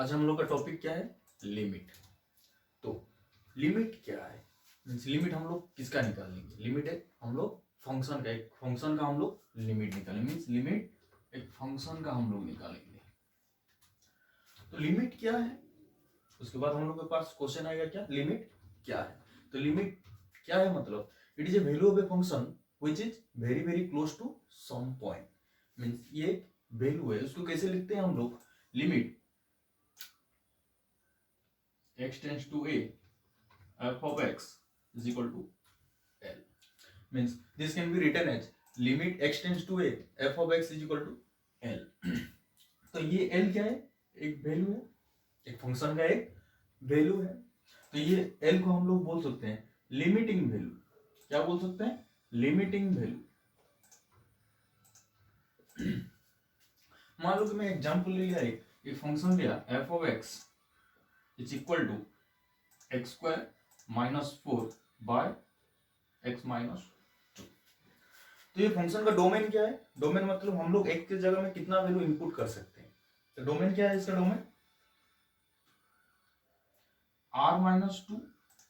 आज हम लोग का टॉपिक क्या है? लिमिट। तो लिमिट क्या है? मीन्स लिमिट हम लोग किसका निकालेंगे? लिमिट है हम लोग फंक्शन का, एक फंक्शन का हम लोग लिमिट निकालेंगे। मीन्स लिमिट एक फंक्शन का हम लोग निकालेंगे। तो लिमिट क्या है? उसके बाद हम लोग के पास क्वेश्चन आएगा क्या? लिमिट क्या है? तो लिमिट क्या है मतलब it is a value of a function which is very very close to some point. Means ये वैल्यू है, उसको कैसे लिखते हैं हम लोग? Limit x tends to a f of x is equal to L. Means this can be written as limit x tends to a f of x is equal to L. तो ये L क्या है? एक value है, एक function का एक value है। तो ये L को हम लोग बोल सकते हैं लिमिटिंग वैल्यू। क्या बोल सकते हैं? Limiting value. मान लो कि मैं एग्जांपल ले लिया, एक फंक्शन लिया f of x is equal to x square minus 4 by x minus 2। तो ये फंक्शन का डोमेन क्या है? डोमेन मतलब हम लोग एक की जगह में कितना वैल्यू इनपुट कर सकते हैं। तो डोमेन क्या है इसका? डोमेन r माइनस 2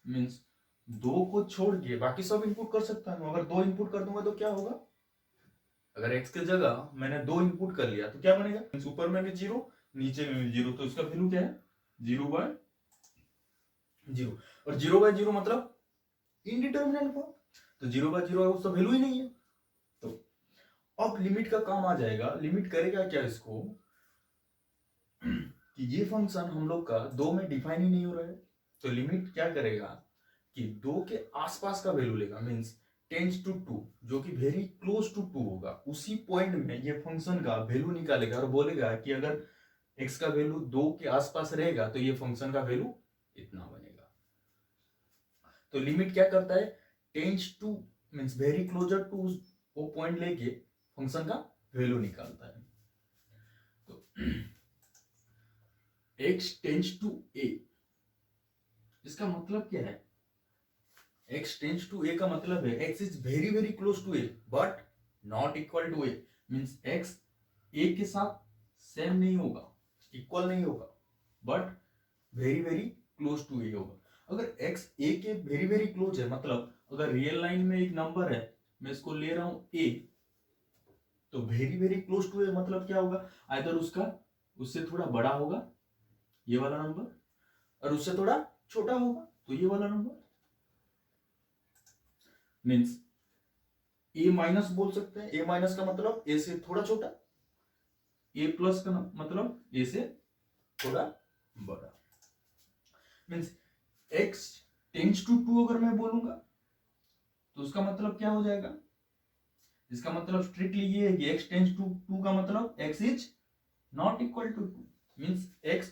मीन्स 2 को छोड़ के बाकी सब इनपुट कर सकता हूं। अगर 2 इनपुट कर दूंगा तो क्या होगा? अगर x की जगह मैंने 2 इनपुट कर लिया तो क्या बनेगा? मीन्स ऊपर में भी 0 नीचे में भी 0, तो इसका वैल्यू क्या है? 0/0। और 0/0 मतलब इनडिटर्मिनेट फॉर्म, तो 0/0 है उसका वैल्यू ही नहीं है। तो अब लिमिट का काम आ जाएगा। लिमिट करेगा क्या इसको कि ये फंक्शन हम लोग का 2 में डिफाइन ही नहीं हो रहा है। तो लिमिट क्या करेगा कि 2 के आसपास का वैल्यू लेगा। मींस टेंस टू 2 जो कि वेरी क्लोज टू 2 होगा, उसी पॉइंट में ये फंक्शन का वैल्यू निकालेगा और बोलेगा कि अगर x का वैल्यू 2 के आसपास रहेगा तो ये फंक्शन का वैल्यू इतना बनेगा। तो लिमिट क्या करता है? Tends to means very closer to वो पॉइंट लेके फंक्शन का वैल्यू निकालता है। तो x टेंस टू a, इसका मतलब क्या है? x टेंस टू a का मतलब है x is very very close to a but not equal to a। Means x a के साथ सेम नहीं होगा, इक्वल नहीं होगा, but very very close to a होगा। अगर x a के वेरी वेरी क्लोज है, मतलब अगर रियल लाइन में एक नंबर है, मैं इसको ले रहा हूं a, तो very very close to a मतलब क्या होगा? आइदर उससे थोड़ा बड़ा होगा ये वाला नंबर, और उससे थोड़ा छोटा होगा तो ये वाला नंबर। मींस a माइनस बोल सकते हैं। a माइनस का मतलब a से थोड़ा छोटा, a प्लस का मतलब a से थोड़ा बड़ा। मींस x टेंस टू 2 अगर मैं बोलूंगा तो उसका मतलब क्या हो जाएगा? इसका मतलब स्ट्रिक्टली ये है कि x टेंस टू 2 का मतलब x is not equal to 2। Means x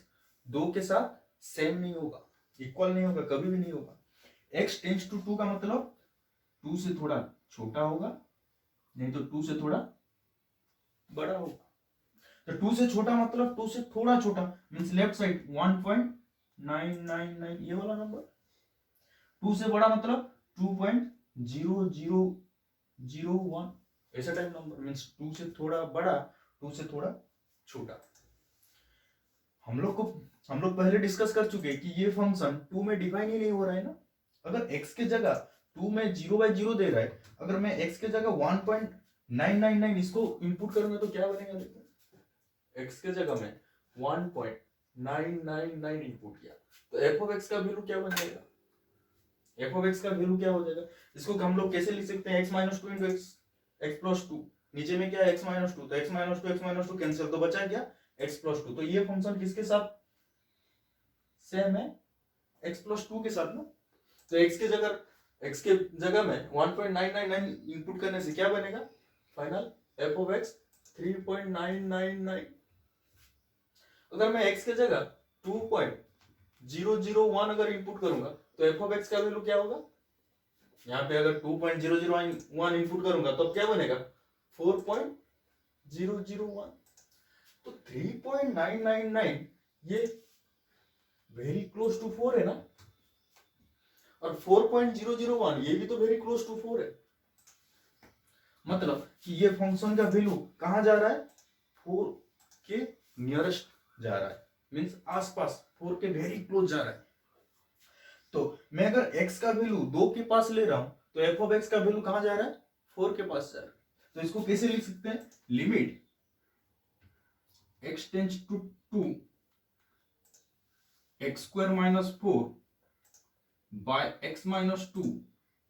2 के साथ सेम नहीं होगा, इक्वल नहीं होगा, कभी भी नहीं होगा। x टेंस टू 2 का मतलब 2 से थोड़ा छोटा होगा, नहीं तो 2 से थोड़ा बड़ा होगा। तो 2 से छोटा मतलब 2 से थोड़ा छोटा, मींस लेफ्ट साइड 1.999 ये वाला नंबर। 2 से बड़ा मतलब 2.0001 ऐसा टाइप नंबर। मींस 2 से थोड़ा बड़ा, 2 से थोड़ा छोटा। हम लोग पहले डिस्कस कर चुके हैं कि ये फंक्शन 2 में डिफाइन ही नहीं हो रहा है ना। अगर x के जगह 2 में 0/0 दे रहा है, अगर मैं x के जगह 1.999 इसको इनपुट करूंगा तो क्या बनेगा? देखो, x के जगह में 1.999 इनपुट किया तो f of x का वैल्यू क्या बन जाएगा? f of x का वैल्यू क्या हो जाएगा? इसको हम लोग कैसे लिख सकते हैं? x minus 2 into x plus 2। नीचे में क्या है? x माइनस 2, तो x माइनस 2 कैंसिल, तो बचा क्या? x plus 2। तो ये फंक्शन किसके साथ सेम है? x प्लस 2 के साथ ना। तो x के जगह में 1.999 इनपुट करने से क्या बनेगा? Final f of x 3.999। अगर मैं x के जगह 2.001 अगर इनपुट करूंगा तो f of x का वैल्यू क्या होगा? यहाँ पे अगर 2.001 इनपुट करूंगा तो क्या बनेगा? 4.001। तो 3.999 ये वेरी क्लोज टू 4 है ना, और 4.001 ये भी तो वेरी क्लोज टू 4 है। मतलब कि ये फंक्शन का वैल्यू कहां जा रहा है? 4 के नियरेस्ट जा रहा है। मीन्स आसपास 4 के वेरी क्लोज जा रहा है। तो मैं अगर x का वैल्यू 2 के पास ले रहा हूं तो एफ ऑफ एक्स का वैल्यू कहां जा रहा है, 4 के पास जा रहा है। तो इसको कैसे लिख सकते हैं, limit x tends to 2 x square minus 4 by x minus 2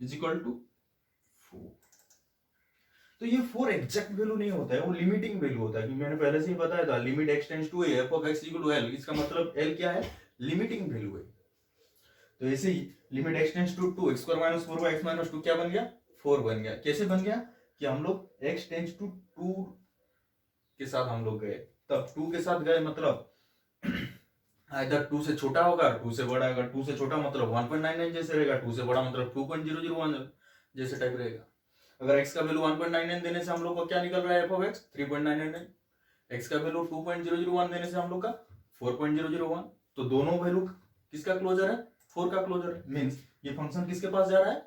is equal to 4। तो ये 4 एग्जैक्ट वैल्यू नहीं होता है, वो लिमिटिंग वैल्यू होता है कि मैंने पहले से ही बताया था, limit x tends to f of x equal to l. इसका मतलब l क्या है, लिमिटिंग वैल्यू है। तो ऐसे ही limit x tends to 2 x square minus 4 by x minus 2 क्या बन गया, 4 बन गया। कैसे बन गया कि हम लोग x टेंड्स टू 2 के साथ हम लोग गए, तब 2 के साथ गए मतलब इधर 2 से छोटा होगा 2 से बड़ा होगा, 2 से छोटा मतलब 1.99 जैसे रहेगा, 2 से बड़ा मतलब 2.001 जैसे टाइप रहेगा। अगर x का वैल्यू 1.99 देने से हम लोग को क्या निकल रहा है, एफ ऑफ एक्स 3.999। x का वैल्यू 2.001 देने से हम लोग का 4.001। तो दोनों वैल्यू किसका क्लोजर है, 4 का क्लोजर है। मींस ये फंक्शन किसके पास जा रहा है,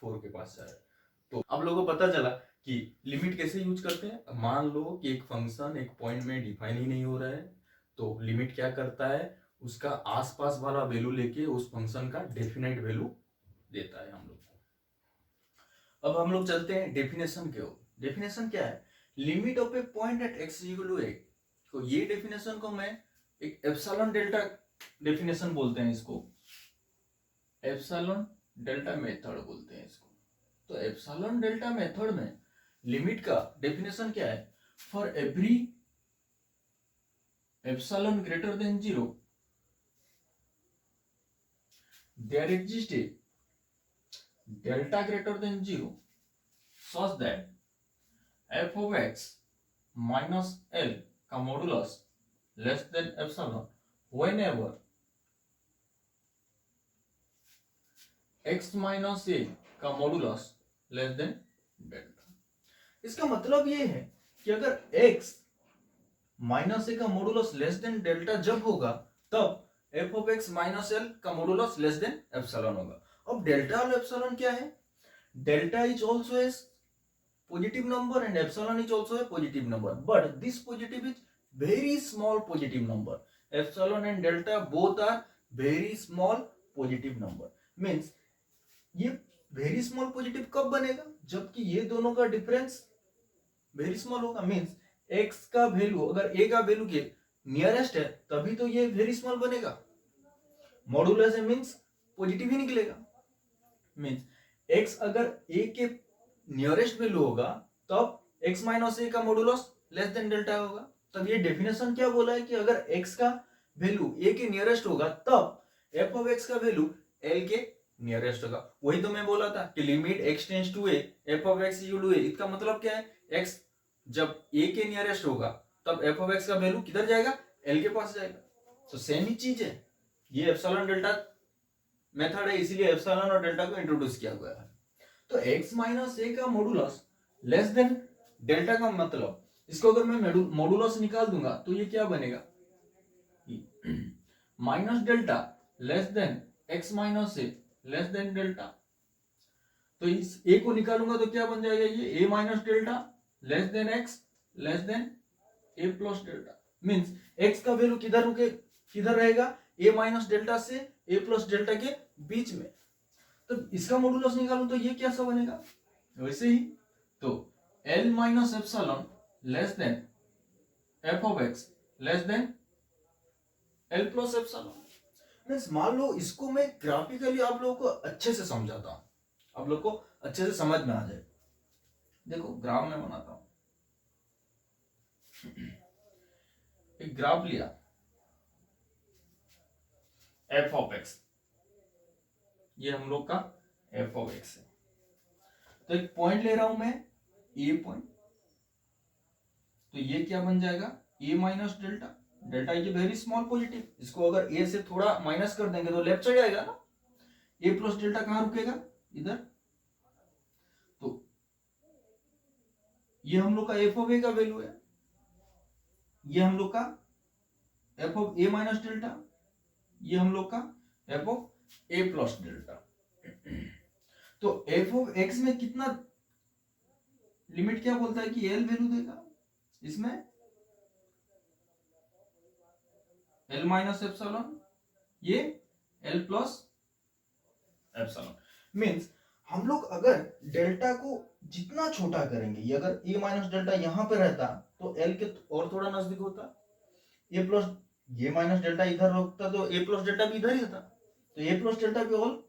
4 के पास जा रहा है। तो अब लोगों को पता चला कि लिमिट कैसे यूज करते हैं। मान लो कि एक फंक्शन एक पॉइंट में डिफाइन ही नहीं हो रहा है, तो लिमिट क्या करता है, उसका आसपास वाला वैल्यू लेके उस फंक्शन का डेफिनेट वैल्यू देता है हम लोग को। अब हम लोग चलते हैं डेफिनेशन के ओर। डेफिनेशन क्या है, limit of a point at x equal to a. तो ये डेफिनेशन को मैं एक एप्सिलॉन डेल्टा डेफिनेशन बोलते हैं, इसको एप्सिलॉन डेल्टा मेथड बोलते हैं इसको। तो एप्सिलॉन डेल्टा मेथड में लिमिट का डेफिनेशन क्या है, for every epsilon greater than 0 there exist a delta greater than 0 such that f of x minus l का modulus less than epsilon whenever x minus a का modulus less than delta. इसका मतलब ये है कि अगर x माइनस a का modulus less than delta जब होगा तब f of x minus l का मॉडुलस लेस देन एप्सिलॉन होगा। अब डेल्टा और एप्सिलॉन क्या है, delta is also a positive number and epsilon is also a positive number, but this positive is very small positive number. Epsilon and delta both are very small positive number. Means ये very small positive कब बनेगा, जबकि ये दोनों का difference very small होगा। Means x का value अगर a का वैल्यू के नियरेस्ट है तभी तो ये very small बनेगा। मॉडुलस है मीन्स पॉजिटिव ही निकलेगा। मीन्स x अगर a के नियरेस्ट वैल्यू होगा तब x माइनस ए का मॉडुलस लेस देन डेल्टा होगा। तब ये डेफिनेशन क्या बोला है कि अगर x का वैल्यू a के नियरेस्ट होगा तब f ऑफ x का वैल्यू l के नियरेस्ट होगा। वही तो मैं बोला था कि limit x tends to a f of x equal to a। इसका मतलब क्या है, x जब a के नियरेस्ट होगा तब f ऑफ x का वैल्यू किधर जाएगा, l के पास जाएगा। तो सेम ही चीज है, ये एप्सिलॉन डेल्टा मेथड है, इसीलिए एप्सिलॉन और डेल्टा को इंट्रोड्यूस किया गया है। तो x माइनस ए का मॉडुलस लेस देन डेल्टा का मतलब, इसको अगर मैं मॉडुलस निकाल दूंगा तो ये क्या बनेगा, minus delta less than x minus a less than delta. तो इस a को निकालूंगा तो क्या बन जाएगा, ये a minus delta less than x less then a plus delta. Means x का वैल्यू किधर रहेगा, a माइनस डेल्टा से a प्लस डेल्टा के बीच में। तो इसका मॉडुलस निकालूं तो ये कैसा बनेगा, वैसे ही। तो L minus epsilon less than f of x less then L plus epsilon. Means मान लो इसको मैं ग्राफिकली आप लोगों को अच्छे से समझाता हूं, आप लोग को अच्छे से समझ में आ जाए। देखो ग्राफ में बनाता हूं, एक ग्राफ लिया f ऑफ x, ये हम लोग का f ऑफ x है। तो एक पॉइंट ले रहा हूं मैं a पॉइंट, तो ये क्या बन जाएगा, a minus delta. Delta is very small positive, इसको अगर a से थोड़ा माइनस कर देंगे तो लेफ्ट चढ़ जाएगा ना। a प्लस डेल्टा कहां रुकेगा, इधर। तो ये हम लोग का f ऑफ a का वैल्यू है, ये हम लोग का f of a minus delta, ये हम लोग का f of a plus delta. तो f ऑफ x में कितना लिमिट क्या बोलता है कि l वैल्यू देगा, इसमें एल माइनस एप्सिलॉन, ये एल प्लस एप्सिलॉन। मीन्स हम लोग अगर डेल्टा को जितना छोटा करेंगे, ये अगर ए माइनस डेल्टा यहां पे रहता तो एल के और थोड़ा नजदीक होता, ए प्लस ये माइनस डेल्टा इधर होता तो ए प्लस डेल्टा भी इधर ही होता, तो ए प्लस डेल्टा भी ऑल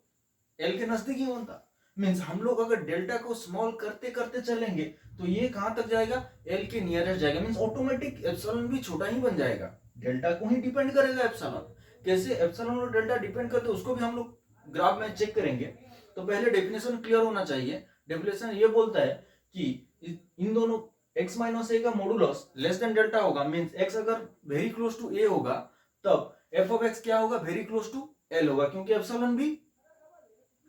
एल के नजदीक ही होता। मीन्स हम लोग अगर डेल्टा को स्मॉल करते करते चलेंगे तो ये कहां तक जाएगा, एल के नियरेस्ट जाएगा। मीन्स ऑटोमेटिक एप्सिलॉन भी छोटा ही बन जाएगा, डेल्टा को ही डिपेंड करेगा एप्सिलॉन। कैसे एप्सिलॉन और डेल्टा डिपेंड करते उसको भी हम लोग ग्राफ में चेक करेंगे। तो पहले डेफिनेशन क्लियर होना चाहिए। डेफिनेशन ये बोलता है कि इन दोनों x माइनस ए का मॉडुलस लेस देन डेल्टा होगा। मींस x अगर वेरी क्लोज टू ए होगा तब f ऑफ x क्या होगा, वेरी क्लोज टू l होगा, क्योंकि एप्सिलॉन भी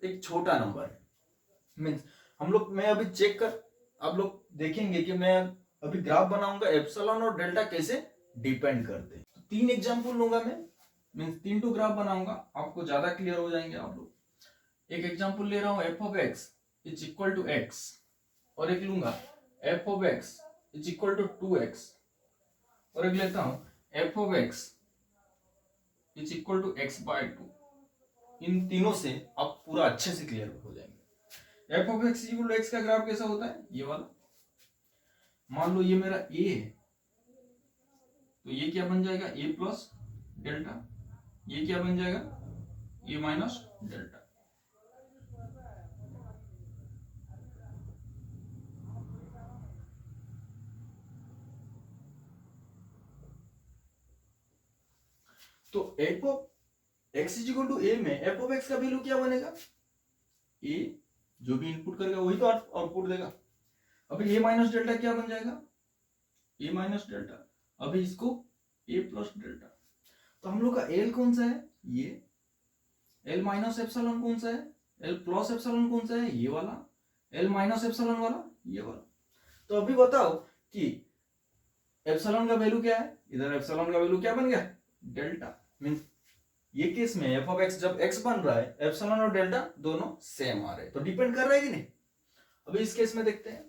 एक छोटा नंबर है। मींस हम लोग, मैं अभी चेक कर, आप लोग देखेंगे कि मैं अभी ग्राफ बनाऊंगा एप्सिलॉन और डेल्टा कैसे डिपेंड करते हैं। तो 3 एग्जांपल लूंगा मैं, मींस 3 टू ग्राफ बनाऊंगा, आपको ज्यादा क्लियर हो जाएंगे आप लोग। एक एग्जांपल ले रहा हूं f of x is equal to x, और एक लूंगा f of x is equal to 2x, और एक लेता हूं f of x is equal to x by 2। इन तीनों से आप पूरा अच्छे से क्लियर हो जाएंगे। f of x equal to x का ग्राफ कैसा होता है, ये वाला। मान लो ये मेरा a है, तो ये क्या बन जाएगा, a प्लस डेल्टा। ये क्या बन जाएगा, a माइनस डेल्टा। तो f of x is equal to a में f ऑफ x का वैल्यू क्या बनेगा, a जो भी इनपुट करेगा वही तो आउटपुट देगा। अभी a माइनस डेल्टा क्या बन जाएगा, a माइनस डेल्टा। अभी इसको a प्लस डेल्टा। तो हम लोग का l कौन सा है, ये। l माइनस एप्सिलॉन कौन सा है, l प्लस एप्सिलॉन कौन सा है, ये वाला। l माइनस एप्सिलॉन वाला, ये वाला। तो अभी बताओ कि एप्सिलॉन का वैल्यू क्या है, इधर एप्सिलॉन का वैल्यू क्या बन गया, डेल्टा। मींस ये केस में f ऑफ x जब x बन रहा है, एप्सिलॉन और डेल्टा दोनों सेम आ रहे हैं, तो डिपेंड कर रहा है कि नहीं। अभी इस केस में देखते हैं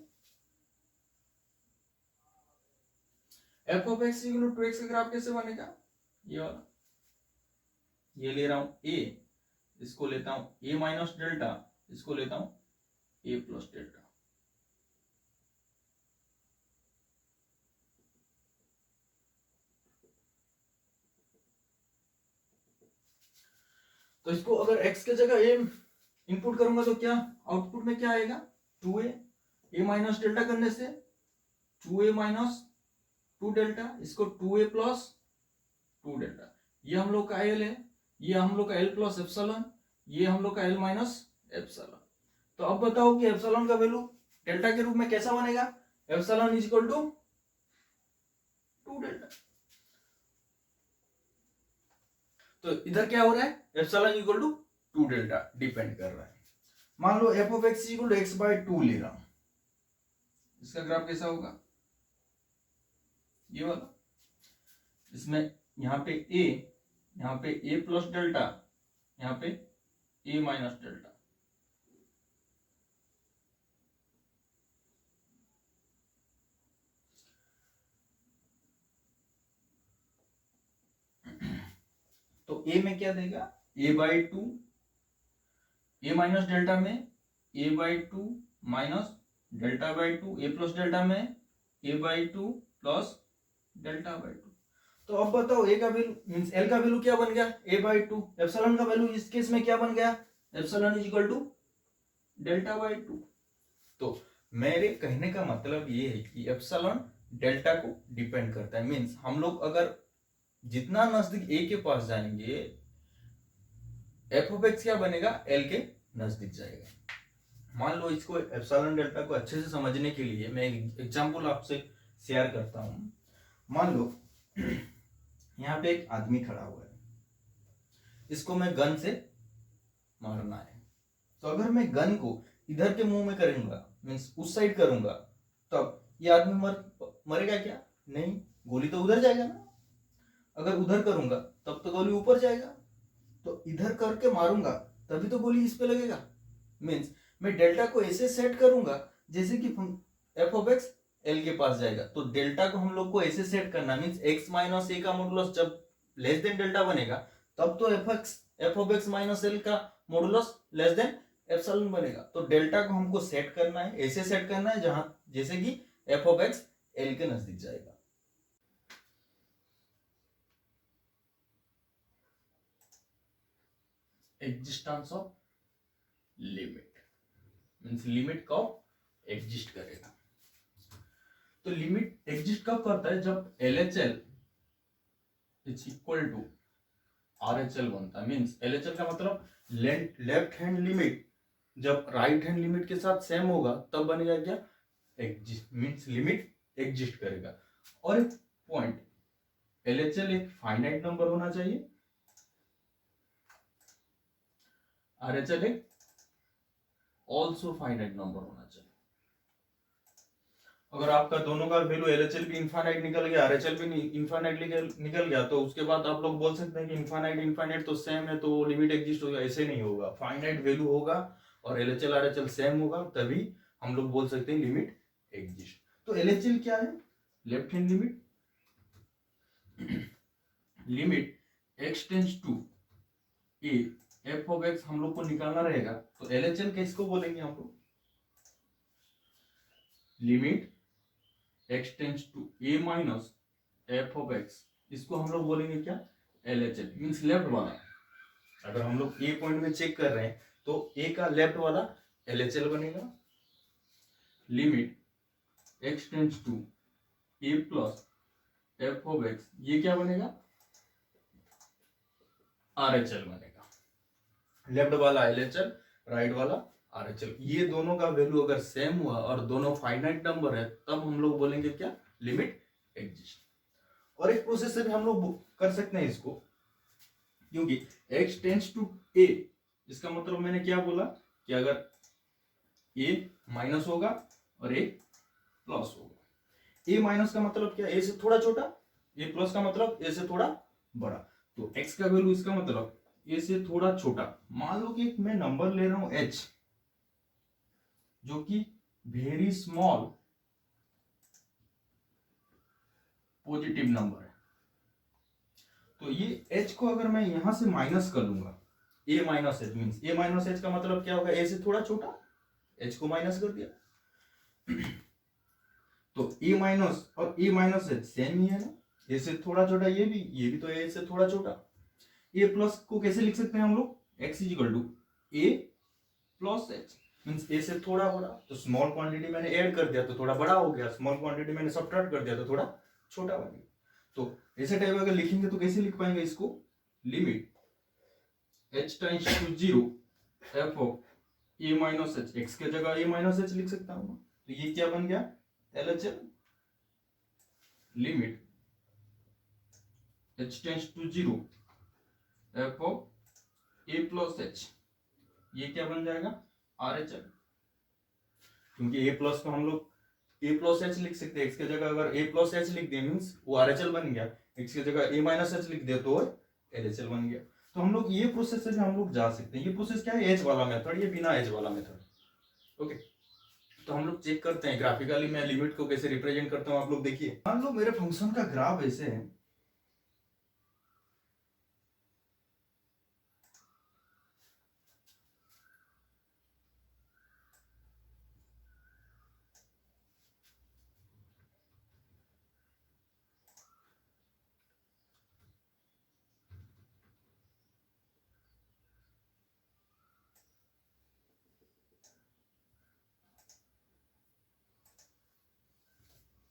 f of x equal to 2x का ग्राफ कैसे बनेगा, ये वाला। ये ले रहा हूं a, इसको लेता हूं a माइनस डेल्टा, इसको लेता हूं a प्लस डेल्टा। तो इसको अगर x के जगह a इनपुट करूंगा तो क्या आउटपुट में क्या आएगा, 2a। a माइनस डेल्टा करने से 2a माइनस 2 डेल्टा, इसको 2a प्लस 2 डेल्टा। ये हम लोग का l है, ये हम लोग का l प्लस एप्सिलॉन, ये हम लोग का l माइनस एप्सिलॉन। तो अब बताओ कि एप्सिलॉन का वैल्यू डेल्टा के रूप में कैसा बनेगा, epsilon is equal to 2 delta. तो इधर क्या हो रहा है, epsilon equal to 2 delta depend कर रहा है। मान लो f of x equal to x by 2 ले रहा हूं, इसका ग्राफ कैसा होगा, ये वाला। इसमें यहाँ पे a, यहाँ पे a प्लस डेल्टा, यहाँ पे a माइनस डेल्टा। तो a में क्या देगा, a by 2, a minus delta में a by 2 minus delta by 2, a plus delta में a by 2 plus delta by 2। तो अब बताओ a का वैल्यू मींस l का वैल्यू क्या बन गया, a बाई 2। एप्सिलॉन का वैल्यू इस केस में क्या बन गया, epsilon is equal to delta by 2। तो मेरे कहने का मतलब ये है कि एप्सिलॉन डेल्टा को डिपेंड करता है। मींस हम लोग अगर जितना नजदीक a के पास जाएंगे, f ऑफ x क्या बनेगा, l के नजदीक जाएगा। मान लो इसको एप्सिलॉन डेल्टा को अच्छे से समझने के लिए मैं एक एग्जांपल आपसे शेयर करता हूं। मान लो यहाँ पे एक आदमी खड़ा हुआ है, इसको मैं गन से मारना है। तो अगर मैं गन को इधर के मुंह में करूंगा, मीन्स उस साइड करूंगा, तब ये आदमी मरेगा क्या, नहीं, गोली तो उधर जाएगा ना। अगर उधर करूंगा तब तो गोली ऊपर जाएगा, तो इधर करके मारूंगा तभी तो गोली इस पे लगेगा। मीन्स मैं डेल्टा को ऐसे सेट करूंगा जैसे कि f ऑफ x l के पास जाएगा। तो डेल्टा को हम लोग को ऐसे सेट करना, मीन्स x माइनस a का मॉडुलस जब लेस देन डेल्टा बनेगा तब तो F of x minus L का मॉडुलस लेस देन एप्सिलॉन बनेगा। तो डेल्टा को हमको सेट करना है, ऐसे सेट करना है जहां जैसे कि एफ ऑफ एक्स एल के नजदीक जाएगा। Existence of limit means limit कब एग्जिस्ट करेगा। तो लिमिट एग्जिस्ट कब करता है, जब LHL is equal to RHL बनता है। मींस LHL का मतलब लेफ्ट हैंड लिमिट जब राइट हैंड लिमिट के साथ सेम होगा तब बनेगा क्या, एग्जिस्ट मींस लिमिट एग्जिस्ट करेगा। और एक पॉइंट, LHL एक फाइनाइट नंबर होना चाहिए, RHL एक ऑल्सो फाइनाइट नंबर होना चाहिए। अगर आपका दोनों का वैल्यू LHL भी इनफाइनाइट निकल गया, RHL भी इनफाइनाइट निकल गया, तो उसके बाद आप लोग बोल सकते हैं कि इनफाइनाइट तो सेम है तो लिमिट एग्जिस्ट होगा। ऐसे नहीं होगा, फाइनाइट वैल्यू होगा और LHL RHL सेम होगा तभी हम लोग बोल सकते हैं लिमिट एग्जिस्ट। तो LHL क्या है, left hand limit, limit x tends to a f of x हम लोग को निकालना रहेगा। तो LHL किसको बोलेंगे हम लोग, limit x tends to a minus f of x, इसको हम लोग बोलेंगे क्या, LHL मींस लेफ्ट वाला। अगर हम लोग a पॉइंट में चेक कर रहे हैं तो a का लेफ्ट वाला LHL बनेगा। Limit x tends to a plus f of x, ये क्या बनेगा, RHL बनेगा। लेफ्ट वाला LHL, राइट वाला RHL। ये दोनों का वैल्यू अगर सेम हुआ और दोनों फाइनाइट नंबर है तब हम लोग बोलेंगे क्या, लिमिट एग्जिस्ट। और एक प्रोसेस से भी हम लोग कर सकते हैं इसको, क्योंकि x टेंड्स टू a, इसका मतलब मैंने क्या बोला कि अगर a माइनस होगा और a प्लस होगा। a माइनस का मतलब क्या, a से थोड़ा छोटा, a प्लस का मतलब a से थोड़ा बड़ा। तो x का वैल्यू इसका मतलब a से थोड़ा छोटा। मान लो कि मैं नंबर ले रहा हूं h जो कि वेरी स्मॉल पॉजिटिव नंबर है, तो ये h को अगर मैं यहां से माइनस कर लूंगा, a minus H means a minus H का मतलब क्या होगा, a से थोड़ा छोटा, h को माइनस कर दिया। तो a माइनस और a माइनस एच सेम ही है ना, a से थोड़ा छोटा ये भी तो a से थोड़ा छोटा। a प्लस को कैसे लिख सकते हैं हम लोग, x is equal to a plus h means a से थोड़ा बड़ा। तो स्मॉल क्वांटिटी मैंने ऐड कर दिया तो थोड़ा बड़ा हो गया, स्मॉल क्वांटिटी मैंने सब्ट्रैक्ट कर दिया तो थोड़ा छोटा बन गया। तो ऐसे टाइप अगर लिखेंगे तो कैसे लिख पाएंगे इसको, limit h tends to 0 f of a minus h, x के जगह a माइनस एच लिख सकता हूं। तो ये क्या बन गया, LHL। Limit h tends to 0 f of a plus h, ये क्या बन जाएगा, RHL। क्योंकि a प्लस को हम लोग a प्लस एच लिख सकते हैं, x के जगह अगर a प्लस एच लिख दिए मीन्स वो RHL बन गया, x की जगह a माइनस एच लिख दिया तो LHL बन गया। तो हम लोग ये प्रोसेस से भी हम लोग जा सकते हैं। ये प्रोसेस क्या है, एज वाला मेथड, ये बिना एज वाला मेथड। ओके, तो हम लोग चेक करते हैं ग्राफिकली मैं लिमिट को कैसे रिप्रेजेंट करता हूं। आप लोग देखिए, मान लो मेरे फंक्शन का ग्राफ ऐसे है,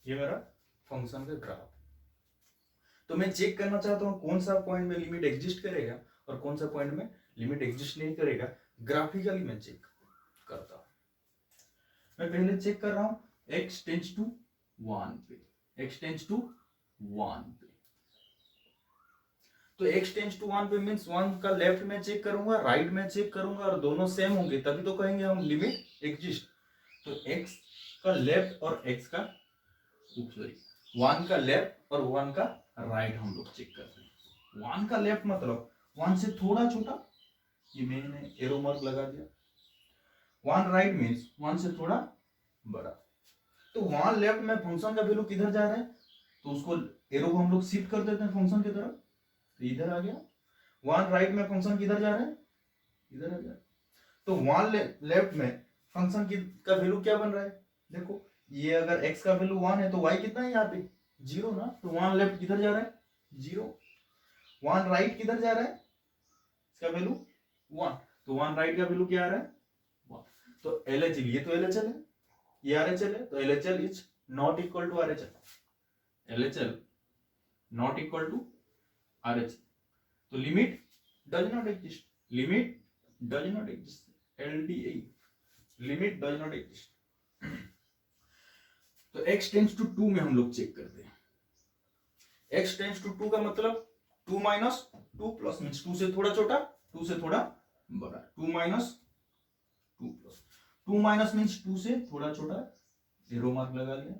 ये मेरा फंक्शन का ग्राफ। तो मैं चेक करना चाहता हूं कौन सा पॉइंट में लिमिट एग्जिस्ट करेगा और कौन सा पॉइंट में लिमिट एग्जिस्ट नहीं करेगा। ग्राफिकली मैं चेक करता हूं। मैं पहले चेक कर रहा हूं x टेंड्स टू 1 पे, x टेंड्स टू 1 पे। तो x टेंड्स टू 1 पे मींस 1 का लेफ्ट में चेक करूंगा, राइट में चेक करूंगा और दोनों सेम होंगे तभी तो कहेंगे हम लिमिट एग्जिस्ट। तो x का लेफ्ट और x का सॉरी 1 का लेफ्ट और 1 का राइट हम लोग चेक करते हैं। 1 का लेफ्ट मतलब 1 से थोड़ा छोटा, ये मैंने एरो मार्क लगा दिया। 1 राइट मींस 1 से थोड़ा बड़ा। तो 1 लेफ्ट में फंक्शन का वैल्यू किधर जा रहा है, तो उसको एरो को हम लोग शिफ्ट कर देते हैं फंक्शन की तरफ। तो इधर आ गया। वन राइट में फंक्शन किधर जा रहा है, इधर आ गया। तो वन लेफ्ट में फंक्शन का वैल्यू क्या बन रहा है, देखो ये अगर x का वैल्यू 1 है तो y कितना है यहाँ पे 0 ना, तो वन लेफ्ट किधर जा रहा है 0, वन राइट किधर जा रहा है, इसका वैल्यू 1, तो वन राइट का वैल्यू क्या आ रहा है 1। तो LHL, ये तो LHL है, ये RHL है, तो LHL is not equal to RHL, LHL not equal to RHL। तो limit does not exist, limit does not exist, LDA, limit does not exist. तो x टेंस टू 2 में हम लोग चेक करते हैं। x टेंस टू 2 का मतलब 2 minus 2 plus, means 2 से थोड़ा छोटा 2 से थोड़ा बड़ा, 2 माइनस 2 प्लस, 2 माइनस मीन्स 2 से थोड़ा छोटा, एरो मार्क लगा लिया,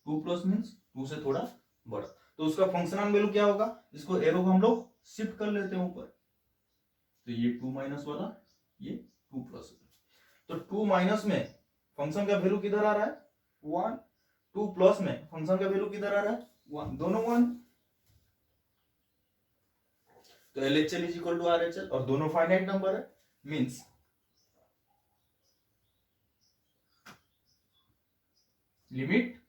2 प्लस मीन्स 2 से थोड़ा बड़ा। तो उसका फंक्शनल वैल्यू क्या होगा, इसको एरो को हम लोग शिफ्ट कर लेते हैं ऊपर, तो ये 2 माइनस वाला ये 2 प्लस, तो 2 माइनस में फंक्शन का वैल्यू किधर आ रहा है 1, 2 प्लस में फंक्शन का वैल्यू किधर आ रहा है 1, दोनों 1, तो LHL is equal to RHL, और दोनों फाइनाइट नंबर है, मींस लिमिट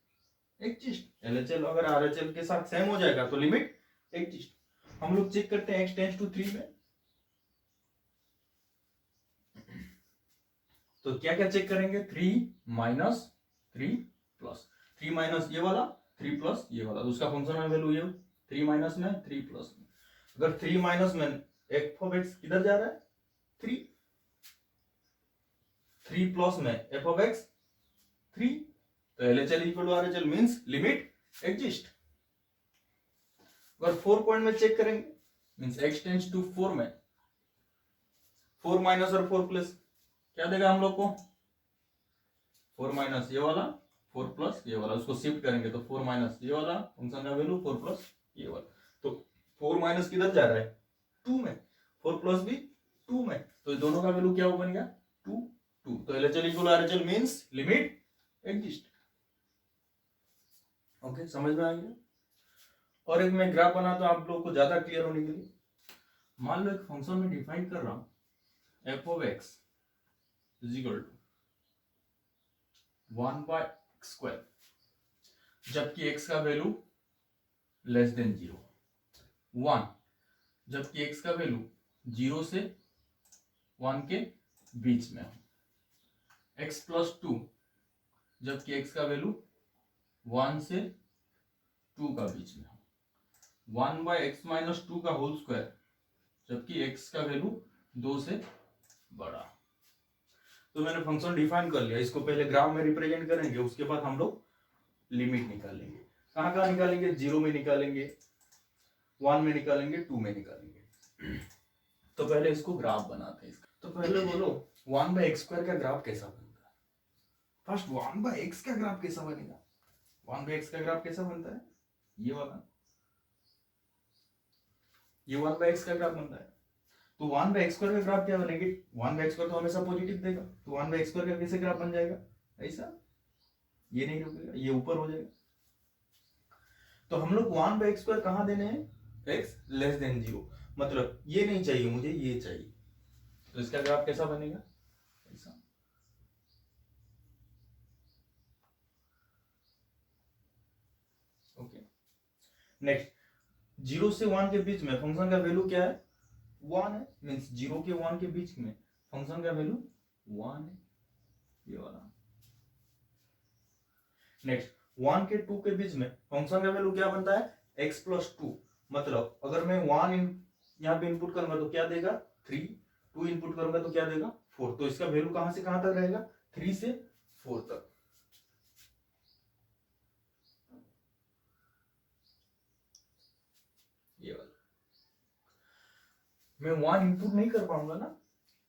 एग्जिस्ट। LHL अगर RHL के साथ सेम हो जाएगा तो लिमिट एग्जिस्ट। हम लोग चेक करते हैं x टेंस टू 3 में, तो क्या क्या चेक करेंगे, 3 माइनस 3 प्लस, 3 माइनस ये वाला 3 प्लस ये वाला, तो उसका फंक्शनल वैल्यू ये 3 माइनस में 3 प्लस में, अगर 3 माइनस में f ऑफ x किधर जा रहा है 3, 3 प्लस में f ऑफ x 3, तो LHL equal to RHL means limit exist. अगर 4 पॉइंट में चेक करेंगे, मींस x टेंस टू 4 में 4 माइनस और 4 प्लस क्या देगा हम लोग को, 4 माइनस ये वाला 4 प्लस ये वाला, उसको शिफ्ट करेंगे तो 4 माइनस ये वाला फंक्शन का वैल्यू 4 प्लस ये वाला, तो 4 माइनस किधर जा रहा है 2 में, 4 प्लस भी 2 में, तो दोनों का वैल्यू क्या बन गया 2 2, तो LHL equal to RHL means limit exist. Okay, समझ में आ गया। और एक मैं ग्राफ बना तो आप लोगों को ज्यादा क्लियर होने के लिए, मान लो एक फंक्शन में डिफाइन कर रहा हूं f of x is equal to 1 by square, जबकि x का वैल्यू लेस देन 0, 1 जबकि x का वैल्यू 0 से 1 के बीच में हो, x प्लस 2 जबकि x का वैल्यू 1 से 2 का बीच में हो, 1 बाय एक्स माइनस 2 का होल स्क्वायर जबकि x का वैल्यू 2 से बड़ा। तो मैंने फंक्शन डिफाइन कर लिया, इसको पहले ग्राफ में रिप्रेजेंट करेंगे, उसके बाद हम लोग लिमिट निकालेंगे। कहाँ कहाँ निकालेंगे, 0 में निकालेंगे, 1 में निकालेंगे, 2 में निकालेंगे। तो पहले इसको ग्राफ बनाते हैं इसका। तो पहले बोलो 1 बाय एक्स स्क्वायर का ग्राफ कैसा बनता है, फर्स्ट 1 बाय एक्स का ग्राफ कैसा बनेगा, 1 बाय एक्स का ग्राफ कैसा बनता है, ये वाला, ये 1 बाय एक्स का ग्राफ बनता है। तो 1 बाय एक्स स्क्वायर का ग्राफ क्या बनेगी, 1 बाय एक्स स्क्वायर तो हमेशा पॉजिटिव देगा, तो 1 बाय एक्स स्क्वायर का कैसे ग्राफ बन जाएगा, ऐसा, ये नहीं रुकेगा, ये ऊपर हो जाएगा। तो हम लोग 1 बाय एक्स स्क्वायर कहां देने हैं, x लेस देन 0, मतलब ये नहीं चाहिए मुझे, ये चाहिए, तो इसका ग्राफ कैसा बनेगा, ऐसा। ओके, नेक्स्ट 0 से 1 के बीच में फंक्शन का वैल्यू क्या है 1 है, मींस 0 के 1 के बीच में फंक्शन का वैल्यू 1 है, ये वाला। नेक्स्ट 1 के 2 के बीच में फंक्शन का वैल्यू क्या बनता है x प्लस 2, मतलब अगर मैं 1 यहाँ पे इनपुट करूंगा तो क्या देगा 3, 2 इनपुट करूंगा तो क्या देगा 4, तो इसका वैल्यू कहां से कहां तक रहेगा 3 से 4 तक। ये वाला मैं 1 इनपुट नहीं कर पाऊंगा ना,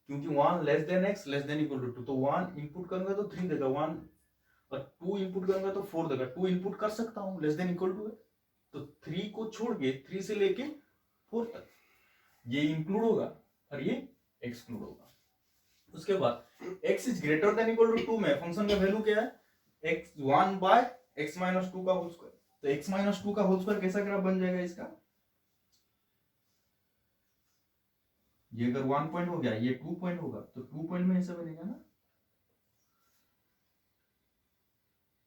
क्योंकि 1 less than x less than equal to 2, तो 1 इनपुट करूंगा तो 3 देगा 1, और 2 इनपुट करूंगा तो 4 देगा, 2 इनपुट कर सकता हूं, लेस देन इक्वल टू है, तो 3 को छोड़ के 3 से लेके 4 तक ये इंक्लूड होगा और ये एक्सक्लूड होगा। उसके बाद x is greater than equal to 2 में फंक्शन का वैल्यू क्या है x 1 बाय x माइनस 2 का होल स्क्वायर, तो x माइनस 2 का होल स्क्वायर कैसा ग्राफ बन जाएगा इसका, ये अगर 1 पॉइंट हो गया, ये 2 पॉइंट होगा, तो 2 पॉइंट में ऐसा बनेगा ना,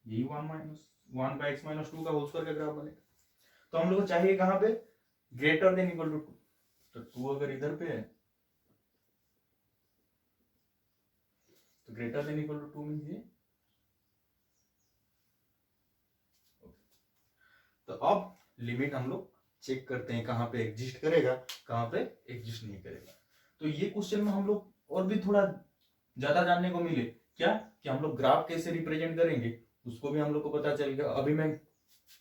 यही 1 का x माइनस 2 का होल स्क्वायर का ग्राफ बनेगा। तो हम लोग को चाहिए कहां पे, ग्रेटर देन इक्वल टू 2। तो 2 अगर इधर पे है तो greater than equal to 2 means ये। तो अब लिमिट हम लोग चेक करते हैं कहां पे एग्जिस्ट करेगा, कहां पे एग्जिस्ट नहीं करेगा। तो ये क्वेश्चन में हम लोग और भी थोड़ा ज्यादा जानने को मिले, क्या कि हम लोग ग्राफ कैसे रिप्रेजेंट करेंगे उसको भी हम लोग को पता चल गया। अभी मैं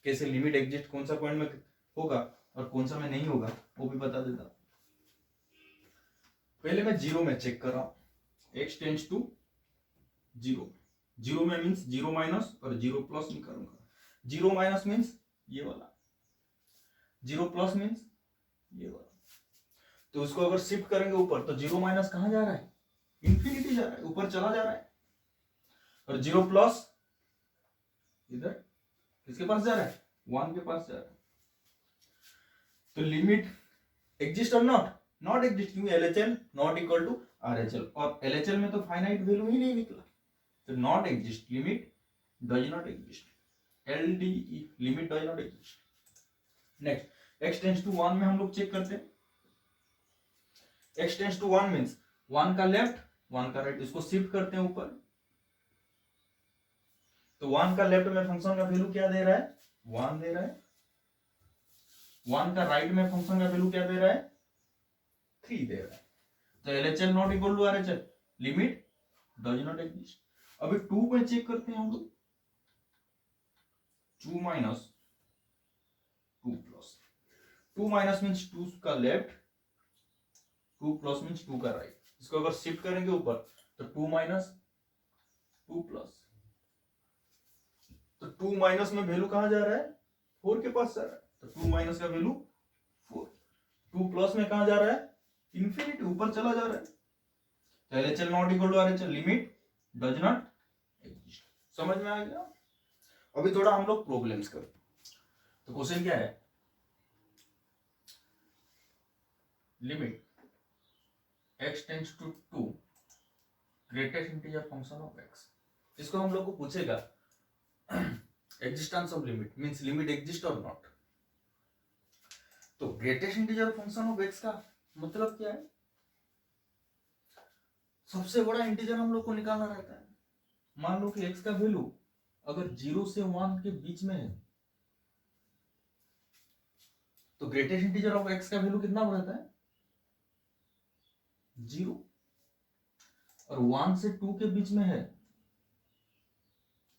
कैसे लिमिट एग्जिस्ट कौन सा पॉइंट में होगा और कौन सा में नहीं होगा वो भी बता देता। पहले मैं जीरो में चेक कर रहा हूं, x tends to zero. Zero में मीन्स जीरो माइनस और जीरो प्लस निकालूंगा। जीरो माइनस मीन्स ये वाला, जीरो प्लस मीन्स ये वाला। तो उसको अगर शिफ्ट करेंगे ऊपर तो जीरो माइनस कहां जा रहा है, इंफिनिटी जा रहा है, ऊपर चला जा रहा है। और जीरो प्लस इधर किसके पास जा रहा है, 1 के पास जा रहा है। तो लिमिट एग्जिस्ट और नॉट, नॉट एग्जिस्ट, क्योंकि LHL not equal to RHL, और एलएचएल में तो फाइनाइट वैल्यू ही नहीं निकला, तो not exist, limit does not exist, LDE limit does not exist. Next x tends to 1 में हम लोग चेक करते हैं। x टेंड्स टू 1 मींस 1 का लेफ्ट 1 का राइट, इसको शिफ्ट करते हैं ऊपर। तो 1 का लेफ्ट में फंक्शन का वैल्यू क्या दे रहा है, 1 दे रहा है। 1 का राइट में फंक्शन का वैल्यू क्या दे रहा है, 3 दे रहा है। तो LHL not equal to RHL, limit does not exist. अभी 2 पे चेक करते हैं हम लोग, 2 माइनस 2 प्लस, 2 माइनस मीन्स 2 का लेफ्ट, 2 प्लस मीन्स 2 का राइट। इसको अगर शिफ्ट करेंगे ऊपर तो 2 माइनस 2 प्लस, तो 2 माइनस में वैल्यू कहां जा रहा है, 4 के पास जा रहा है। तो 2 माइनस का वैल्यू 4, 2 प्लस में कहां जा रहा है, इंफिनिटी, ऊपर चला जा रहा है। तो LHL not equal to RHL, limit does not exist. समझ में आ गया। अभी थोड़ा हम लोग प्रॉब्लम्स करते हैं। तो क्वेश्चन क्या है, limit x tends to 2 greatest integer function of x। इसको हम लोग को पूछेगा existence of limit, means limit exist और नॉट। तो greatest integer function of x का मतलब क्या है, सबसे बड़ा इंटीजर हम लोग को निकालना रहता है। मान लो कि x का वैल्यू अगर 0 से 1 के बीच में है तो ग्रेटेस्ट इंटीजर ऑफ x का वैल्यू कितना रहता है, 0। और 1 से 2 के बीच में है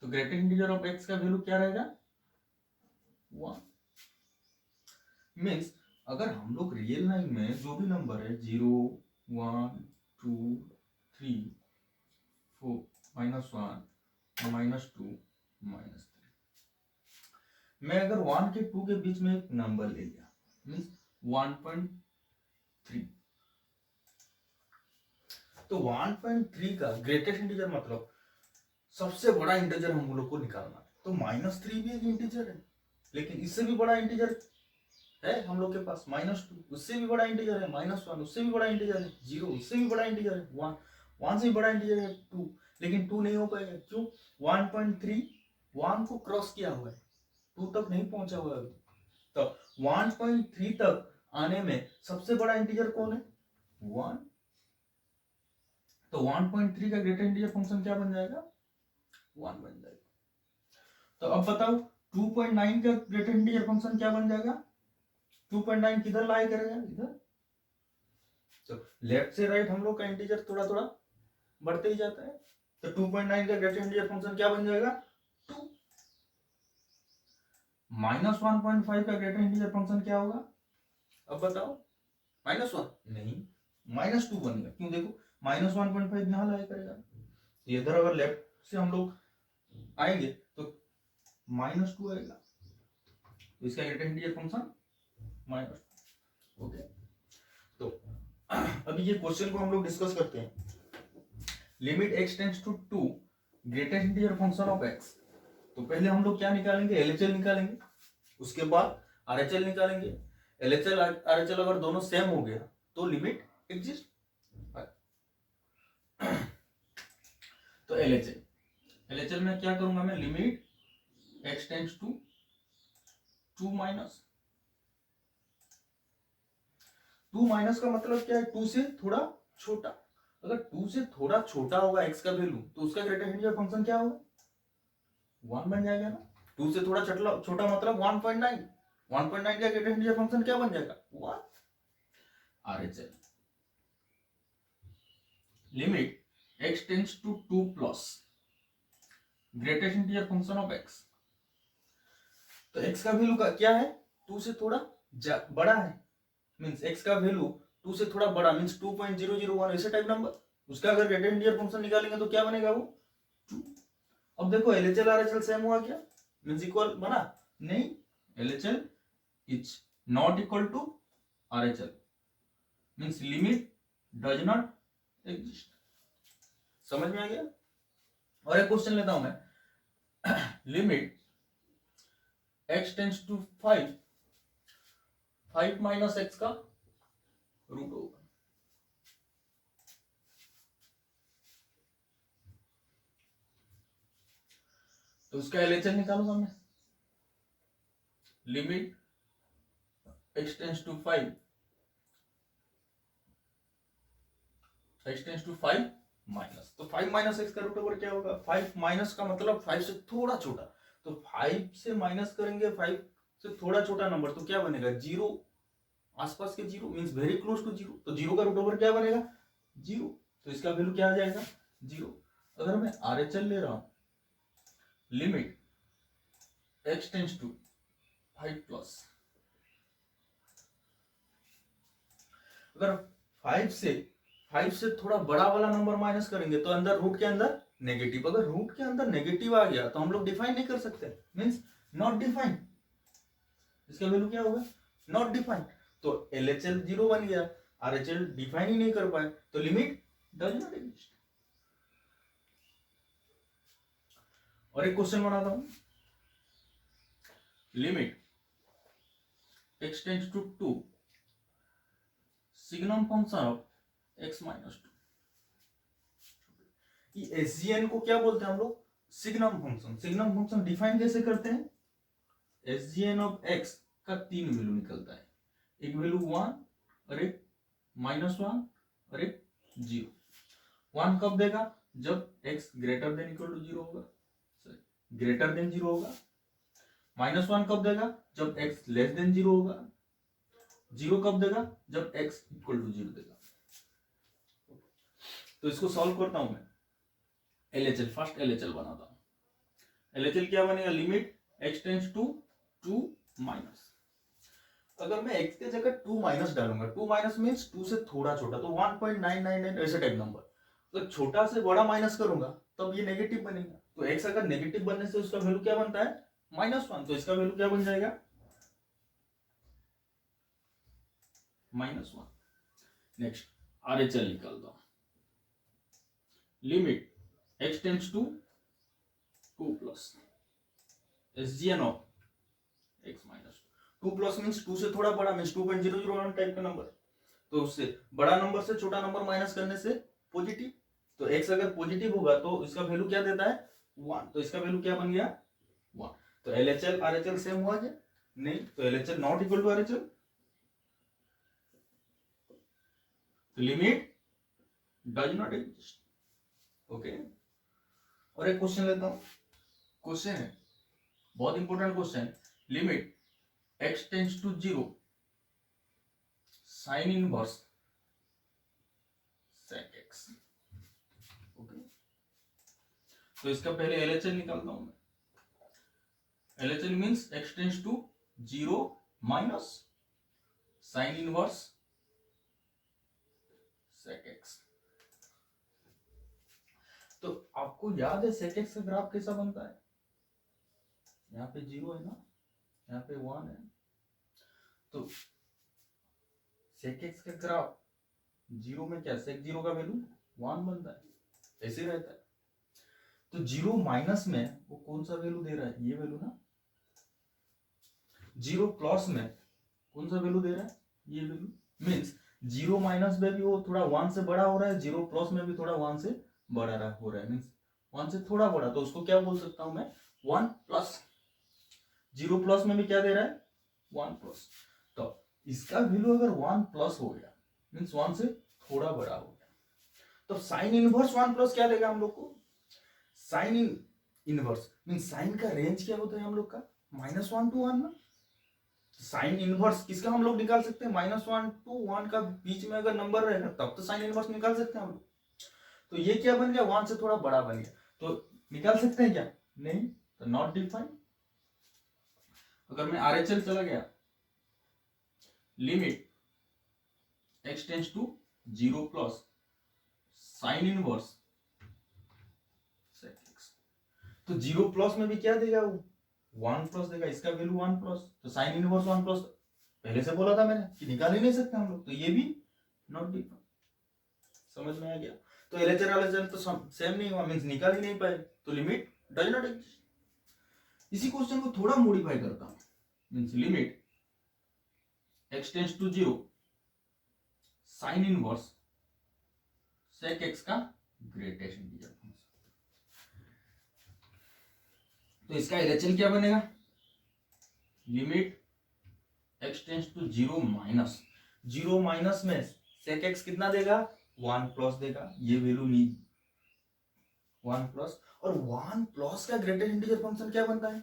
तो ग्रेटेस्ट इंटीजर ऑफ x का वैल्यू क्या रहेगा, 1। मीन्स अगर हम लोग रियल लाइन में जो भी नंबर है 0 1 2 3 4 -1 -2 -3, मैं अगर 1 के 2 के बीच में एक नंबर ले लिया मीन्स 1.3, तो 1.3 का ग्रेटेस्ट इंटीजर मतलब सबसे बड़ा इंटीजर हम लोग को निकालना है। तो -3 भी एक इंटीजर है, लेकिन इससे भी बड़ा इंटीजर है हम लोग के पास -2, उससे भी बड़ा इंटीजर है -1, उससे भी बड़ा इंटीजर है 0, उससे भी बड़ा इंटीजर है 1, 1 से भी बड़ा इंटीजर है 2, लेकिन 2 नहीं हो पाएगा, क्यों, 1.3 1 को क्रॉस किया हुआ है, 2 तक नहीं पहुंचा हुआ है। तो 1.3 तक आने में सबसे बड़ा इंटीजर कौन है, 1। तो 1.3 का ग्रेटर इंटीजर फंक्शन क्या बन जाएगा, 1 बन जाएगा। तो अब बताओ 2.9 का ग्रेटर इंटीजर फंक्शन क्या बन जाएगा, 2.9 किधर लाई करेगा, इधर। तो लेफ्ट से राइट हम लोग का इंटीजर थोड़ा थोड़ा बढ़ते ही जाता है। तो 2.9 का ग्रेटर इंटीजर फंक्शन क्या बन जाएगा, 2। -1.5 का ग्रेटर इंटीजर फंक्शन क्या होगा, अब बताओ, -1 नहीं, -2 बनेगा, क्यों, देखो -1.5 यहां लाई करेगा, इधर अगर लेफ्ट से हम लोग आएंगे तो -2 आएगा, तो इसका ग्रेटर इंटीजर फंक्शन -2। ओके, तो अभी ये क्वेश्चन को हम लोग डिस्कस करते हैं। Limit x tends to 2 greatest integer function of x। तो पहले हम लोग क्या निकालेंगे, एलएचएल निकालेंगे, उसके बाद आरएचएल निकालेंगे। एलएचएल आरएचएल अगर दोनों सेम हो गया तो लिमिट एग्जिस्ट। तो एलएचएल में क्या करूंगा मैं, limit x tends to 2 minus, 2 minus का मतलब क्या है, 2 से थोड़ा छोटा। अगर 2 से थोड़ा छोटा होगा x का वैल्यू तो उसका ग्रेटर इंटीजर फंक्शन क्या होगा, 1 बन जाएगा ना। 2 से थोड़ा छोटा मतलब 1.9, 1.9 का ग्रेटर इंटीजर फंक्शन क्या बन जाएगा, 1। RHL limit x tends to 2 plus greatest integer function of x। तो x का वैल्यू का क्या है, 2 से थोड़ा बड़ा है, मींस x का वैल्यू 2 से थोड़ा बड़ा मींस 2.001 ऐसे टाइप नंबर, उसका अगर ग्रेटेस्ट इंटीजर फंक्शन निकालेंगे तो क्या बनेगा वो 2। अब देखो LHL RHL सेम हुआ क्या, मींस इक्वल बना नहीं, LHL is not equal to RHL means limit does not exist. समझ में आ गया। और एक क्वेश्चन लेता हूं मैं, limit x tends to 5, 5 minus x का रूट होगा। तो उसका LHL निकालूंगा मैं, limit x tends to 5, x tends to 5 minus, तो 5 माइनस x का रूट ओवर क्या होगा, 5 माइनस का मतलब 5 से थोड़ा छोटा, तो 5 से माइनस करेंगे 5 से थोड़ा छोटा नंबर तो क्या बनेगा, 0, आसपास के 0 मींस वेरी क्लोज टू 0, तो 0 का रूट ओवर क्या बनेगा 0, तो इसका वैल्यू क्या आ जाएगा 0। अगर मैं RHL ले रहा हूं, limit x tends to 5 plus, अगर 5 से थोड़ा बड़ा वाला नंबर माइनस करेंगे तो अंदर रूट के अंदर नेगेटिव, अगर रूट के अंदर नेगेटिव आ गया तो हम लोग डिफाइन नहीं कर सकते, मींस नॉट डिफाइन, इसका वैल्यू क्या होगा नॉट डिफाइन, तो LHL 0 बन गया, RHL डिफाइन ही नहीं कर पाए तो लिमिट डज नॉट एग्जिस्ट। और एक क्वेश्चन बनाता हूं, limit x tends to 2 signum function of x minus 2। SGN को क्या बोलते हैं हम लोग, signum function. Signum function define कैसे करते हैं, SGN ऑफ x का 3 वैल्यू निकलता है, एक वैल्यू 1 और एक -1 और एक 0। 1 कब देगा, जब x greater than equal to 0 होगा, ग्रेटर देन 0 होगा। -1 कब देगा, जब x लेस देन 0 होगा। 0 कब देगा, जब x इक्वल टू 0 देगा। तो इसको सॉल्व करता हूं मैं, LHL फर्स्ट LHL बनाता हूं। LHL क्या बनेगा, limit x tends to 2 minus, अगर मैं x के जगह 2 माइनस डालूंगा, 2 माइनस मींस 2 से थोड़ा छोटा, तो 1.999 ऐसे टाइप नंबर, तो छोटा से बड़ा माइनस करूंगा तब ये नेगेटिव बनेगा, तो x अगर नेगेटिव बनने से उसका वैल्यू क्या बनता है -1, तो इसका वैल्यू क्या बन जाएगा -1। नेक्स्ट RHL निकालता हूं, limit x tends to 2 plus SGN of x minus 2 plus means 2 से थोड़ा बड़ा मींस 2.001 टाइप का नंबर, तो उससे बड़ा नंबर से छोटा नंबर माइनस करने से पॉजिटिव, तो x अगर पॉजिटिव होगा तो इसका वैल्यू क्या देता है 1, तो इसका वैल्यू क्या बन गया 1। तो LHL RHL सेम हुआ क्या, नहीं, तो LHL not equal to RHL, तो limit does not exist. Okay, और एक क्वेश्चन लेता हूं, क्वेश्चन है बहुत important question, limit x tends to 0 sine inverse sec x। Okay, तो इसका पहले LHL निकालता हूं मैं, LHL means x tends to 0 minus sine inverse sec x। तो आपको याद है sec x का ग्राफ कैसा बनता है, यहाँ पे 0 है ना, यहाँ पे 1 है, तो sec x का ग्राफ 0 में क्या, sec 0 का वैल्यू 1 बनता है, ऐसे रहता है। तो 0 माइनस में वो कौन सा वैल्यू दे रहा है, ये वैल्यू ना, 0 प्लस में कौन सा वैल्यू दे रहा है, ये वैल्यू, मींस जीरो माइनस में भी वो थोड़ा वन से बड़ा हो रहा है, जीरो प्लस में भी थोड़ा वन से बड़ा हो रहा है, मीन्स वन से थोड़ा बड़ा, तो उसको क्या बोल सकता हूं मैं, वन प्लस। जीरो प्लस में भी क्या दे रहा है, वन प्लस। तो इसका वैल्यू अगर वन प्लस हो गया मीन्स वन से थोड़ा बड़ा हो गया, तो साइन इनवर्स वन प्लस क्या देगा हम लोग को, साइन इनवर्स मीन्स साइन का रेंज क्या होता है हम लोग का, -1 to 1 ना। साइन इनवर्स किसका हम लोग निकाल सकते हैं, -1 to 1 का बीच में अगर नंबर रहेगा तब तो साइन इनवर्स निकाल सकते हैं हम लोग। तो ये क्या बन गया, 1 से थोड़ा बड़ा बन गया, तो निकाल सकते हैं क्या, नहीं, तो नॉट डिफाइन। अगर मैं RHL चला गया, limit x tends to 0 plus sine inverse sec x, तो 0 प्लस में भी क्या देगा वो, 1 प्लस देगा, इसका वैल्यू 1 प्लस, तो साइन इनवर्स 1 प्लस पहले से बोला था मैंने कि निकाल ही नहीं सकते हम लोग, तो ये भी नॉट डिफाइन। समझ में आ गया। तो LHR RHL तो सेम नहीं हुआ, मींस निकाल ही नहीं पाए, तो लिमिट डज नॉट एग्जिस्ट। इसी क्वेश्चन को थोड़ा मॉडिफाई करता हूं, means limit x tends to 0 sine inverse sec x का ग्रेटेस्ट इंटीजर फंक्शन, तो इसका LHL क्या बनेगा, limit x tends to 0 minus, 0 minus में sec x कितना देगा, 1 प्लस देगा, ये वैल्यू नहीं 1 प्लस, और 1 प्लस का ग्रेटेस्ट इंटीजर फंक्शन क्या बनता है,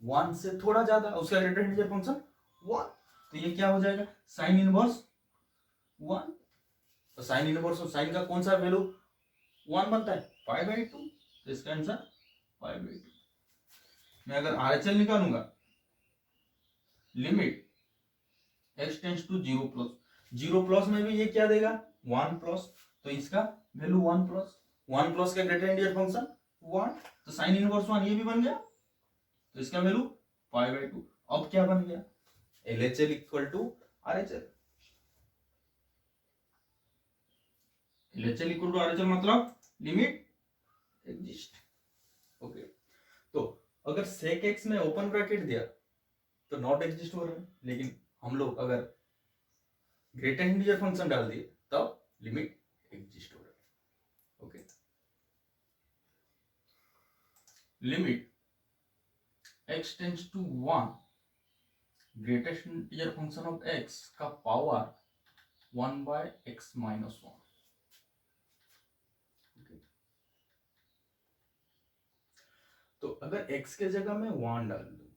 1 से थोड़ा ज्यादा, उसका ग्रेटेस्ट इंटीजर फंक्शन 1, तो ये क्या हो जाएगा, साइन इनवर्स 1, तो साइन इनवर्स और साइन का कौन सा वैल्यू 1 बनता है, 5/2, तो इसका आंसर 5/2। मैं अगर RHL निकालूंगा, limit x tends to 0 plus, 0 plus में भी ये क्या देगा 1 प्लस, तो इसका वैल्यू 1 प्लस, 1 प्लस का ग्रेटर इंटीजर फंक्शन 1, तो साइन इनवर्स 1 ये भी बन गया, तो इसका वैल्यू 5/2। अब क्या बन गया, LHL equal to RHL, LHL equal to RHL मतलब लिमिट एग्जिस्ट। ओके, तो अगर sec x में ओपन ब्रैकेट दिया तो नॉट एग्जिस्ट हो रहा है, लेकिन हम लोग अगर ग्रेटर इंटीजर फंक्शन डाल दिए तब लिमिट एग्जिस्ट हो रहा है। Okay, limit x tends to 1 greatest integer function of x का पावर 1/x माइनस 1। तो अगर x के जगह में 1 डाल दूं,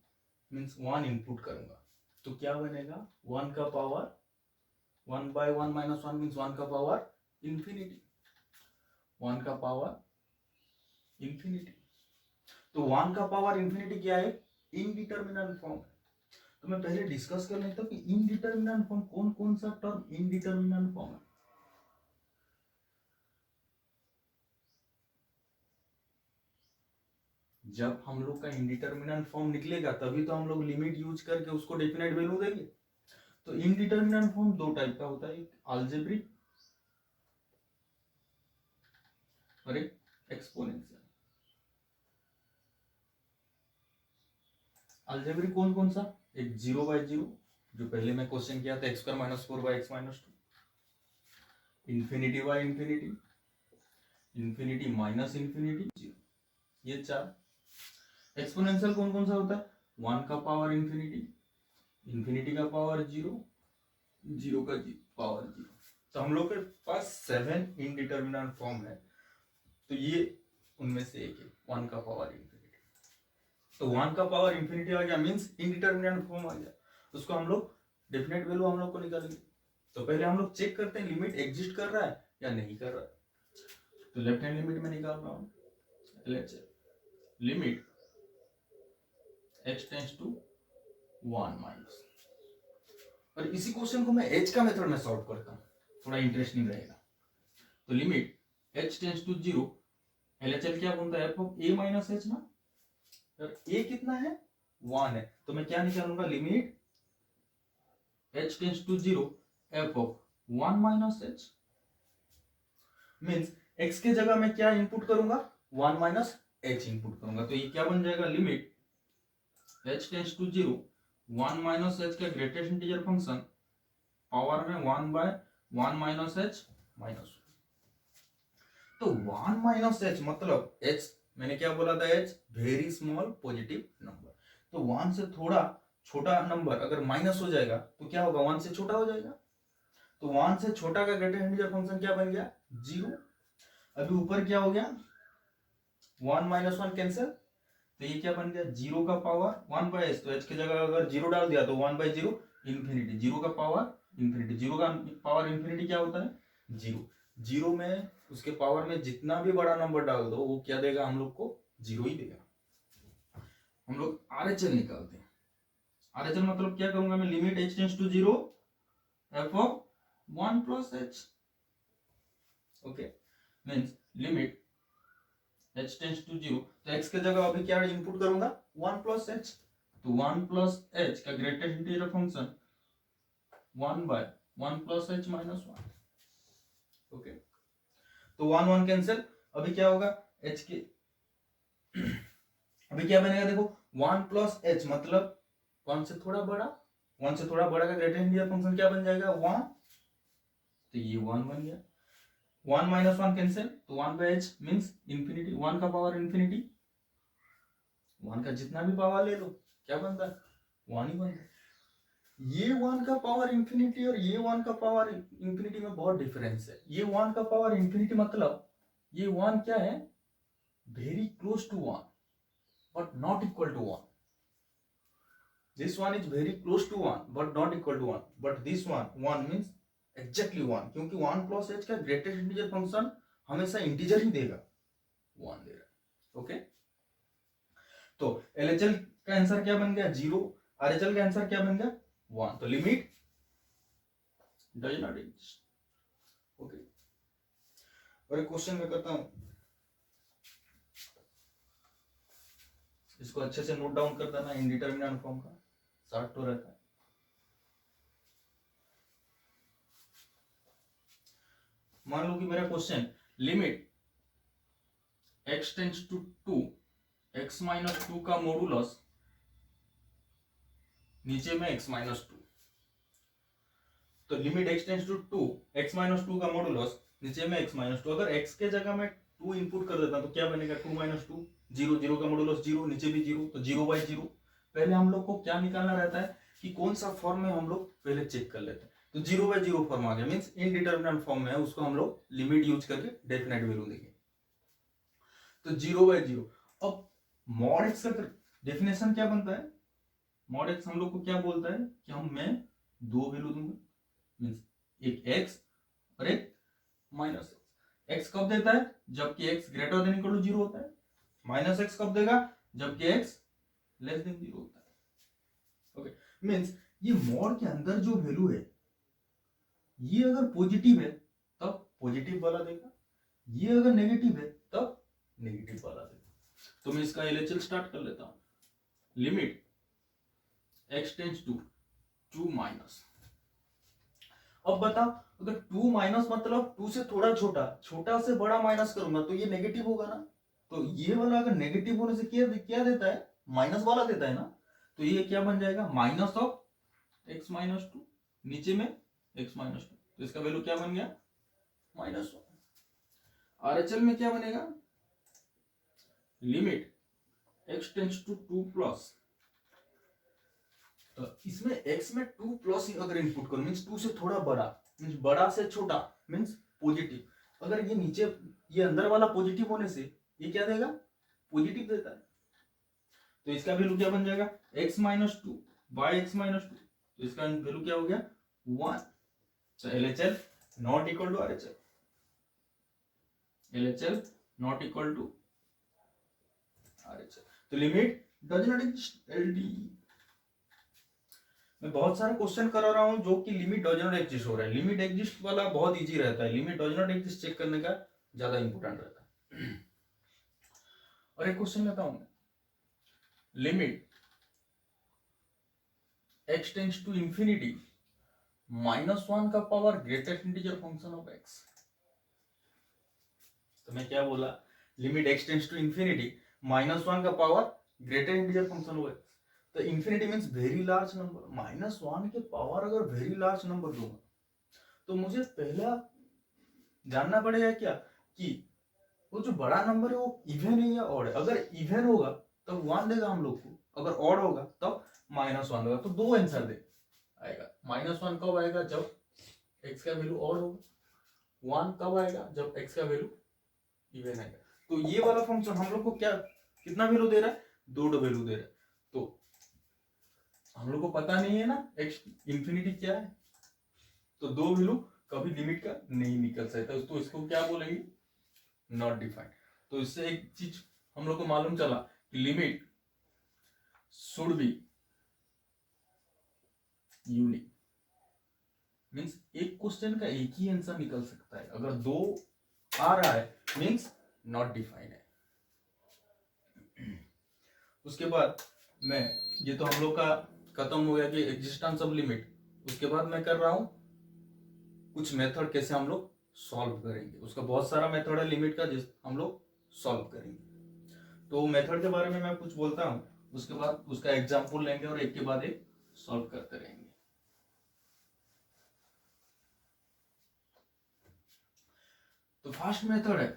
मीन्स 1 इनपुट करूंगा, तो क्या बनेगा, 1 का पावर 1/1 माइनस 1 मीन्स 1 का पावर इंफिनिटी, 1 का पावर इंफिनिटी। तो 1 का पावर इंफिनिटी क्या है, इनडिटरमिनेंट फॉर्म है। तो मैं पहले डिस्कस कर लेता हूं कि इनडिटरमिनेंट फॉर्म कौन कौन सा टर्म इनडिटरमिनेंट फॉर्म है। जब हम लोग का इनडिटरमिनेंट फॉर्म निकलेगा तभी तो हम लोग लिमिट यूज करके उसको डेफिनेट वैल्यू देंगे। तो इनडिटरमिनेंट फॉर्म दो टाइप का होता है, एक अलजेब्रिक और एक एक्सपोनेंशियल। अलजेब्रिक कौन कौन सा, एक 0/0 जो पहले मैं क्वेश्चन किया था, x² - 4/x - 2, infinity by infinity, infinity minus infinity, 0, ये 4। एक्सपोनेंशियल कौन कौन सा होता है, 1 का पावर इंफिनिटी, इंफिनिटी का पावर 0, 0 का पावर 0। तो हम लोग के पास 7 इनडिटरमिनेंट फॉर्म है, तो ये उनमें से एक है, 1 का पावर इंफिनिटी। तो 1 का पावर इंफिनिटी आ गया मींस इनडिटरमिनेंट फॉर्म आ गया, उसको हम लोग डेफिनेट वैल्यू हम लोग को निकालेंगे। तो पहले हम लोग चेक करते हैं लिमिट एग्जिस्ट कर रहा है या नहीं कर रहा है। तो लेफ्ट हैंड लिमिट में निकाल रहा हूं, limit x tends to 1 minus, और इसी क्वेश्चन को मैं h का मेथड में सॉल्व करता हूं, थोड़ा इंटरेस्टिंग रहेगा। तो limit h tends to 0, LHL क्या बनता है, f(a माइनस h) ना, और a कितना है 1 है, तो मैं क्या निकालूंगा, limit h tends to 0 f(1 minus h), means x के जगह मैं क्या इनपुट करूंगा, 1 माइनस h इनपुट करूंगा, तो ये क्या बन जाएगा, limit h tends to 0 1 minus h का ग्रेटेस्ट इंटीजर फंक्शन पावर में 1/1 माइनस एच माइनस। तो 1 माइनस एच मतलब एच, मैंने क्या बोला था, H very small positive number. तो 1 से थोड़ा छोटा नंबर अगर माइनस हो जाएगा तो क्या होगा, 1 से छोटा हो जाएगा। तो 1 से छोटा का ग्रेटर इंटीजर फंक्शन क्या बन गया, 0। अभी ऊपर क्या हो गया, 1 माइनस 1 कैंसिल, तो ये क्या बन गया, 0 का पावर 1/h। तो h की जगह अगर 0 डाल दिया तो 1/0 इंफिनिटी, 0 का पावर इंफिनिटी। 0 का पावर इंफिनिटी क्या होता है, 0। 0 में उसके पावर में जितना भी बड़ा नंबर डाल दो वो क्या देगा, हम लोग को 0 ही देगा। हम लोग RHL निकालते हैं। RHL मतलब क्या करूंगा मैं, limit h tends to 0 f of 1 plus h। Okay, means limit h tends to 0, तो x के जगह अभी क्या इनपुट करूंगा, 1 प्लस h। तो 1 प्लस h का greatest integer function 1/1 plus h minus 1। Okay, तो 1 1 कैंसिल, अभी क्या होगा, h के अभी क्या बनेगा, देखो 1 प्लस h मतलब 1 से थोड़ा बड़ा, 1 से थोड़ा बड़ा का ग्रेटेस्ट इंटीजर फंक्शन क्या बन जाएगा, 1। तो ये 1 बन गया। 1 माइनस 1 कैंसिल, तो 1/h मींस इंफिनिटी, 1 का पावर इंफिनिटी, 1 का जितना भी पावर ले लो क्या बनता है, 1 ही बनता है। ये 1 का पावर इंफिनिटी और ये 1 का पावर इंफिनिटी में बहुत डिफरेंस है। ये 1 का पावर इंफिनिटी मतलब ये 1 क्या है, very close to 1 but not equal to 1। This one is very close to 1 but not equal to 1, but this one 1 means exactly 1, क्योंकि 1 प्लस h का ग्रेटेस्ट इंटीजर फंक्शन हमेशा इंटीजर ही देगा, 1 दे रहा है। ओके, तो LHL का आंसर क्या बन गया, 0। RHL का आंसर क्या बन गया, 1। तो limit does not exist. Okay, और एक क्वेश्चन मैं करता हूं, इसको अच्छे से नोट डाउन कर देना, इनडिटरमिनेंट फॉर्म का शॉर्ट तो रहता है। मान लो कि मेरा question limit x tends to 2 x minus 2 का मॉडुलस नीचे में x माइनस 2। तो limit x tends to 2 x minus 2 का मॉडुलस नीचे में x माइनस 2। अगर x के जगह में 2 इनपुट कर देता तो क्या बनेगा, 2 माइनस 2 0, 0 का मॉडुलस 0, नीचे भी 0, तो 0/0। पहले हम लोग को क्या निकालना रहता है कि कौन सा फॉर्म में हम लोग पहले चेक कर लेते हैं। तो 0/0 फॉर्म आ गया, मींस इनडिटरमिनेंट फॉर्म में है, उसको हम लोग लिमिट यूज करके डेफिनेट वैल्यू देंगे। तो 0/0। अब मॉड x का डेफिनेशन क्या बनता है, मॉड x हम लोग को क्या बोलता है कि हम मैं 2 वैल्यू दूंगा, मींस एक x और एक माइनस x कब देता है, जबकि x greater than equal to 0 होता है। माइनस x कब देगा, जबकि x लेस देन 0 होता है। ओके, मींस ये मॉड के अंदर जो वैल्यू है ये अगर पॉजिटिव है तब पॉजिटिव वाला देगा, ये अगर नेगेटिव है तब नेगेटिव वाला देगा। तो मैं इसका LHL स्टार्ट कर लेता हूं। Limit x tends to 2 minus, अब बता अगर 2 माइनस मतलब 2 से थोड़ा छोटा, छोटा से बड़ा माइनस करूंगा तो ये नेगेटिव होगा ना। तो ये वाला अगर नेगेटिव होने से क्या देता है, माइनस वाला देता है ना। तो ये क्या बन जाएगा, माइनस ऑफ x माइनस 2, नीचे में x माइनस 2, तो इसका वैल्यू क्या बन गया, -1। RHL में क्या बनेगा, limit x tends to 2 plus, तो इसमें x में 2 प्लस अगर इनपुट करो मींस 2 से थोड़ा बड़ा, मींस बड़ा से छोटा मींस पॉजिटिव। अगर ये नीचे ये अंदर वाला पॉजिटिव होने से ये क्या देगा, पॉजिटिव देता है। तो इसका वैल्यू क्या बन जाएगा, x minus 2 by x minus 2, तो इसका वैल्यू क्या हो गया, 1। तो LHL not equal to RHL, LHL not equal to RHL। तो limit does not exist, LD। मैं बहुत सारे क्वेश्चन करा रहा हूं जो कि लिमिट डज नॉट एग्जिस्ट हो रहा है। लिमिट एग्जिस्ट वाला बहुत इजी रहता है, limit does not exist check करने का ज्यादा इंपॉर्टेंट रहता है। और एक क्वेश्चन लेता हूं, limit x tends to infinity -1 का power greatest integer function of x। तो मैं क्या बोला, limit x tends to infinity -1 का power greatest integer function of x। तो infinity means very large number, -1 के पावर अगर वेरी लार्ज नंबर दूंगा तो मुझे पहला जानना पड़ेगा क्या कि वो जो बड़ा नंबर है वो इवन है या ऑड है। अगर इवन होगा तब 1 देगा हम लोग को, अगर ऑड होगा तब -1 देगा। तो दो आंसर दे आएगा। -1 कब आएगा? जब x का वैल्यू ऑड होगा। 1 कब आएगा? जब x का वैल्यू इवन आएगा। तो ये वाला फंक्शन हम लोग को क्या कितना वैल्यू दे रहा है? 2 वैल्यू दे रहा है। तो हम लोग को पता नहीं है ना x इंफिनिटी क्या है, तो 2 वैल्यू कभी लिमिट का नहीं निकल सकता, तो इसको क्या बोलेंगे? Not defined. तो इससे एक चीज हम लोग को मालूम चला कि limit should be unique. Means एक क्वेश्चन का एक ही आंसर निकल सकता है, अगर 2 आ रहा है मीन्स नॉट डिफाइंड है। उसके बाद मैं ये तो हम लोग का खत्म हो गया कि एग्जिस्टेंस ऑफ लिमिट। उसके बाद मैं कर रहा हूं कुछ मेथड कैसे हम लोग सॉल्व करेंगे। उसका बहुत सारा मेथड है लिमिट का जिस हम लोग सॉल्व करेंगे। तो मेथड के बारे में मैं कुछ बोलता हूं, उसके बाद उसका एग्जांपल लेंगे और एक के बाद एक सॉल्व करते रहेंगे। तो फर्स्ट मेथड है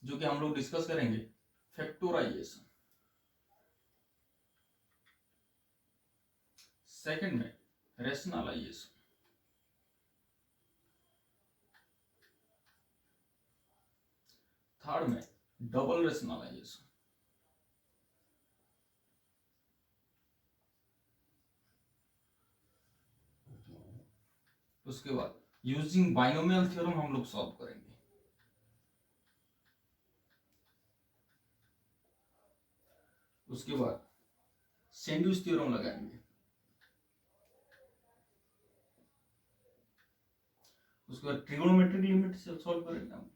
जो कि हम लोग डिस्कस करेंगे, फैक्टराइजेशन। सेकंड में रैशनलाइजेशन। थर्ड में डबल रैशनलाइजेशन। उसके बाद यूजिंग बाइनोमियल थ्योरम हम लोग सॉल्व करेंगे। उसके बाद सैंडविच थ्योरम लगाएंगे। उसके बाद ट्रिगोनोमेट्रिक लिमिट से सॉल्व करेंगे हम।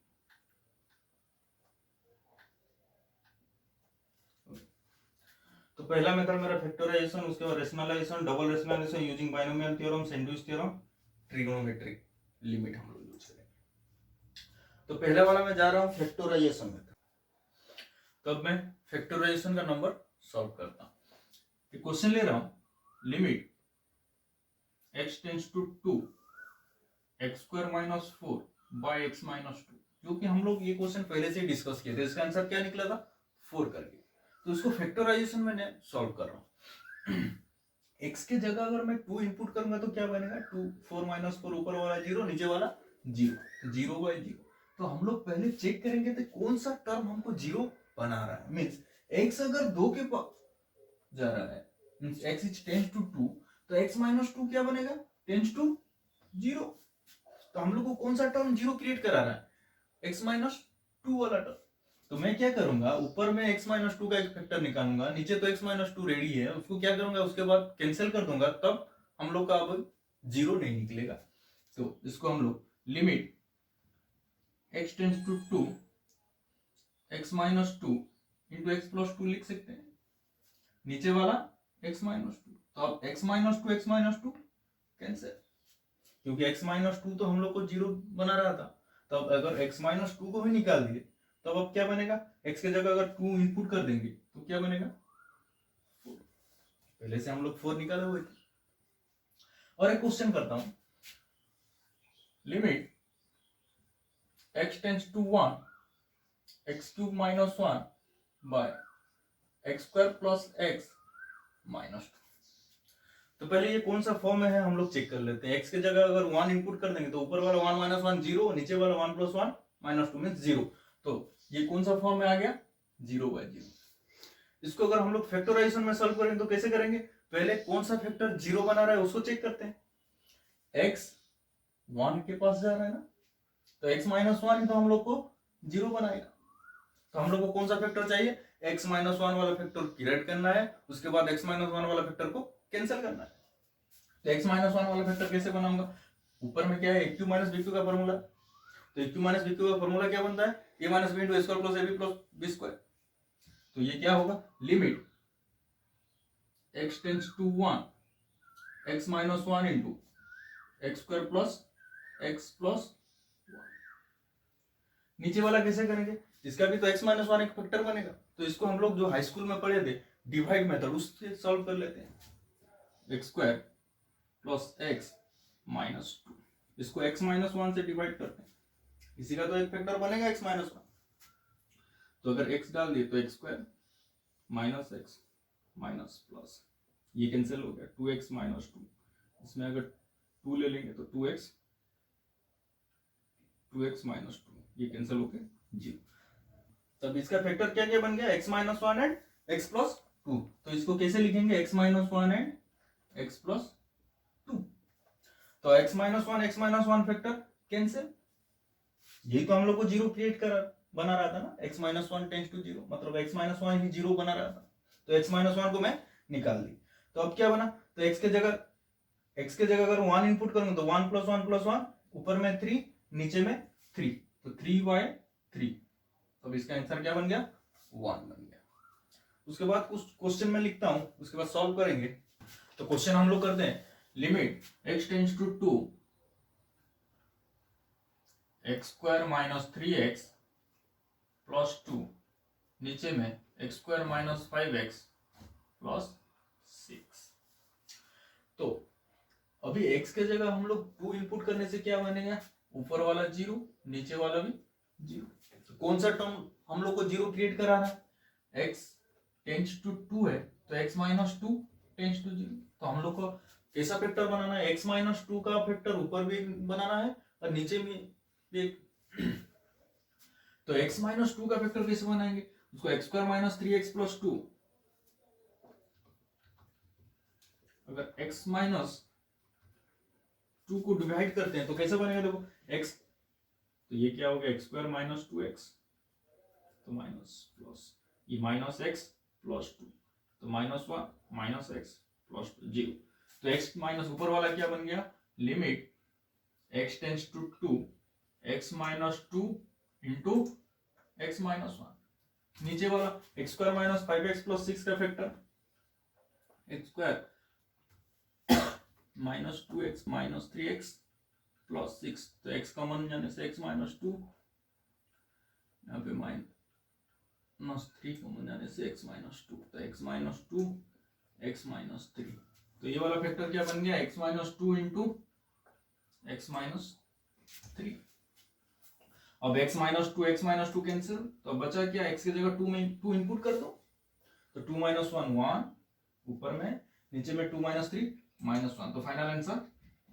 तो पहला मेथड मेरा फैक्टराइजेशन, उसके बाद rationalisation, double rationalisation using binomial theorem, sandwich theorem, trigonometric limit हम लोग यूज करेंगे। तो पहले वाला मैं जा रहा हूं फैक्टराइजेशन में। तब मैं फैक्टराइजेशन का नंबर सॉल्व करता हूं। क्वेश्चन ले रहा हूं, limit x tends to 2 x square minus 4 by x minus 2, जो कि हम लोग ये क्वेश्चन पहले से डिस्कस किए थे। इसका आंसर क्या निकला था? 4 करके। तो इसको फैक्टराइजेशन मैंने सॉल्व कर रहा हूं। x के जगह अगर मैं 2 इनपुट करूंगा तो क्या बनेगा? 2 4 माइनस 4, ऊपर वाला 0 नीचे वाला 0, 0 बाय 0। तो हम लोग पहले चेक करेंगे तो कौन सा टर्म हमको 0 बना रहा है। मीन्स x अगर 2 के पास जा रहा है, means x is tends to 2, तो x माइनस 2 क्या बनेगा? Tends to 0। तो हम लोग को कौन सा टर्म 0 क्रिएट करा रहा है? x माइनस 2 वाला टर्म। तो मैं क्या करूंगा, ऊपर में x माइनस 2 का एक फैक्टर निकालूंगा, नीचे तो x माइनस 2 रेडी है, उसको क्या करूंगा, उसके बाद कैंसिल कर दूंगा, तब हम लोग का अब 0 नहीं निकलेगा। तो इसको हम लोग limit x tends to 2 x minus 2 into x plus 2 लिख सकते हैं, नीचे वाला x माइनस 2। तो अब x माइनस 2 कैंसिल, क्योंकि x माइनस 2 तो हम लोग को 0 बना रहा था। तब अगर x माइनस 2 को भी निकाल दिए तब अब क्या बनेगा? x के जगह अगर 2 इनपुट कर देंगे तो क्या बनेगा? 4। पहले से हम लोग 4 निकाले हुए थे। और एक क्वेश्चन करता हूं, limit x tends to 1 x cube minus 1 by x square plus x minus 2। तो पहले ये कौन सा फॉर्म में है हम लोग चेक कर लेते हैं। x के जगह अगर 1 इनपुट कर देंगे तो ऊपर वाला 1 माइनस 1 0, नीचे वाला 1 प्लस 1 माइनस 2 मीन्स 0। तो ये कौन सा फॉर्म में आ गया? 0 बाय 0। इसको अगर हम लोग फैक्टराइजेशन में सॉल्व करेंगे तो कैसे करेंगे? पहले कौन सा फैक्टर 0 बना रहा है उसको चेक करते हैं। x 1 के पास जा रहा है ना, तो x माइनस 1 तो हम लोग को 0 बनाएगा। तो हम लोग को कौन सा फैक्टर चाहिए? x माइनस 1 वाला फैक्टर क्रिएट करना है, उसके बाद x माइनस 1 वाला फैक्टर को कैंसिल करना है। तो x माइनस 1 वाला फैक्टर कैसे बनाऊंगा? ऊपर में क्या है? a cube minus b cube का फॉर्मूला। तो a cube minus b cube का फॉर्मूला क्या बनता है? a minus b into a square plus ab plus b square. तो ये क्या होगा? Limit x tends to 1 x minus 1 into x square plus x plus 1। नीचे वाला कैसे करेंगे? इसका भी तो x माइनस 1 एक फैक्टर बनेगा। तो इसको हम लोग जो हाई स्कूल में पढ़े थे डिवाइड मेथड, उससे सॉल्व कर लेते हैं। X square plus x minus 2, इसको x माइनस वन से डिवाइड करते हैं, इसी का तो एक फैक्टर बनेगा x माइनस वन। तो अगर x डाल दिए तो x square minus x minus plus, ये कैंसिल हो गया, 2x माइनस टू, इसमें अगर 2 ले लेंगे तो 2x माइनस टू, ये कैंसिल हो गया 0। तब इसका फैक्टर क्या क्या बन गया, x minus one and x plus two. तो इसको कैसे लिखेंगे, x minus one and x plus two. तो x minus one factor cancel, यही तो हम लोग को जीरो क्रिएट कर बना रहा था ना, x minus one tends to zero, मतलब x माइनस वन ही जीरो बना रहा था। तो x माइनस वन को मैं निकाल दी। तो अब क्या बना, तो x के जगह अगर वन इनपुट करूंगा तो वन प्लस वन, ऊपर में 3 नीचे में 3, तो 3/3। तो इसका आंसर क्या बन गया, 1 बन गया। उसके बाद कुछ क्वेश्चन में लिखता हूं, उसके बाद सॉल्व करेंगे। तो क्वेश्चन हम लोग करते हैं, limit x tends to 2 x square minus 3x plus 2, नीचे में x square minus 5x plus 6। तो अभी x के जगह हम लोग 2 इनपुट करने से क्या बनेगा, ऊपर वाला 0 नीचे वाला भी 0। तो कौन सा टर्म हम लोग को 0 क्रिएट कराना है, x टेंस टू 2 है तो x minus two tends to 0। तो हम लोग को कैसा फैक्टर बनाना है, x माइनस टू का फैक्टर ऊपर भी बनाना है और नीचे भी एक। तो x माइनस टू का फैक्टर कैसे बनाएंगे, उसको x square minus 3x plus 2, अगर x माइनस टू को डिवाइड करते हैं तो कैसे बनेगा, देखो x, तो ये क्या हो गया, एक्स स्क्वायर माइनस 2x, तो माइनस प्लस ये माइनस एक्स प्लस 2, तो माइनस 1 माइनस एक्स प्लस 0। तो x माइनस ऊपर वाला क्या बन गया, limit x tends to 2 x minus 2 into x minus 1, नीचे वाला x square minus 5x plus 6 का factor x square minus 2x minus 3x plus 6, तो x कॉमन जाने से x माइनस 2, यहाँ पे माइनस 3 कॉमन जाने से x माइनस 2, तो x माइनस 2 x माइनस 3। तो ये वाला फैक्टर क्या बन गया, x minus 2 into x minus 3। अब x माइनस टू कैंसिल, तो बचा क्या, x की जगह 2 में 2 इनपुट कर दो, तो 2 माइनस 1 1, ऊपर में नीचे में 2 माइनस 3 माइनस 1, तो फाइनल आंसर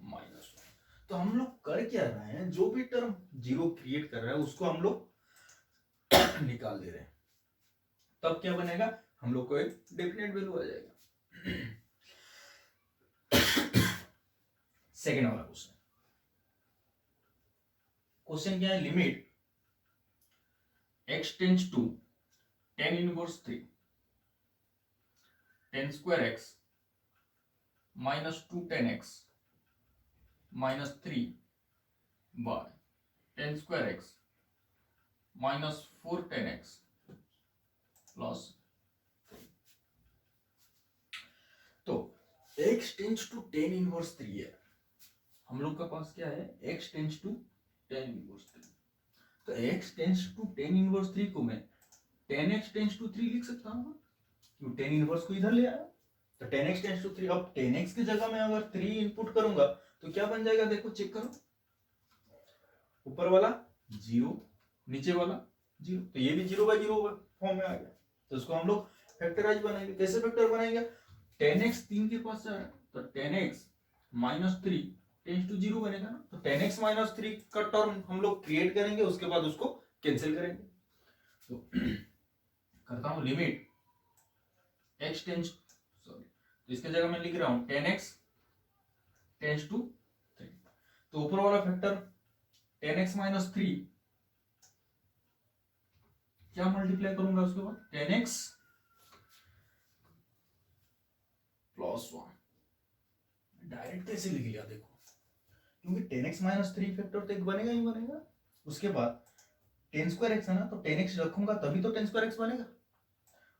माइनस 1। तो हम लोग कर क्या रहे हैं, जो भी टर्म 0 क्रिएट कर रहा है उसको हम लोग निकाल दे रहे हैं, तब क्या बनेगा, हम लोग को एक डेफिनेट वैल्यू आ जाएगा। सेकेंड वाला क्वेश्चन क्या है, limit x tends to tan inverse 3 tan square x minus 2 tan x minus 3 by tan square x minus 4 tan x plus 3। तो x tends to tan inverse 3 है, हम लोग का पास क्या है, x tends to tan inverse 3। तो x tends to tan inverse 3 को मैं tan x टेंस टू 3 लिख सकता हूँ, क्यों tan इनवर्स को इधर ले आया, तो tan x टेंस टू 3। अब tan x की जगह में अगर 3 इनपुट करूंगा तो क्या बन जाएगा, देखो चेक करो, ऊपर वाला 0 नीचे वाला 0, तो ये भी 0/0 फॉर्म में आ गया। तो इसको हम लोग फैक्टराइज बनाएंगे, कैसे फैक्टर बनाएंगे, tan x 3 के पास जा रहा है तो tan x minus 3 tends to 0 बनेगा ना, तो tan x माइनस 3 का टर्म हम लोग क्रिएट करेंगे, उसके बाद उसको कैंसिल करेंगे। तो करता हूं, लिमिट x टेंस, सॉरी, तो इसके जगह मैं लिख रहा हूं tan x टेंस टू 3, तो ऊपर वाला फैक्टर tan x माइनस 3 क्या मल्टीप्लाई करूंगा उसके बाद, tan x प्लस 1, डायरेक्ट कैसे लिख लिया देखो, क्योंकि tan x माइनस 3 फैक्टर तो एक बनेगा ही बनेगा, उसके बाद tan स्क्वायर x है ना, तो tan x रखूंगा तभी तो tan स्क्वायर x बनेगा,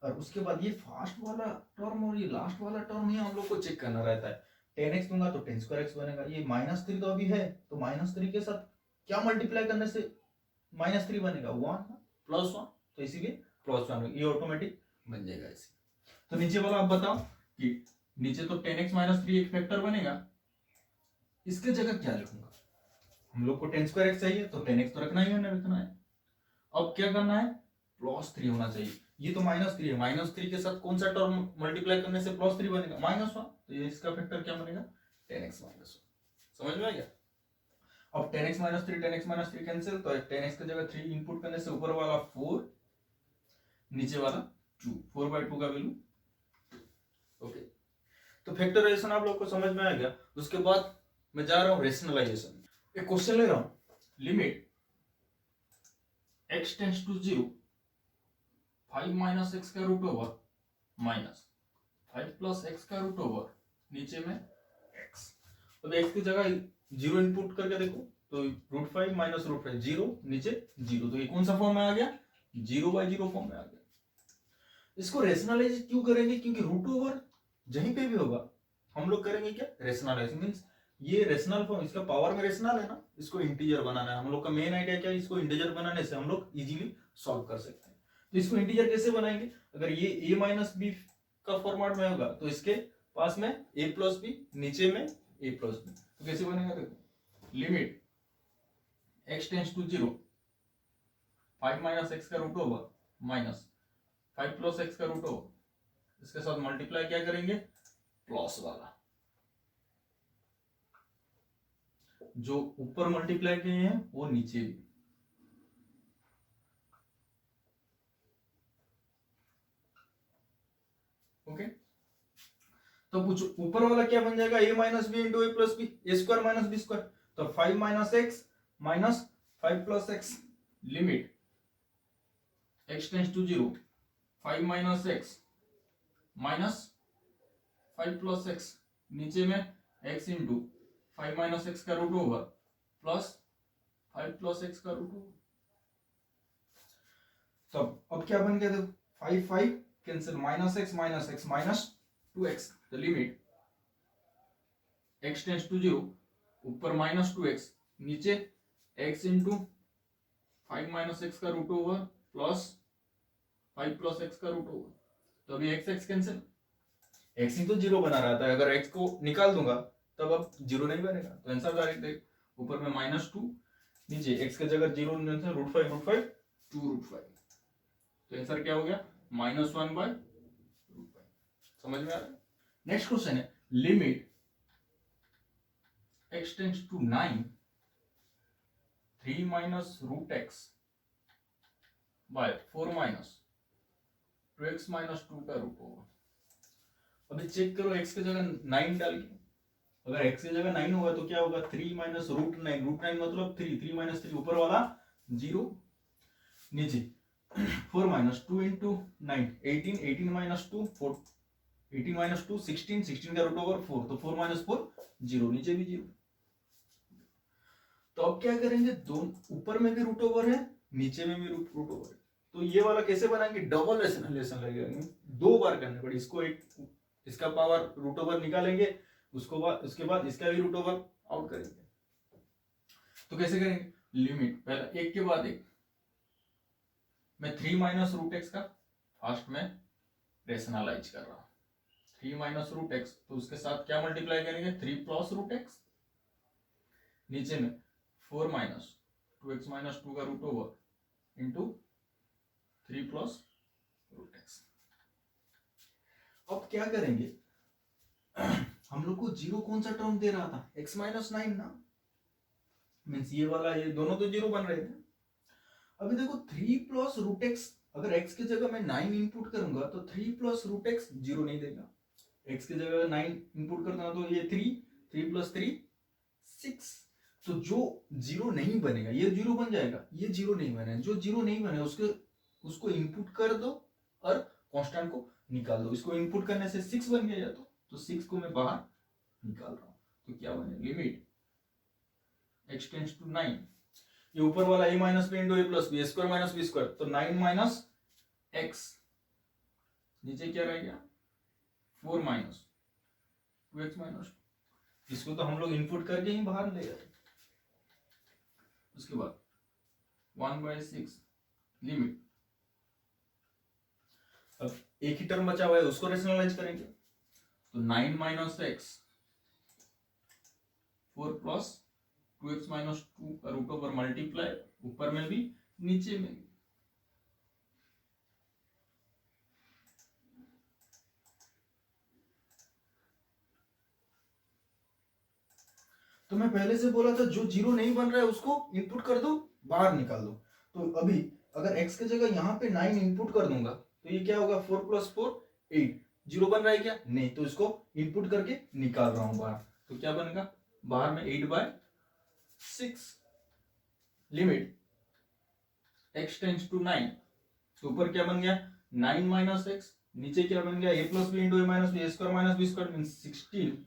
और उसके बाद ये फर्स्ट वाला टर्म और ये लास्ट वाला टर्म ही हम लोग को चेक करना रहता है, tan x दूंगा तो tan स्क्वायर x बनेगा, ये माइनस 3 तो अभी है, तो माइनस 3 के साथ क्या मल्टीप्लाई करने से माइनस 3 बनेगा, 1 प्लस 1, तो इसीलिए प्लस 1 ये ऑटोमेटिक बन जाएगा ऐसे। तो नीचे वाला आप बताओ कि नीचे तो tan x माइनस 3 एक फैक्टर बनेगा, इसके जगह क्या लिखूंगा, हम लोग को टेन स्क्वायर एक्स चाहिए तो टेन एक्स तो रखना ही है ना, रखना है। अब क्या करना है, प्लस 3 होना चाहिए। ये तो -3 है, -3 के साथ कौन सा टर्म मल्टीप्लाई करने से +3 बनेगा, -1, तो ये इसका फैक्टर क्या बनेगा, 10x - 1। समझ में आ गया। अब 10x - 3 10x - 3 कैंसिल, तो 10x की जगह 3 इनपुट करने से ऊपर वाला 4, नीचे वाला 2, 4/2 का वैल्यू। ओके, तो फैक्टराइजेशन आप लोग को समझ में आ गया। उसके बाद मैं जा रहा हूं रेशनलाइजेशन। एक क्वेश्चन ले रहा हूं, limit x tends to 0 5 - x का रूट ओवर माइनस 5 + x का रूट ओवर नीचे में x। अब x की जगह 0 इनपुट करके देखो, तो √5 - √5 0, नीचे 0, तो ये कौन सा फॉर्म में आ गया, 0/0 फॉर्म में आ गया। इसको रेशनलाइज क्यों करेंगे, क्योंकि रूट ओवर जहीं पे भी होगा हम लोग करेंगे क्या, रेशनलाइज। मींस ये रेशनल फॉर्म, इसका पावर में रेशनल है ना, इसको इंटीजर बनाना है। हम लोग का मेन आइडिया क्या है, इसको इंटीजर बनाने से हम लोग इजीली सॉल्व कर सकते हैं। तो इसको इंटीजर कैसे बनाएंगे, अगर ये a - b का फॉर्मेट में होगा तो इसके पास में a + b, नीचे में a + b, तो कैसे बनेगा देखो, limit x tends to 0 5 - x का रूट ओवर माइनस 5 + x का रूट ओवर, इसके साथ मल्टीप्लाई क्या करेंगे, प्लस वाला जो ऊपर मल्टीप्लाई किए हैं वो नीचे भी। ओके, तो पूछो ऊपर वाला क्या बन जाएगा, a - b * a + b, a² - b², तो 5 - x minus 5 + x, limit x tends to 0 5 - x minus 5 + x, नीचे में x इंटू 5 - x का रूट ओवर प्लस 5 + x का रूट ओवर। तब अब क्या बन गया देखो, 5 5 cancel, -x minus 2x, the limit x tends to 0 ऊपर -2x, नीचे x इंटू 5 - x का रूट ओवर प्लस 5 + x का रूट ओवर। तो अभी x कैंसिल, x ही तो 0 बना रहा था, अगर x को निकाल दूंगा तब अब 0 नहीं बनेगा, तो आंसर डायरेक्ट देख, ऊपर में -2, नीचे x की जगह 0 √5 2 √5, तो आंसर क्या हो गया, -1/√5। समझ में आ रहा है। नेक्स्ट क्वेश्चन है, limit x tends to 9 3 - √x by 4 - 2x - 2 का रूट ओवर। अभी चेक करो, x की जगह 9 डाल के, अगर x की जगह 9 होगा तो क्या होगा, 3 - √9, √9 मतलब 3, 3 - 3 ऊपर वाला 0, नीचे 4 - 2 इंटू 9 18, 18 - 2 4, 18 - 2 16, 16 का रूट ओवर 4, तो 4 - 4 0, नीचे भी 0। तो अब क्या करेंगे, दोनों ऊपर में भी रूट ओवर है, नीचे में भी रूट ओवर है, तो ये वाला कैसे बनाएंगे, डबल रेशनलाइजेशन लगेगा, 2 बार करने पड़े इसको। एक इसका पावर रूट ओवर निकालेंगे, उसके बाद इसका भी रूट ओवर आउट करेंगे। तो कैसे करेंगे, लिमिट पहले एक के बाद एक, मैं 3 - √x का फर्स्ट में रेशनलाइज कर रहा हूं, 3 - √x, तो उसके साथ क्या मल्टीप्लाई करेंगे, 3 + √x, नीचे में 4 - 2x - 2 का रूट ओवर इंटू 3 + √x। अब क्या करेंगे, हम लोग को 0 कौन सा टर्म दे रहा था, x - 9 ना, मीन्स ये वाला, ये दोनों तो 0 बन रहे थे। अभी देखो 3 + √x, अगर x की जगह मैं 9 इनपुट करूंगा तो 3 + √x 0 नहीं देगा, x की जगह 9 इनपुट करना तो ये 3 + 3 6, तो जो 0 नहीं बनेगा ये 0 बन जाएगा, ये 0 नहीं बनेगा, जो 0 नहीं बनेगा उसको इनपुट कर दो और कांस्टेंट को निकाल दो। इसको इनपुट करने से 6 बन गया, तो 6 को मैं बाहर निकाल रहा हूं, तो क्या बने, लिमिट x टेंड्स टू 9, ये ऊपर वाला a - b * a + b, a² - b², तो 9 - x, नीचे क्या रह गया, 4 - 2x - 2, इसको तो हम लोग इनपुट करके ही बाहर ले गए। उसके बाद 1/6, लिमिट, अब एक ही टर्म बचा हुआ है उसको रेशनलाइज करेंगे, तो 9 - x 4 + 2x माइनस 2 का रूट ओवर मल्टीप्लाई, ऊपर में भी नीचे में भी। तो मैं पहले से बोला था जो जीरो नहीं बन रहा है उसको इनपुट कर दो, बाहर निकाल दो। तो अभी अगर x की जगह यहाँ पे 9 इनपुट कर दूंगा तो ये क्या होगा, 4 + 4 8। जीरो बन रहा है क्या, नहीं, तो इसको इनपुट करके निकाल रहा हूं बाहर। तो क्या बनेगा, बाहर में 8/6 लिमिट x टेंड्स टू 9। तो ऊपर क्या बन गया, 9 - x, नीचे क्या बन गया, a + b × a - b, a² - b² means 16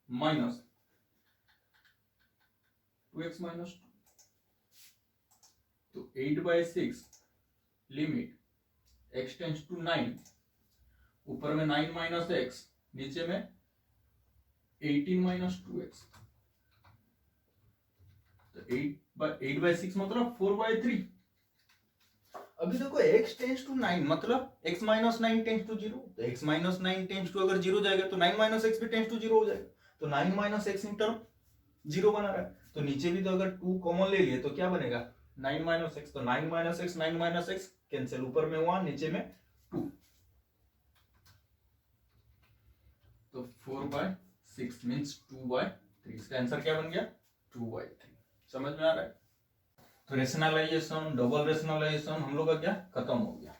minus 2x - 2। तो 8/6 लिमिट x टेंड्स टू 9, ऊपर में 9 - x, नीचे में 18 - 2x। तो 8/6 मतलब 4/3। अभी देखो x टेंड्स टू 9 मतलब x - 9 टेंड्स टू 0। तो x - 9 टेंड्स टू अगर 0 जाएगा तो 9 - x भी टेंड्स टू 0 हो जाएगा। तो 9 - x इन टर्म 0 बना रहा है। तो नीचे भी तो अगर 2 कॉमन ले लिए तो क्या बनेगा, 9 - x। तो 9 - x 9 - x कैंसिल, ऊपर में 1 नीचे में 2। तो 4/6 मींस 2/3। इसका आंसर क्या बन गया, 2/3। समझ में आ रहा है। तो रेशनलाइजेशन, डबल रेशनलाइजेशन हम लोग का क्या खत्म हो गया।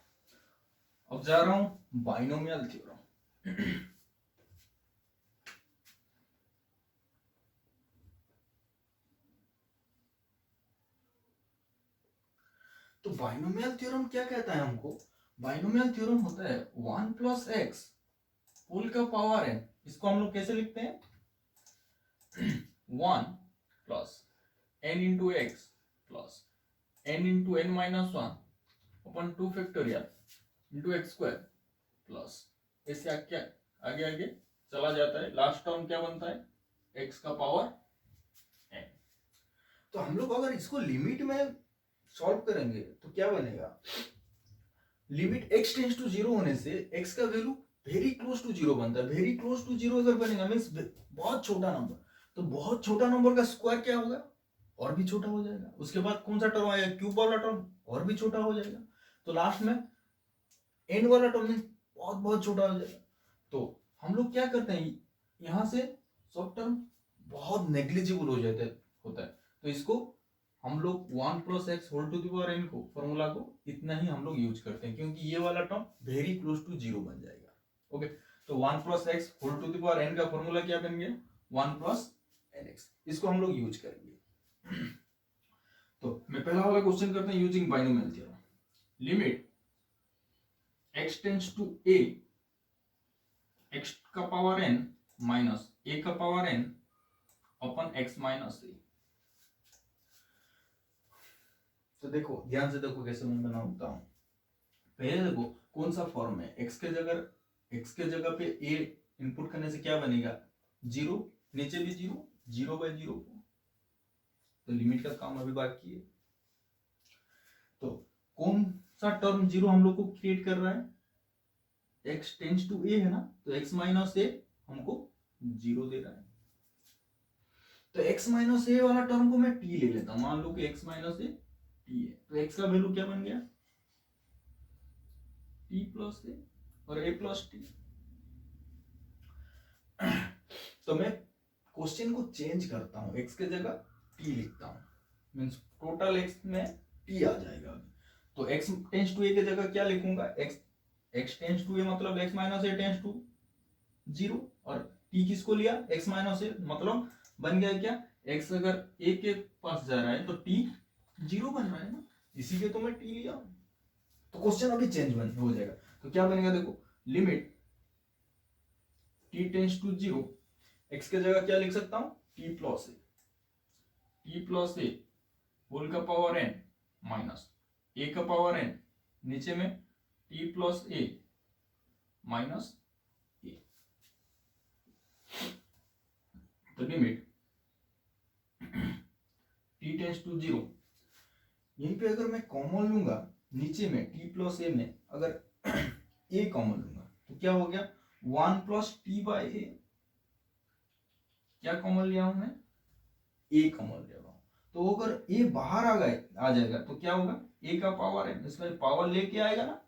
अब जा रहा हूं बाइनोमियल थ्योरम। तो बाइनोमियल थ्योरम क्या कहता है हमको, बाइनोमियल थ्योरम होता है 1 + x होल का पावर n। इसको हम लोग कैसे लिखते हैं, 1 + n × x + n × n - 1 अपन 2 फैक्टोरियल × x² प्लस ऐसे आगे आगे आगे चला जाता है। लास्ट टर्म क्या बनता है, x का पावर n। तो हम लोग अगर इसको लिमिट में सॉल्व करेंगे तो क्या बनेगा, लिमिट x टेंड्स टू 0 होने से x का वैल्यू वेरी क्लोज टू 0 बनता है। वेरी क्लोज टू 0 अगर बनेगा मींस बहुत छोटा नंबर। तो बहुत छोटा नंबर का स्क्वायर क्या होगा, और भी छोटा हो जाएगा। उसके बाद कौन सा टर्म आएगा, क्यूब वाला टर्म, और भी छोटा हो जाएगा। तो लास्ट में n वाला टर्म बहुत बहुत छोटा हो जाएगा। तो हम लोग क्या करते हैं, यहां से सब टर्म बहुत नेग्लिजिबल हो जाते होता है। तो इसको हम लोग 1 + x whole to the power n को फॉर्मूला को इतना ही हम लोग यूज करते हैं, क्योंकि ये वाला टर्म वेरी क्लोज टू 0 बन जाएगा। ओके, तो 1 + x whole to the power n का फॉर्मूला क्या बन गया, 1 + nx। इसको हम लोग यूज करेंगे। तो मैं पहला वाला क्वेश्चन करते हैं using binomial theorem. Limit x tends to a, x का पावर n माइनस a का power n upon x - a। तो देखो ध्यान से देखो कैसे मैं बनाता हूं। पहले देखो कौन सा फॉर्म है, x के जगह पे a इनपुट करने से क्या बनेगा, 0, नीचे भी 0, 0/0। तो लिमिट का काम अभी बाकी है। तो कौन सा टर्म 0 हम लोग को क्रिएट कर रहा है, x टेंड्स टू a है ना, तो x - a हमको 0 दे रहा है। तो x - a वाला टर्म को मैं t ले लेता हूं। मान लो कि x - a t है। तो x का वैल्यू क्या बन गया, t + a और a + t। तो मैं क्वेश्चन को चेंज करता हूं, x के जगह t लिखता हूं, मींस टोटल x में t आ जाएगा। तो x टेंड्स टू a की जगह क्या लिखूंगा, x टेंड्स टू a मतलब x - a टेंड्स टू 0, और t किसको लिया, x - a, मतलब बन गया क्या, x अगर a के पास जा रहा है तो t 0 बन रहा है ना, इसीलिए तो मैं t लिया। तो क्वेश्चन अभी चेंज हो जाएगा। तो क्या बनेगा, देखो limit t tends to 0, x के जगह क्या लिख सकता हूं, t + a होल का पावर n माइनस a का पावर n, नीचे में t + a माइनस a। तो लिमिट t टेंड्स टू 0, यहीं पे अगर मैं कॉमन लूंगा नीचे में t + a में अगर a कॉमन लूंगा तो क्या हो गया, 1 + t/a। क्या कॉमन लिया हूं मैं, ए कॉमन ले रहा हूं, तो अगर ए बाहर आ जाएगा तो क्या होगा, ए का पावर एन, इसका पावर लेके आएगा ना,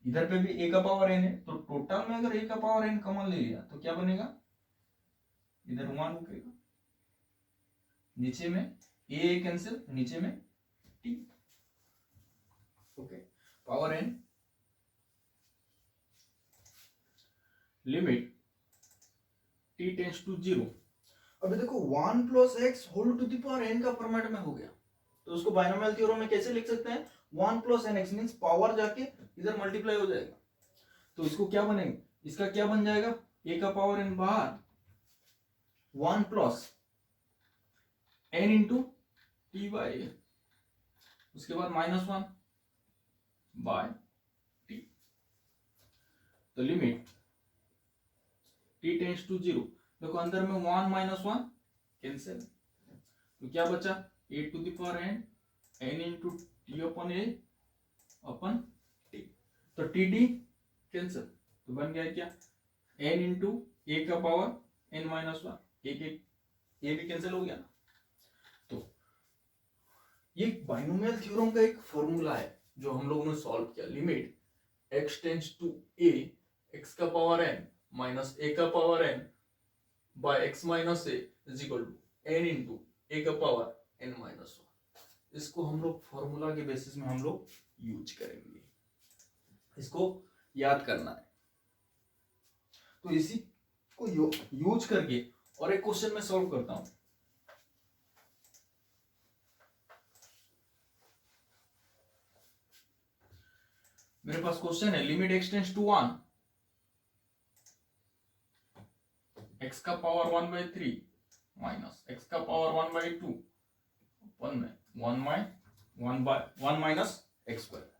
इधर पे भी ए का पावर एन है, तो टोटल में अगर ए का पावर एन कॉमन ले लिया तो क्या बनेगा, इधर 1 रुकेगा, नीचे में ए कैंसिल, नीचे में t, okay, power n limit t tends to 0। अभी देखो 1 plus x whole to the power n का फॉर्मेट में हो गया, तो उसको बाइनोमियल थ्योरम में कैसे लिख सकते हैं, 1 plus n x means power जाके इधर मल्टीप्लाई हो जाएगा, तो इसको क्या बनेगा, इसका क्या बन जाएगा, ए का पावर एन बाहर 1 plus n into t by a, उसके बाद -1 बाय टी, तो लिमिट टी टेंस टू 0, देखो अंदर में 1 -1 कैंसिल, तो क्या बचा, a to the power n into t upon a upon t, तो टी टी कैंसिल, तो बन गया क्या, एन इंटू ए का पावर एन -1, ए भी कैंसिल हो गया ना। तो ये बाइनोमियल थ्योरम का एक फॉर्मूला है जो हम लोगों ने सॉल्व किया, limit x tends to a x का पावर एन माइनस ए का power n by x minus a is equal to n into a का पावर एन -1, इसको हम लोग फॉर्मूला के बेसिस में हम लोग यूज करेंगे, इसको याद करना है। तो इसी को यूज करके और एक क्वेश्चन में सॉल्व करता हूं, मेरे पास क्वेश्चन है, limit x tends to 1 x का पावर 1/3 माइनस एक्स का पावर 1/2 अपन में 1 माइनस एक्स स्क्वायर।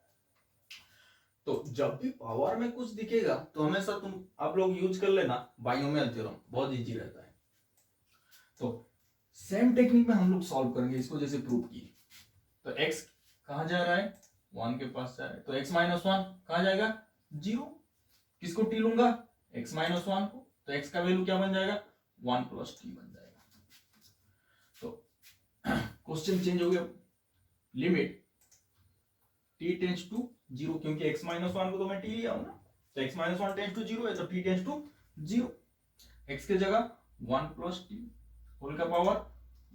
तो जब भी पावर में कुछ दिखेगा तो हमेशा आप लोग यूज कर लेना बाइनोमियल थ्योरम, बहुत इजी रहता है। तो सेम टेक्निक में हम लोग सॉल्व करेंगे इसको, जैसे प्रूव किए, तो x कहां जा रहा है, 1 के पास जा रहा है, तो x -1 कहां जाएगा, 0, किसको t लूंगा, x -1 को, तो x का वैल्यू क्या बन जाएगा, 1 + t बन जाएगा। तो क्वेश्चन चेंज हो गया, लिमिट t टेंस टू 0, क्योंकि x -1 को तो मैं t लिया हूं ना, तो x -1 टेंस टू 0 है, तो t टेंस टू 0, x के जगह 1 + t होल का पावर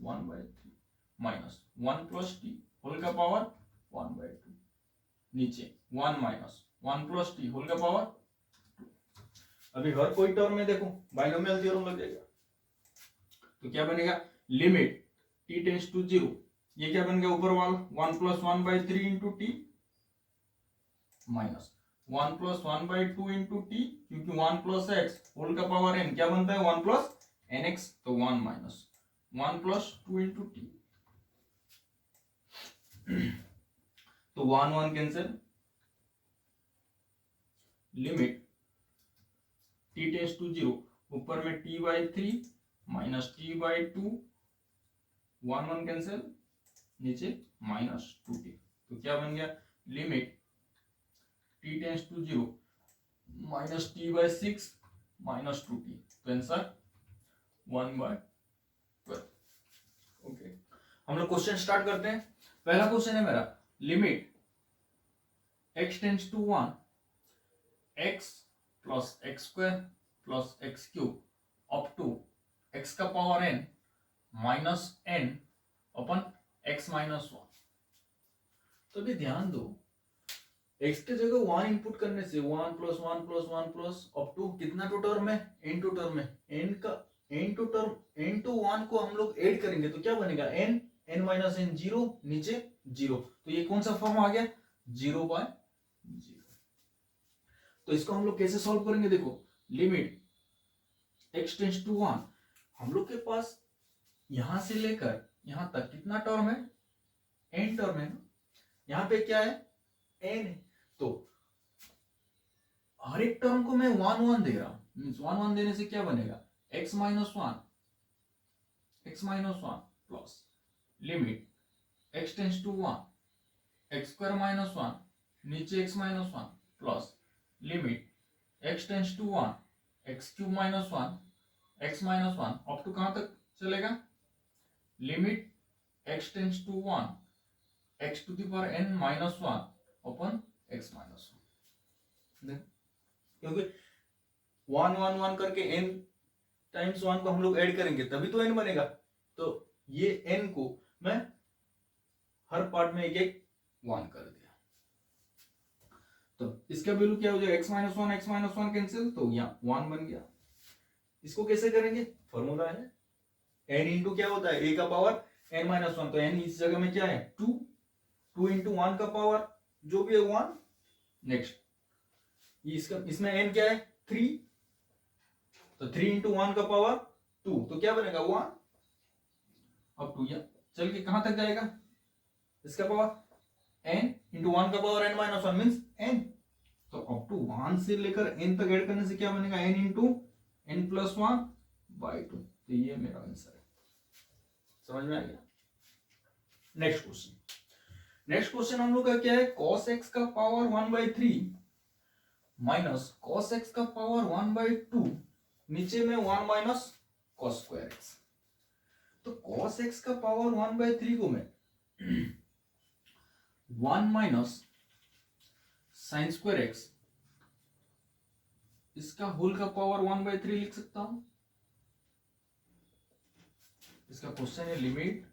1/3 माइनस 1 + t होल का पावर 1/2, नीचे 1 माइनस 1 + t होल का पावर 2। अभी हर कोई टर्म में देखो बाइनोमियल थ्योरम लग जाएगा, तो क्या बनेगा, लिमिट t टेंस टू 0, ये क्या बन गया ऊपर वाला 1 + 1/3 into T minus 1 + 1/2 into T, क्योंकि 1 + x होल का पावर n क्या बनता है 1 + nx, तो 1 माइनस 1 + 2 इंटू टी, तो 1 1 cancel, limit t tends to 0, ऊपर में t/3 माइनस t/2, 1 1 कैंसिल, नीचे -2t, तो क्या बन गया, limit t tends to 0 -t/6 -2t, तो आंसर 1/12। ओके, हम लोग क्वेश्चन स्टार्ट करते हैं। पहला क्वेश्चन है मेरा, limit x tends to 1 x + x² + x³ up to x का power n -n upon x -1। तो अभी ध्यान दो, x के जगह 1 इनपुट करने से 1 + 1 + 1 + अप टू कितना टू टर्म है, n टू टर्म है, n का n to term n to 1 को हम लोग ऐड करेंगे तो क्या बनेगा, n n - n 0, नीचे 0, तो ये कौन सा फॉर्म आ गया, 0/0। तो इसको हम लोग कैसे सॉल्व करेंगे, देखो लिमिट x टेंस टू 1, हम लोग के पास यहां से लेकर यहां तक कितना टर्म है, n टर्म है ना, यहां पे क्या है, n है, तो हर एक टर्म को मैं 1 1 दे रहा हूं, मींस 1 1 देने से क्या बनेगा, x -1 plus limit x tends to 1 x² -1, नीचे x -1 plus limit x tends to 1 x³ -1 x -1 up to कहां तक चलेगा, limit x tends to 1 x to the power n minus 1 upon x minus 1, क्योंकि 1 1 1 करके n टाइम्स 1 को हम लोग add करेंगे तभी तो n बनेगा। तो ये n को मैं हर पार्ट में एक एक 1 कर दिया, तो इसका वैल्यू क्या हो जाएगा, x माइनस 1 कैंसिल, तो यहाँ 1 बन गया। इसको कैसे करेंगे, फॉर्मूला है n इंटू क्या होता है a का पावर n माइनस 1, तो n इस जगह में क्या है 2, 2 इंटू 1 का पावर जो भी है 1, नेक्स्ट इसका इसमें n क्या है 3, तो 3 इंटू 1 का पावर 2, तो क्या बनेगा 1। अब 2 चल के कहां तक जाएगा, इसका पावर n इंटू 1 का power n minus 1 means n, तो अप टू 1 से लेकर n तक ऐड करने से क्या बनेगा n into n plus 1 by 2, तो ये मेरा आंसर है। समझ में आ गया। नेक्स्ट क्वेश्चन हम लोग का क्या है, cos x का पावर 1/3 माइनस cos x का पावर 1/2, नीचे में 1 माइनस cos स्क्वायर x। तो cos x का पावर 1/3 को मैं 1 माइनस साइन स्क्वायर x इसका होल का पावर 1/3 लिख सकता हूं। इसका क्वेश्चन है लिमिट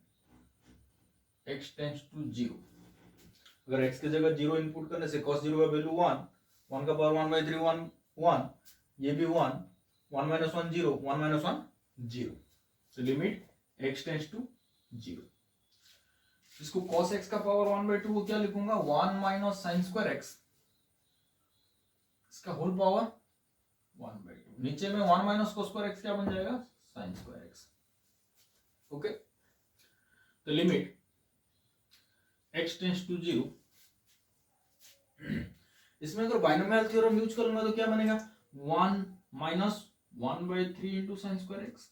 x टेंस टू 0, अगर x की जगह 0 इनपुट करने से cos 0 का वैल्यू 1, 1 का पावर 1/3 1 1, ये भी 1, 1 माइनस 1 0, 1 माइनस 1 0, तो लिमिट x टेंस टू 0। इसको cos x का पावर 1/2 को क्या लिखूंगा, 1 माइनस साइन स्क्वायर x इसका होल पावर 1/2, नीचे में 1 माइनस cos स्क्वायर x क्या बन जाएगा, साइन स्क्वायर x। ओके, तो लिमिट x टेंस टू 0, इसमें अगर बाइनोमियल थ्योरम यूज करूंगा तो क्या बनेगा, 1 minus 1/3 into sine square x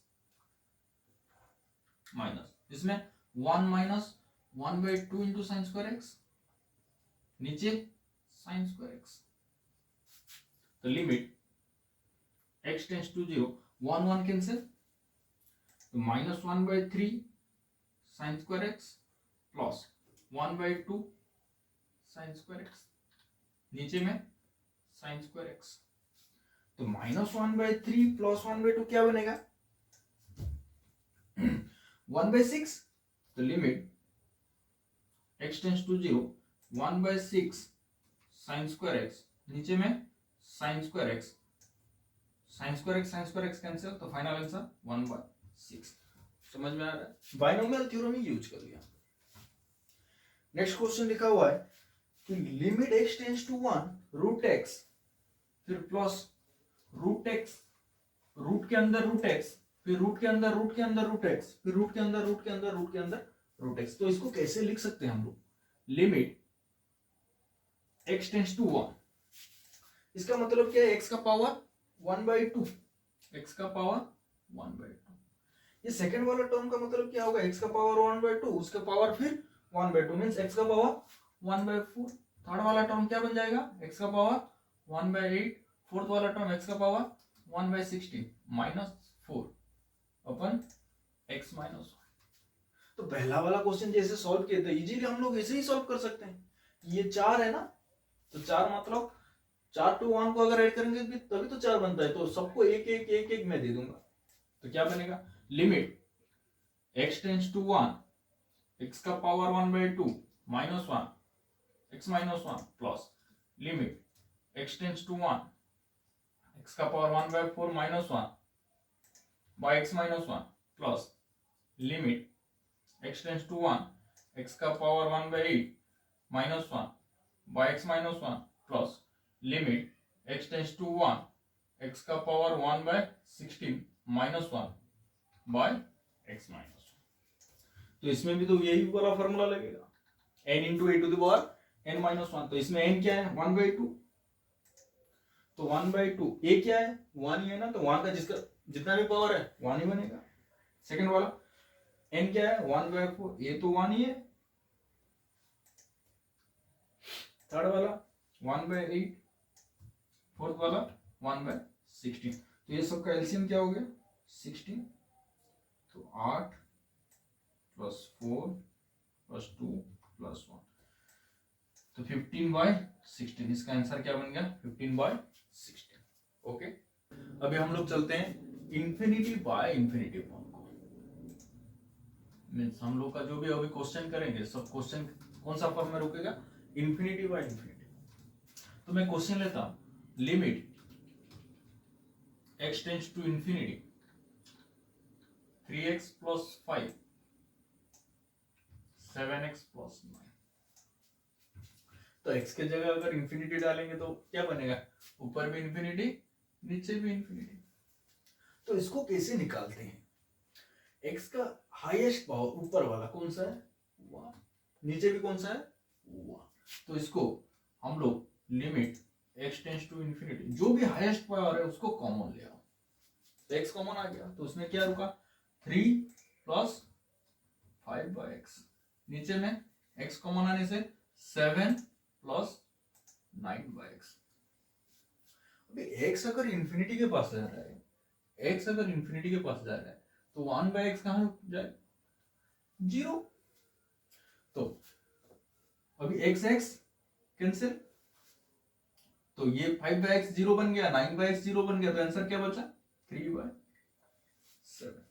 minus इसमें 1 minus 1/2 into sine square x, नीचे साइन स्क्वायर x, तो limit x tends to 0, 1 1 cancel, तो minus 1/3 sine square x plus 1/2 sine square x, नीचे में साइन स्क्वायर x, तो माइनस 1/3 प्लस 1/2 क्या बनेगा 1/6, तो limit x tends to 0, 1/6 sine square x, नीचे में sine square x, sign square x cancel, तो फाइनल आंसर 1/6। समझ में आ रहा है, बाइनोमियल थ्योरम ही यूज कर लिया। नेक्स्ट क्वेश्चन लिखा हुआ है कि limit x tends to 1 root x, फिर प्लस रूट x, रूट के अंदर रूट x, फिर रूट के अंदर रूट के अंदर रूट x, फिर रूट के अंदर रूट के अंदर रूट के अंदर रूट x। तो इसको कैसे लिख सकते हैं हम लोग, लिमिट x टेंस टू 1, इसका मतलब क्या है, x का पावर 1/2, x का पावर 1/2, ये सेकंड वाला टर्म का मतलब क्या होगा, x का पावर 1/2, उसका पावर फिर 1/2 मींस x का पावर 1/4। थर्ड वाला टर्म क्या बन जाएगा, x का पावर 1/8, फोर्थ वाला टर्म x का पावर 1/16 माइनस 4 अपन x माइनस 1। तो पहला वाला क्वेश्चन जैसे सॉल्व किए थे इजीली हम लोग ऐसे ही सॉल्व कर सकते हैं। ये 4 है ना, तो 4 मतलब 4 टू 1 को अगर ऐड करेंगे तभी तो 4 बनता है, तो सबको एक एक एक एक मैं दे दूंगा, तो क्या बनेगा, limit x tends to 1, x का power 1/2 minus 1 x minus 1 plus limit x tends to 1, x का power 1/4 minus 1 by x minus 1 plus limit x tends to 1, x का power 1/8 minus 1 by x minus 1 plus limit x tends to 1, x का power 1/16 minus 1 by x minus 1। तो इसमें भी तो यही वाला formula लगेगा, n into a to the power n minus 1, तो इसमें n क्या है 1/2, तो 1/2 a क्या है 1 ही है ना, तो 1 का जिसका जितना भी पावर है 1 ही बनेगा। सेकंड वाला n क्या है 1/4, ये तो 1 ही है। थर्ड वाला 1/8, फोर्थ वाला 1/16, तो ये सबका एलसीएम क्या हो गया 16, तो 8 +4 +2 +1, तो 15/16, इसका आंसर क्या बन गया 15/16। ओके, अभी हम लोग चलते हैं इंफिनिटी बाय इंफिनिटी फॉर्म को। मीन्स हम लोग का जो भी अभी क्वेश्चन करेंगे सब क्वेश्चन कौन सा फॉर्म में रुकेगा, इंफिनिटी बाय इंफिनिटी। तो मैं क्वेश्चन लेता हूं, limit x tends to infinity 3x + 5 7x + 9। तो x के जगह अगर इंफिनिटी डालेंगे तो क्या बनेगा, ऊपर भी इंफिनिटी नीचे भी इंफिनिटी। तो इसको कैसे निकालते हैं, x का हाईएस्ट पावर ऊपर वाला कौन सा है 1, नीचे भी कौन सा है 1। तो इसको हम लोग limit x tends to infinity, जो भी हाईएस्ट पावर है उसको कॉमन ले आओ, तो x कॉमन आ गया, तो उसमें क्या रुका 3 + 5/x, नीचे में x कॉमन आने से 7 + 9/x। अभी x अगर इंफिनिटी के पास जा रहा है, x अगर इंफिनिटी के पास जा रहा है तो 1/x कहां जाए 0। तो अभी x कैंसिल, तो ये 5/x 0 बन गया, 9/x 0 बन गया, तो आंसर क्या बचा 3/7।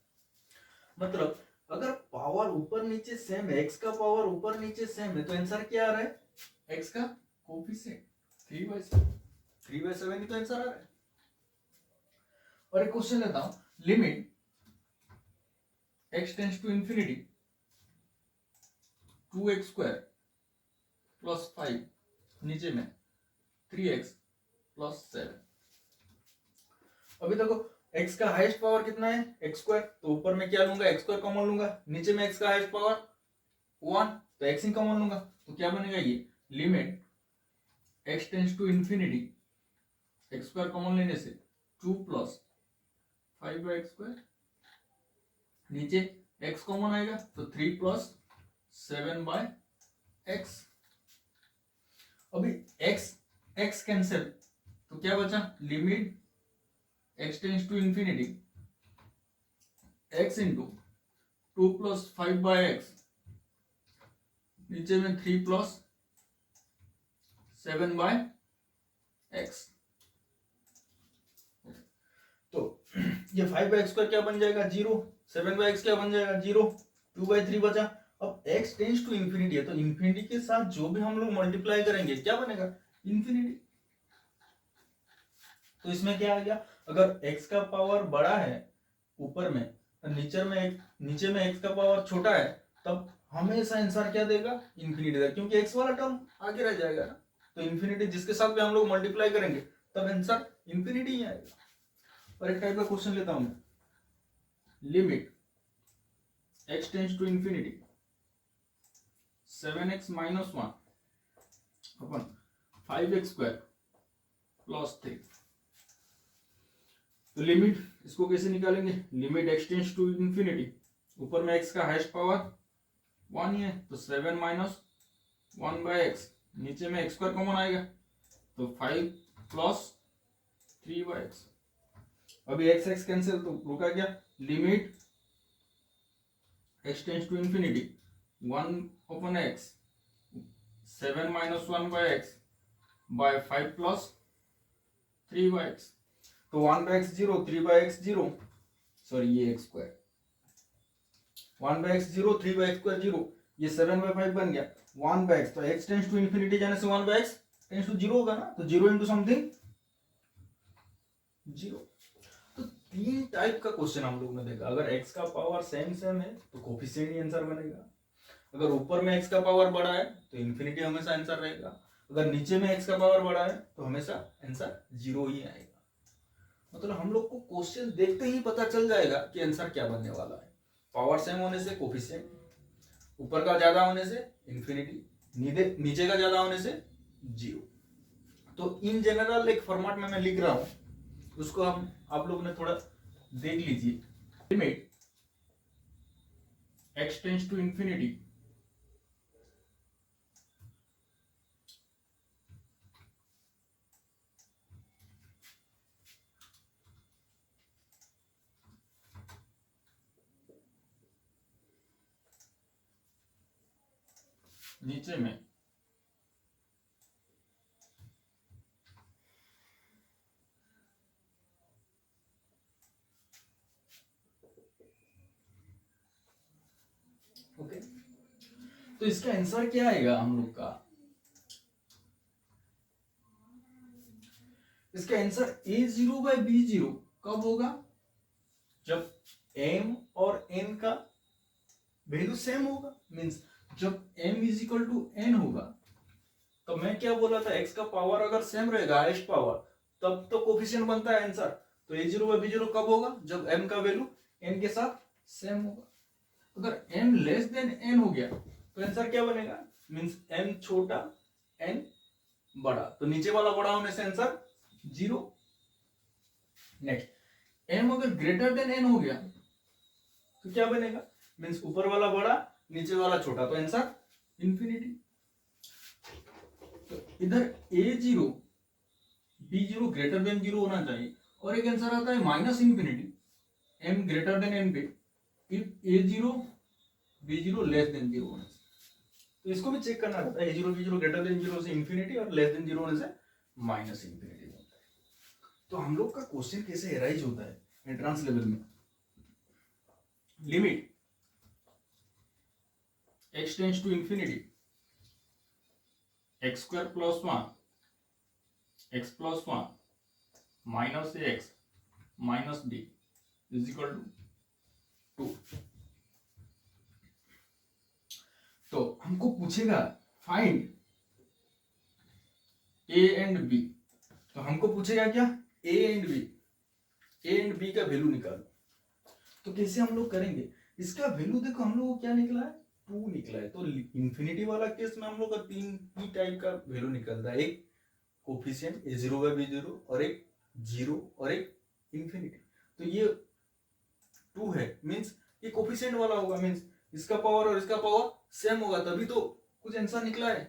मतलब अगर पावर ऊपर नीचे सेम है, x का पावर ऊपर नीचे सेम है, तो आंसर क्या आ रहा है, x का कोफिशिएंट 3/7, 3/7 ही तो आंसर आ रहा है। और एक क्वेश्चन लेता हूं, limit x tends to infinity 2x² + 5, नीचे में 3x + 7। अभी देखो x का हाईएस्ट पावर कितना है x², तो ऊपर में क्या लूंगा x² कॉमन लूंगा, नीचे में x का हाईएस्ट पावर 1, तो x ही कॉमन लूंगा, तो क्या बनेगा ये limit x tends to infinity x² common लेने से 2 + 5/x², नीचे x कॉमन आएगा तो 3 + 7/x। अभी x कैंसिल, तो क्या बचा limit x tends to infinity x × 2 + 5/x, नीचे में 3 + 7/x। तो ये 5/x² क्या बन जाएगा 0, 7/x क्या बन जाएगा 0, 2/3 बचा। अब x टेंड्स टू इंफिनिटी है, तो इंफिनिटी के साथ जो भी हम लोग मल्टीप्लाई करेंगे क्या बनेगा इंफिनिटी। तो इसमें क्या आ गया, अगर x का पावर बड़ा है ऊपर में, नीचे में x का पावर छोटा है, तब हमेशा आंसर क्या देगा इंफिनिटी देगा, क्योंकि x वाला टर्म आगे रह जाएगा ना। तो इंफिनिटी जिसके साथ भी हम लोग मल्टीप्लाई करेंगे तब आंसर इंफिनिटी ही आएगा। और एक टाइप का क्वेश्चन लेता हूं मैं, limit x tends to infinity 7x - 1 upon 5x² + 3। तो लिमिट इसको कैसे निकालेंगे, limit x tends to infinity, ऊपर में x का हाईएस्ट पावर 1 ही है, तो 7 - 1/x, नीचे में x² कॉमन आएगा तो 5 + 3/x। अभी x कैंसिल, तो रुका क्या limit x tends to infinity 1/x 7 - 1/x by 5 + 3/x, तो 1/x 0, 3/x 0, सॉरी ये x², 1/x 0, 3/x² 0, ये 7/5 बन गया 1/x, तो x टेंड्स टू इंफिनिटी जाने से 1/x टेंड्स टू 0 होगा ना, तो 0 × समथिंग 0। तो 3 टाइप का क्वेश्चन हम लोग ने देखा, अगर x का पावर सेम है तो कोफिशिएंट ही आंसर बनेगा, अगर ऊपर में x का पावर बड़ा है तो इंफिनिटी हमेशा आंसर रहेगा, अगर नीचे में x का पावर बड़ा है तो हमेशा आंसर 0 ही आएगा। मतलब हम लोग को क्वेश्चन देखते ही पता चल जाएगा कि आंसर क्या बनने वाला है, पावर सेम होने से कोफिशिएंट, ऊपर का ज्यादा होने से इंफिनिटी, नीचे का ज्यादा होने से 0। तो इन जनरल एक फॉर्मेट में मैं लिख रहा हूं, उसको हम आप लोग ने थोड़ा देख लीजिए। Limit x tends to infinity नीचे में ओके तो इसका आंसर क्या आएगा हम लोग का, इसका आंसर a0 बाय b0 कब होगा, जब m और n का वैल्यू सेम होगा, मींस जब m is equal to n होगा। तो मैं क्या बोला था, x का पावर अगर सेम रहेगा हाईएस्ट पावर तब तो कोफिशिएंट बनता है आंसर। तो a0 बाय b0 कब होगा, जब m का वैल्यू n के साथ सेम होगा। अगर m लेस देन n हो गया तो आंसर क्या बनेगा, मींस m छोटा n बड़ा, तो नीचे वाला बड़ा होने से आंसर 0। नेक्स्ट m अगर ग्रेटर देन n हो गया तो क्या बनेगा, मींस ऊपर वाला बड़ा नीचे वाला छोटा, तो आंसर इंफिनिटी। तो इधर a0 b0 ग्रेटर देन 0 होना चाहिए, और एक आंसर आता है minus infinity m greater than n पे if a0 b0 less than 0 होने से। तो इसको भी चेक करना रहता है, a0 b0 ग्रेटर देन 0 से इंफिनिटी और लेस देन 0 होने से माइनस इंफिनिटी होता है। तो हम लोग का क्वेश्चन कैसे एराइज होता है एंट्रेंस लेवल में, limit x tends to infinity x square plus 1 x plus 1 minus x minus d is equal to 2। तो हमको पूछेगा फाइंड a एंड b, तो हमको पूछेगा क्या, a एंड b का वैल्यू निकालो। तो कैसे हम लोग करेंगे, इसका वैल्यू देखो हम लोग को क्या निकला है, 2 निकला है। तो इंफिनिटी वाला केस में हम लोग का 3 ही टाइप का वैल्यू निकलता है, एक कोफिशिएंट a0 बाय b0 और एक 0 और एक इंफिनिटी। तो ये 2 है, मींस ये कोफिशिएंट वाला होगा, मींस इसका पावर और इसका पावर सेम होगा, तभी तो कुछ आंसर निकला है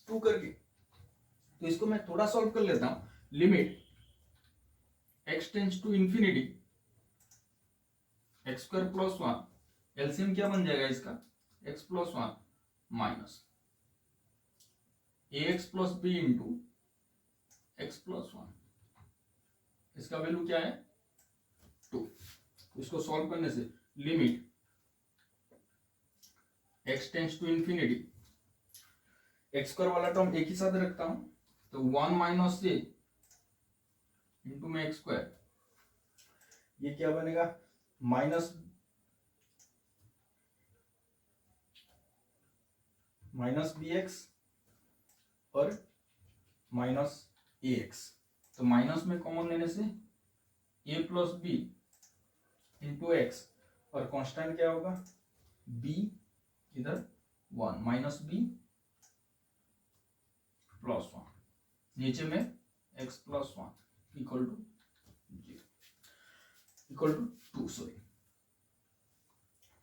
2 करके। तो इसको मैं थोड़ा सॉल्व कर लेता हूं, limit x tends to infinity x square plus 1, LCM क्या बन जाएगा इसका, x plus 1 minus ax plus b into x plus 1, इसका वैल्यू क्या है 2। इसको सॉल्व करने से limit x tends to infinity, x square वाला टर्म एक ही साथ रखता हूं, तो 1 माइनस a इंटू में एक्स स्क्वायर, ये क्या बनेगा माइनस बी एक्स और माइनस ए एक्स। तो माइनस में कॉमन लेने से a plus b into x, और कांस्टेंट क्या होगा b, इधर 1 माइनस बी प्लस 1, नीचे में x plus 1 equal to 0 equal to 2, sorry.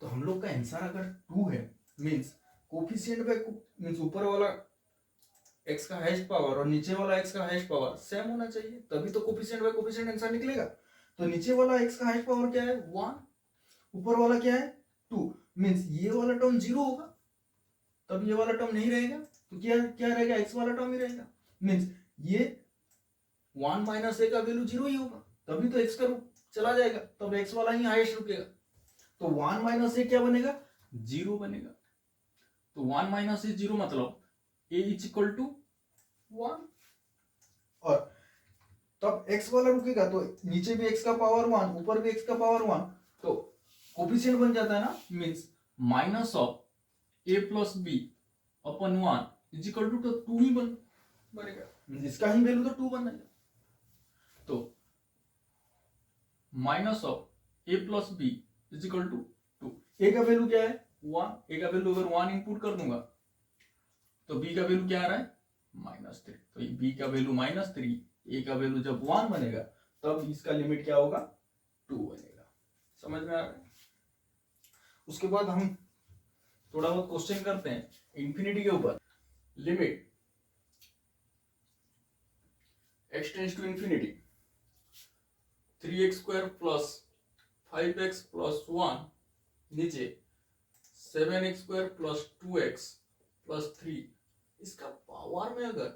तो हम लोग का आंसर अगर 2 है, मींस कोफिशिएंट बाय मींस ऊपर वाला x का हाईएस्ट पावर और नीचे वाला x का हाईएस्ट पावर सेम होना चाहिए, तभी तो कोफिशिएंट बाय कोफिशिएंट आंसर निकलेगा। तो नीचे वाला x का हाईएस्ट पावर क्या है 1, ऊपर वाला क्या है 2, मींस ये वाला टर्म 0 होगा, तब ये वाला टर्म नहीं रहेगा, तो क्या क्या रहेगा, x वाला टर्म ही रहेगा, मींस ये 1 माइनस a का वैल्यू 0 ही होगा, तभी तो x का रूप चला जाएगा, तब x वाला ही हाईएस्ट रुकेगा। तो 1 माइनस a क्या बनेगा 0 बनेगा। तो 1 माइनस a 0 मतलब a इज इक्वल टू 1, और तब x वाला रुकेगा, तो नीचे भी x का पावर 1 ऊपर भी x का पावर 1, तो कोफिशिएंट बन जाता है ना, means minus of a plus b upon 1 is equal to 2 ही बनेगा, इसका ही वैल्यू तो 2 बनेगा। तो minus of a plus b is equal to 2, a का वैल्यू क्या है 1, a का वैल्यू अगर 1 इनपुट कर दूंगा तो b का वैल्यू क्या आ रहा है -3, तो b का वैल्यू -3, a का वैल्यू जब 1 बनेगा तब इसका लिमिट क्या होगा 2 बनेगा। समझ में आ रहा है। उसके बाद हम थोड़ा बहुत क्वेश्चन करते हैं इंफिनिटी के ऊपर। Limit x tends to infinity 3x square plus 5x plus 1 नीचे 7x square plus 2x plus 3, इसका पावर में अगर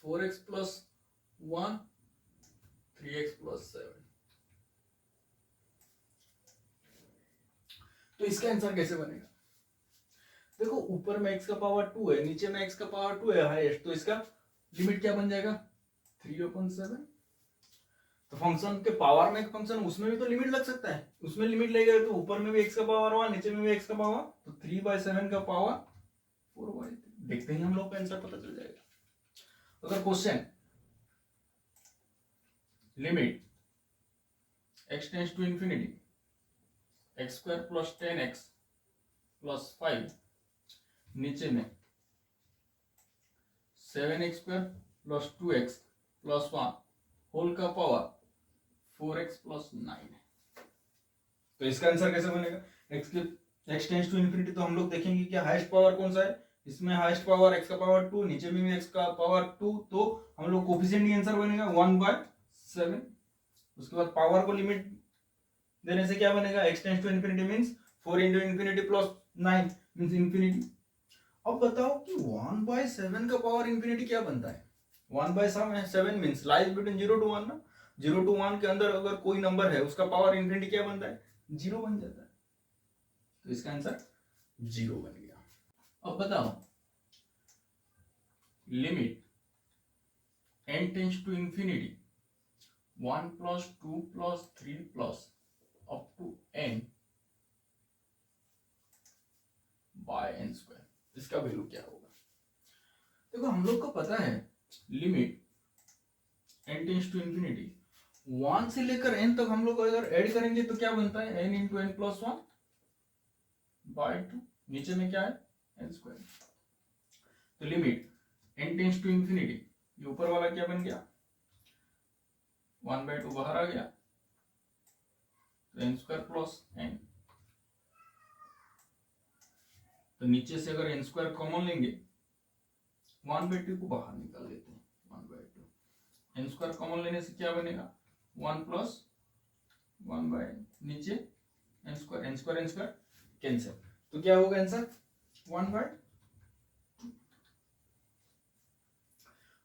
4x प्लस 1, 3x प्लस 7, तो इसका आंसर कैसे बनेगा? देखो ऊपर में x का पावर 2 है, नीचे में x का पावर 2 है हाईएस्ट, तो इसका लिमिट क्या बन जाएगा? 3/7। तो फंक्शन के पावर में फंक्शन उसमें भी तो लिमिट लग सकता है, उसमें लिमिट लगेगा तो ऊपर में भी x का पावर 1, नीचे में भी x का पावर, तो 3/7 का पावर 4/3। देखते ही हम लोग का आंसर पता चल जाएगा। अगर question limit x tends to infinity x² plus 10x plus 5, नीचे में 7x² plus 2x plus 1 whole का पावर 4x प्लस 9 है, तो इसका आंसर कैसे बनेगा? x टेंड्स टू इंफिनिटी, तो हम लोग देखेंगे कि हाईएस्ट पावर कौन सा है, इसमें हाईएस्ट पावर x का पावर 2, नीचे में भी x का पावर 2, तो हम लोग कोफिशिएंट ही आंसर बनेगा 1/7। उसके बाद पावर को लिमिट देने से क्या बनेगा? x tends to infinity means 4 into infinity plus 9 means infinity. अब बताओ कि 1/7 का पावर इंफिनिटी क्या बनता है? 1/7 मींस लाइज बिटवीन 0 to 1 ना, 0 to 1 के अंदर अगर कोई नंबर है उसका पावर इंफिनिटी क्या बनता है? 0 बन जाता है, तो इसका आंसर 0 बन गया। अब बताओ limit n tends to infinity 1 plus 2 plus 3 plus up to n by n², इसका वैल्यू क्या होगा? देखो हम लोग को पता है limit n tends to infinity 1 से लेकर n तक हम लोग अगर ऐड करेंगे तो क्या बनता है? n into n plus 1 by 2, नीचे में क्या है? n²। तो limit n tends to infinity, ये ऊपर वाला क्या बन गया? 1/2 बाहर आ गया, तो n² प्लस n, तो नीचे से अगर n² कॉमन लेंगे 1/2 को बाहर निकाल लेते हैं, 1/2 n² कॉमन लेने से क्या बनेगा? 1 प्लस 1 बाय नीचे n² कैंसिल, तो क्या होगा आंसर? 1/2।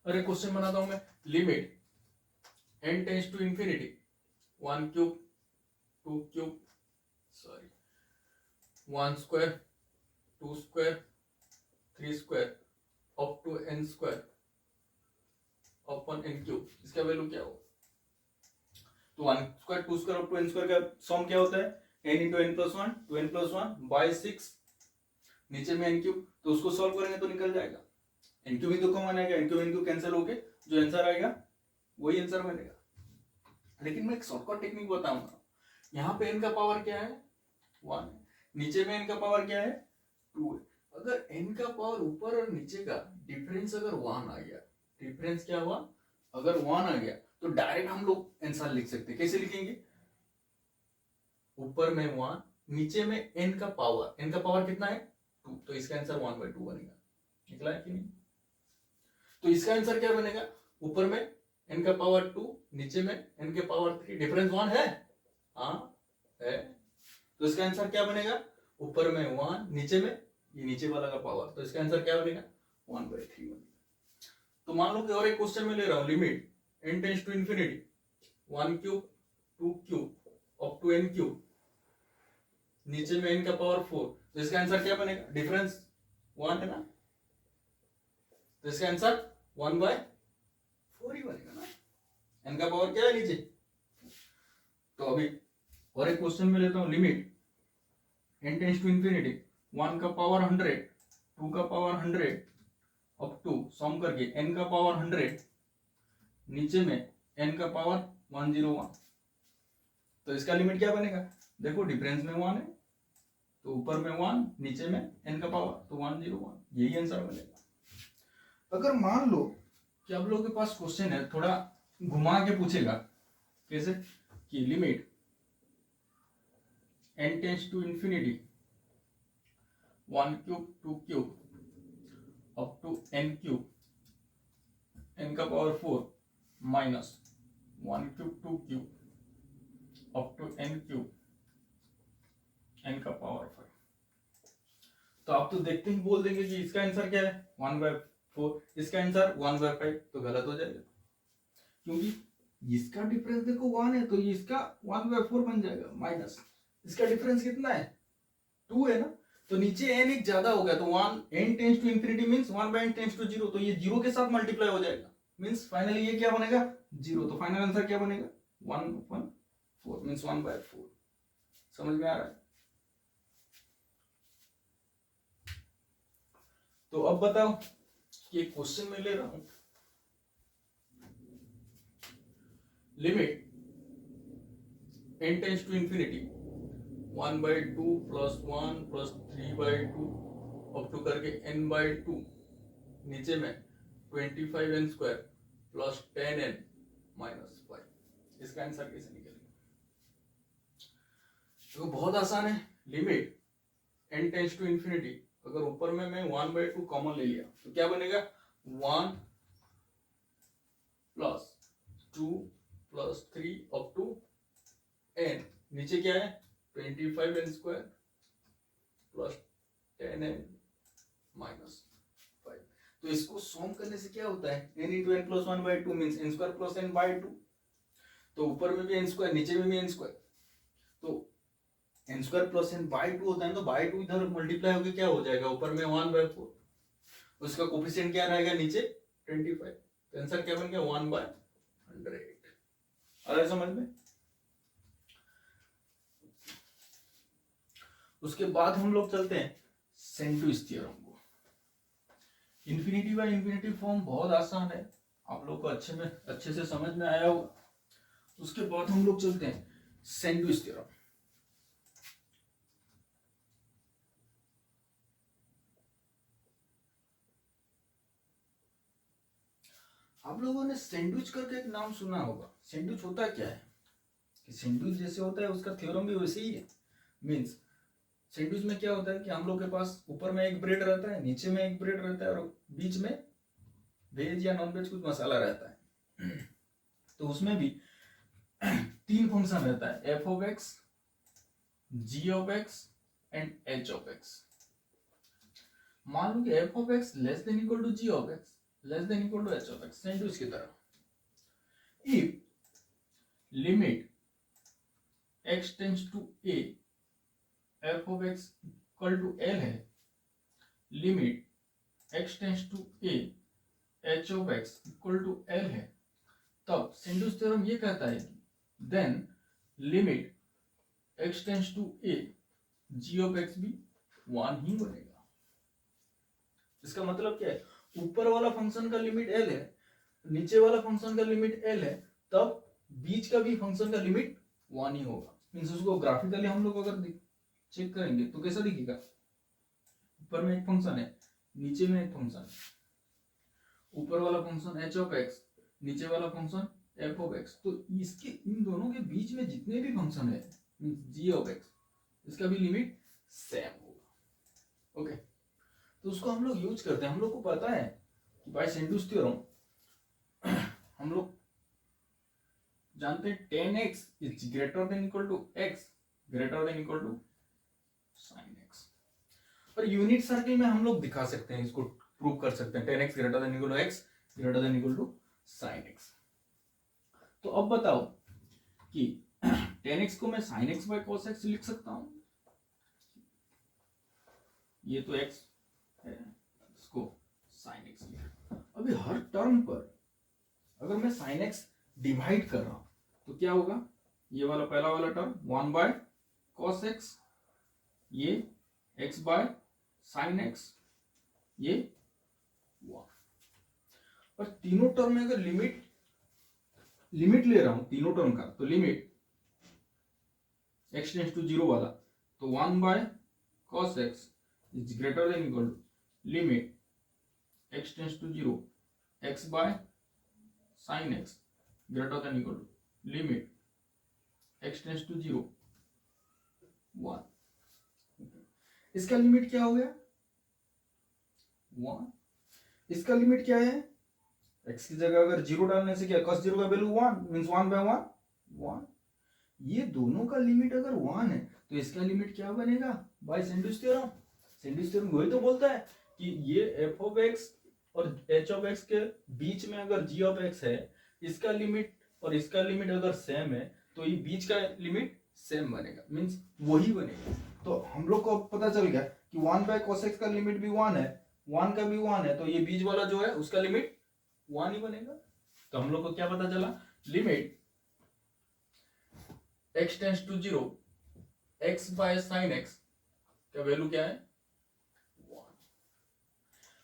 अरे क्वेश्चन बनाता हूं मैं, limit n tends to infinity 1³ 2³ 1² 2² 3² up to n² upon n³, इसका वैल्यू क्या होगा? तो 1² 2² अप टू n² का सम क्या होता है? n into n plus 1, 2n plus 1 by 6, नीचे में n³, तो उसको सॉल्व करेंगे तो निकल जाएगा, n³ भी तो कॉमन आएगा, n³ कैंसिल होके जो आंसर आएगा वही आंसर बनेगा। लेकिन मैं एक शॉर्टकट टेक्निक बताऊंगा, यहाँ पे n का पावर क्या है? 1 है, नीचे में n का पावर क्या है? 2 है। अगर n का पावर ऊपर और नीचे का डिफरेंस अगर 1 आ गया, डिफरेंस क्या हुआ? अगर 1 आ गया तो डायरेक्ट हम लोग आंसर लिख सकते हैं। कैसे लिखेंगे? ऊपर में 1, नीचे में n का पावर कितना है? 2, तो इसका आंसर 1/2 बनेगा। निकला है कि नहीं? तो इसका आंसर क्या बनेगा? ऊपर में n का पावर 2, नीचे में n के पावर 3, डिफरेंस 1 है? हाँ है, तो इसका आंसर क्या बनेगा? ऊपर में 1, नीचे में ये नीचे वाला का पावर, तो इसका आंसर क्या बनेगा? 1/3 बनेगा। तो मान लो कि और एक क्वेश्चन में ले रहा हूं, limit n tends to infinity 1³ 2³ up to n³, नीचे में n का पावर 4, तो इसका आंसर क्या बनेगा? डिफरेंस 1 है ना, तो इसका आंसर 1/4 ही बनेगा ना, n का पावर क्या है नीचे। तो अभी और एक क्वेश्चन में लेता हूं, limit n tends to infinity 1 का पावर 100 2 का पावर 100 अप टू सम करके n का पावर 100, नीचे में n का पावर 101, तो इसका लिमिट क्या बनेगा? देखो डिफरेंस में 1 है, तो ऊपर में 1, नीचे में n का पावर, तो 101, यही आंसर बनेगा। अगर मान लो कि आप लोगों के पास क्वेश्चन है, थोड़ा घुमा के पूछेगा, कैसे कि limit n tends to infinity 1³ 2³ up to n³ n का power 4 minus 1³ 2³ up to n³ n का पावर 5, तो आप तो देखते ही बोल देंगे कि इसका आंसर क्या है 1/4, इसका आंसर 1/5, तो गलत हो जाएगा क्योंकि इसका डिफरेंस देखो 1 है तो इसका 1/4 बन जाएगा, माइनस इसका डिफरेंस कितना है 2 है ना, तो नीचे n एक ज्यादा हो गया तो 1 n tends to infinity means 1/n tends to 0, तो ये 0 के साथ मल्टीप्लाई हो जाएगा मींस फाइनली ये क्या बनेगा 0, तो फाइनल आंसर क्या बनेगा 1/4 मींस 1/4। समझ में आ रहा है? तो अब बताओ कि एक क्वेश्चन में ले रहा हूं, limit n tends to infinity 1/2 plus 1 plus 3/2 up to करके n/2, नीचे में 25n² प्लस 10n माइनस 5, इसका आंसर कैसे निकलेगा? तो बहुत आसान है, limit n tends to infinity, अगर ऊपर में मैं 1/2 कॉमन ले लिया तो क्या बनेगा 1 plus 2 plus 3 up to n, नीचे क्या है 25n² प्लस 10n माइनस 5। तो इसको सॉल्व करने से क्या होता है n into n plus 1/2 means n² plus n/2, तो ऊपर में भी n² नीचे में भी n², तो n² प्लस n/2 होता है तो बाई 2 इधर मल्टीप्लाई होकर क्या हो जाएगा ऊपर में 1/4, उसका कोफिशिएंट क्या रहेगा नीचे 25, तो आंसर क्या बन गया 1/100। आ रहा है समझ में? उसके बाद हम लोग चलते हैं सेंटविच थ्योरम को। इंफिनिटी बाय इंफिनिटी फॉर्म बहुत आसान है, आप लोग को अच्छे से समझ में आया होगा। उसके बाद हम लोग चलते हैं सेंटविच थ्योरम। आप लोगों ने सैंडविच करके एक नाम सुना होगा। सैंडविच होता क्या है कि सैंडविच जैसे होता है उसका थ्योरम भी वैसे ही है। मींस सैंडविच में क्या होता है कि हम लोग के पास ऊपर में एक ब्रेड रहता है, नीचे में एक ब्रेड रहता है और बीच में वेज या नॉन वेज कुछ मसाला रहता है। तो उसमें भी 3 फंक्शन रहता है, f(x), g(x) एंड h(x). मान लो कि f(x) less than equal to g(x) less than equal to h(x), sandwich की तरह। If limit x tends to a f(x) equal to l है, limit x tends to a h(x) equal to l है, तब sandwich theorem ये कहता है कि then limit x tends to a g(x) भी 1 ही बनेगा। इसका मतलब क्या है, ऊपर वाला फंक्शन का लिमिट l है, नीचे वाला फंक्शन का लिमिट l है, तब बीच का भी फंक्शन का लिमिट 1 ही होगा। मींस उसको ग्राफिकली हम लोग अगर चेक करेंगे तो कैसा दिखेगा, ऊपर में एक फंक्शन है, नीचे में एक फंक्शन है, ऊपर वाला फंक्शन h(x), नीचे वाला फंक्शन f(x), तो इसके इन दोनों के बीच में जितने भी फंक्शन है g(x), इसका भी लिमिट सेम होगा। ओके, तो उसको हम लोग यूज करते हैं। हम लोग को पता है कि बाय सैंडविच थ्योरम हम लोग जानते हैं 10x is greater than equal to x greater than equal to sin x, और यूनिट सर्किल में हम लोग दिखा सकते हैं, इसको प्रूव कर सकते हैं 10x greater than equal to x greater than equal to sin x। तो अब बताओ कि 10x को मैं sin x by cos x लिख सकता हूं, ये तो x है, इसको sin x लिख। अभी हर टर्म पर अगर मैं sin x डिवाइड कर रहा हूं तो क्या होगा, ये वाला पहला वाला टर्म 1 by cos x, ये x by sin x, ये 1। और तीनों टर्म में अगर लिमिट ले रहा हूं तीनों टर्म का, तो लिमिट x टेंड्स टू 0 वाला तो 1 by cos x is greater than equal to limit x tends to 0 x by sin x greater than equal to limit x tends to 0 1। इसका लिमिट क्या हो गया 1, इसका लिमिट क्या है, x की जगह अगर 0 डालने से क्या cos 0 का वैल्यू 1 मींस 1 by 1 1। ये दोनों का लिमिट अगर 1 है तो इसका लिमिट क्या बनेगा बाय सैंडविच थ्योरम, सैंडिच थ्योरम वही तो बोलता है कि ये एफ ऑफ एक्स और एच ऑफ एक्स के बीच में अगर जी ऑफ एक्स है, इसका लिमिट और इसका लिमिट अगर सेम है तो ये बीच का लिमिट सेम बनेगा, मींस वही बनेगा। तो हम लोग को पता चल गया कि 1/cos x का लिमिट भी 1 है, 1 का भी 1 है, तो ये बीच वाला जो है उसका लिमिट 1 ही बनेगा। तो हम लोग को क्या पता चला, limit x tends to 0 x by sine x का वैल्यू क्या है, 1।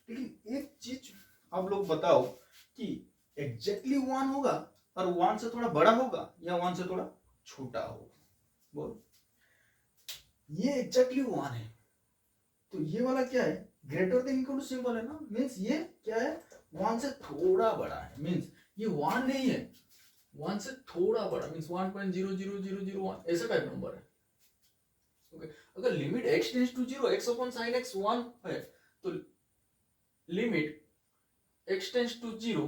लेकिन एक चीज आप लोग बताओ कि एग्जैक्टली 1 होगा और 1 से थोड़ा बड़ा होगा या 1 से थोड़ा छोटा होगा, बोलो। ये एग्जैक्टली 1 है, तो ये वाला क्या है, greater than equal to symbol है ना, मींस ये क्या है, 1 से थोड़ा बड़ा है, मींस ये 1 नहीं है, 1 से थोड़ा बड़ा, मींस 1.00001 ऐसा टाइप नंबर है। ओके, अगर limit x tends to 0 x upon sin x 1 है, तो limit x tends to 0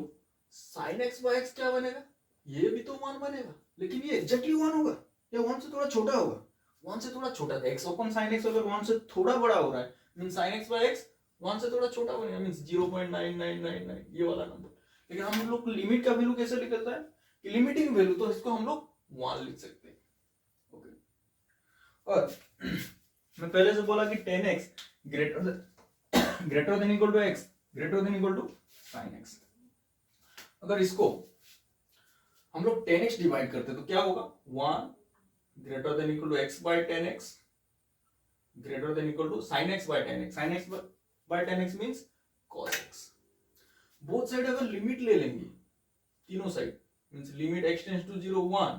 sin x by x क्या बनेगा, ये भी तो 1 बनेगा, लेकिन ये एग्जैक्टली 1 होगा या 1 से थोड़ा छोटा होगा, 1 से थोड़ा छोटा, x अपॉन sin x अगर 1 से थोड़ा बड़ा हो रहा है, means sin x by x 1 से थोड़ा छोटा बनेगा, मींस 0.9999 ये वाला नंबर। लेकिन हम लोग लिमिट का वैल्यू कैसे निकलता है कि लिमिटिंग वैल्यू, तो इसको हम लोग 1 लिख सकते हैं। ओके, और मैं पहले से बोला कि 10x greater than equal to x greater than equal to sin x। अगर इसको हम लोग 10x डिवाइड करते तो क्या होगा, 1 greater than equal to x by 10x greater than equal to sin x by 10x, sin x by 10x means cos x। Both side अगर limit ले लेंगे, तीनों side, means limit x tends to 0 1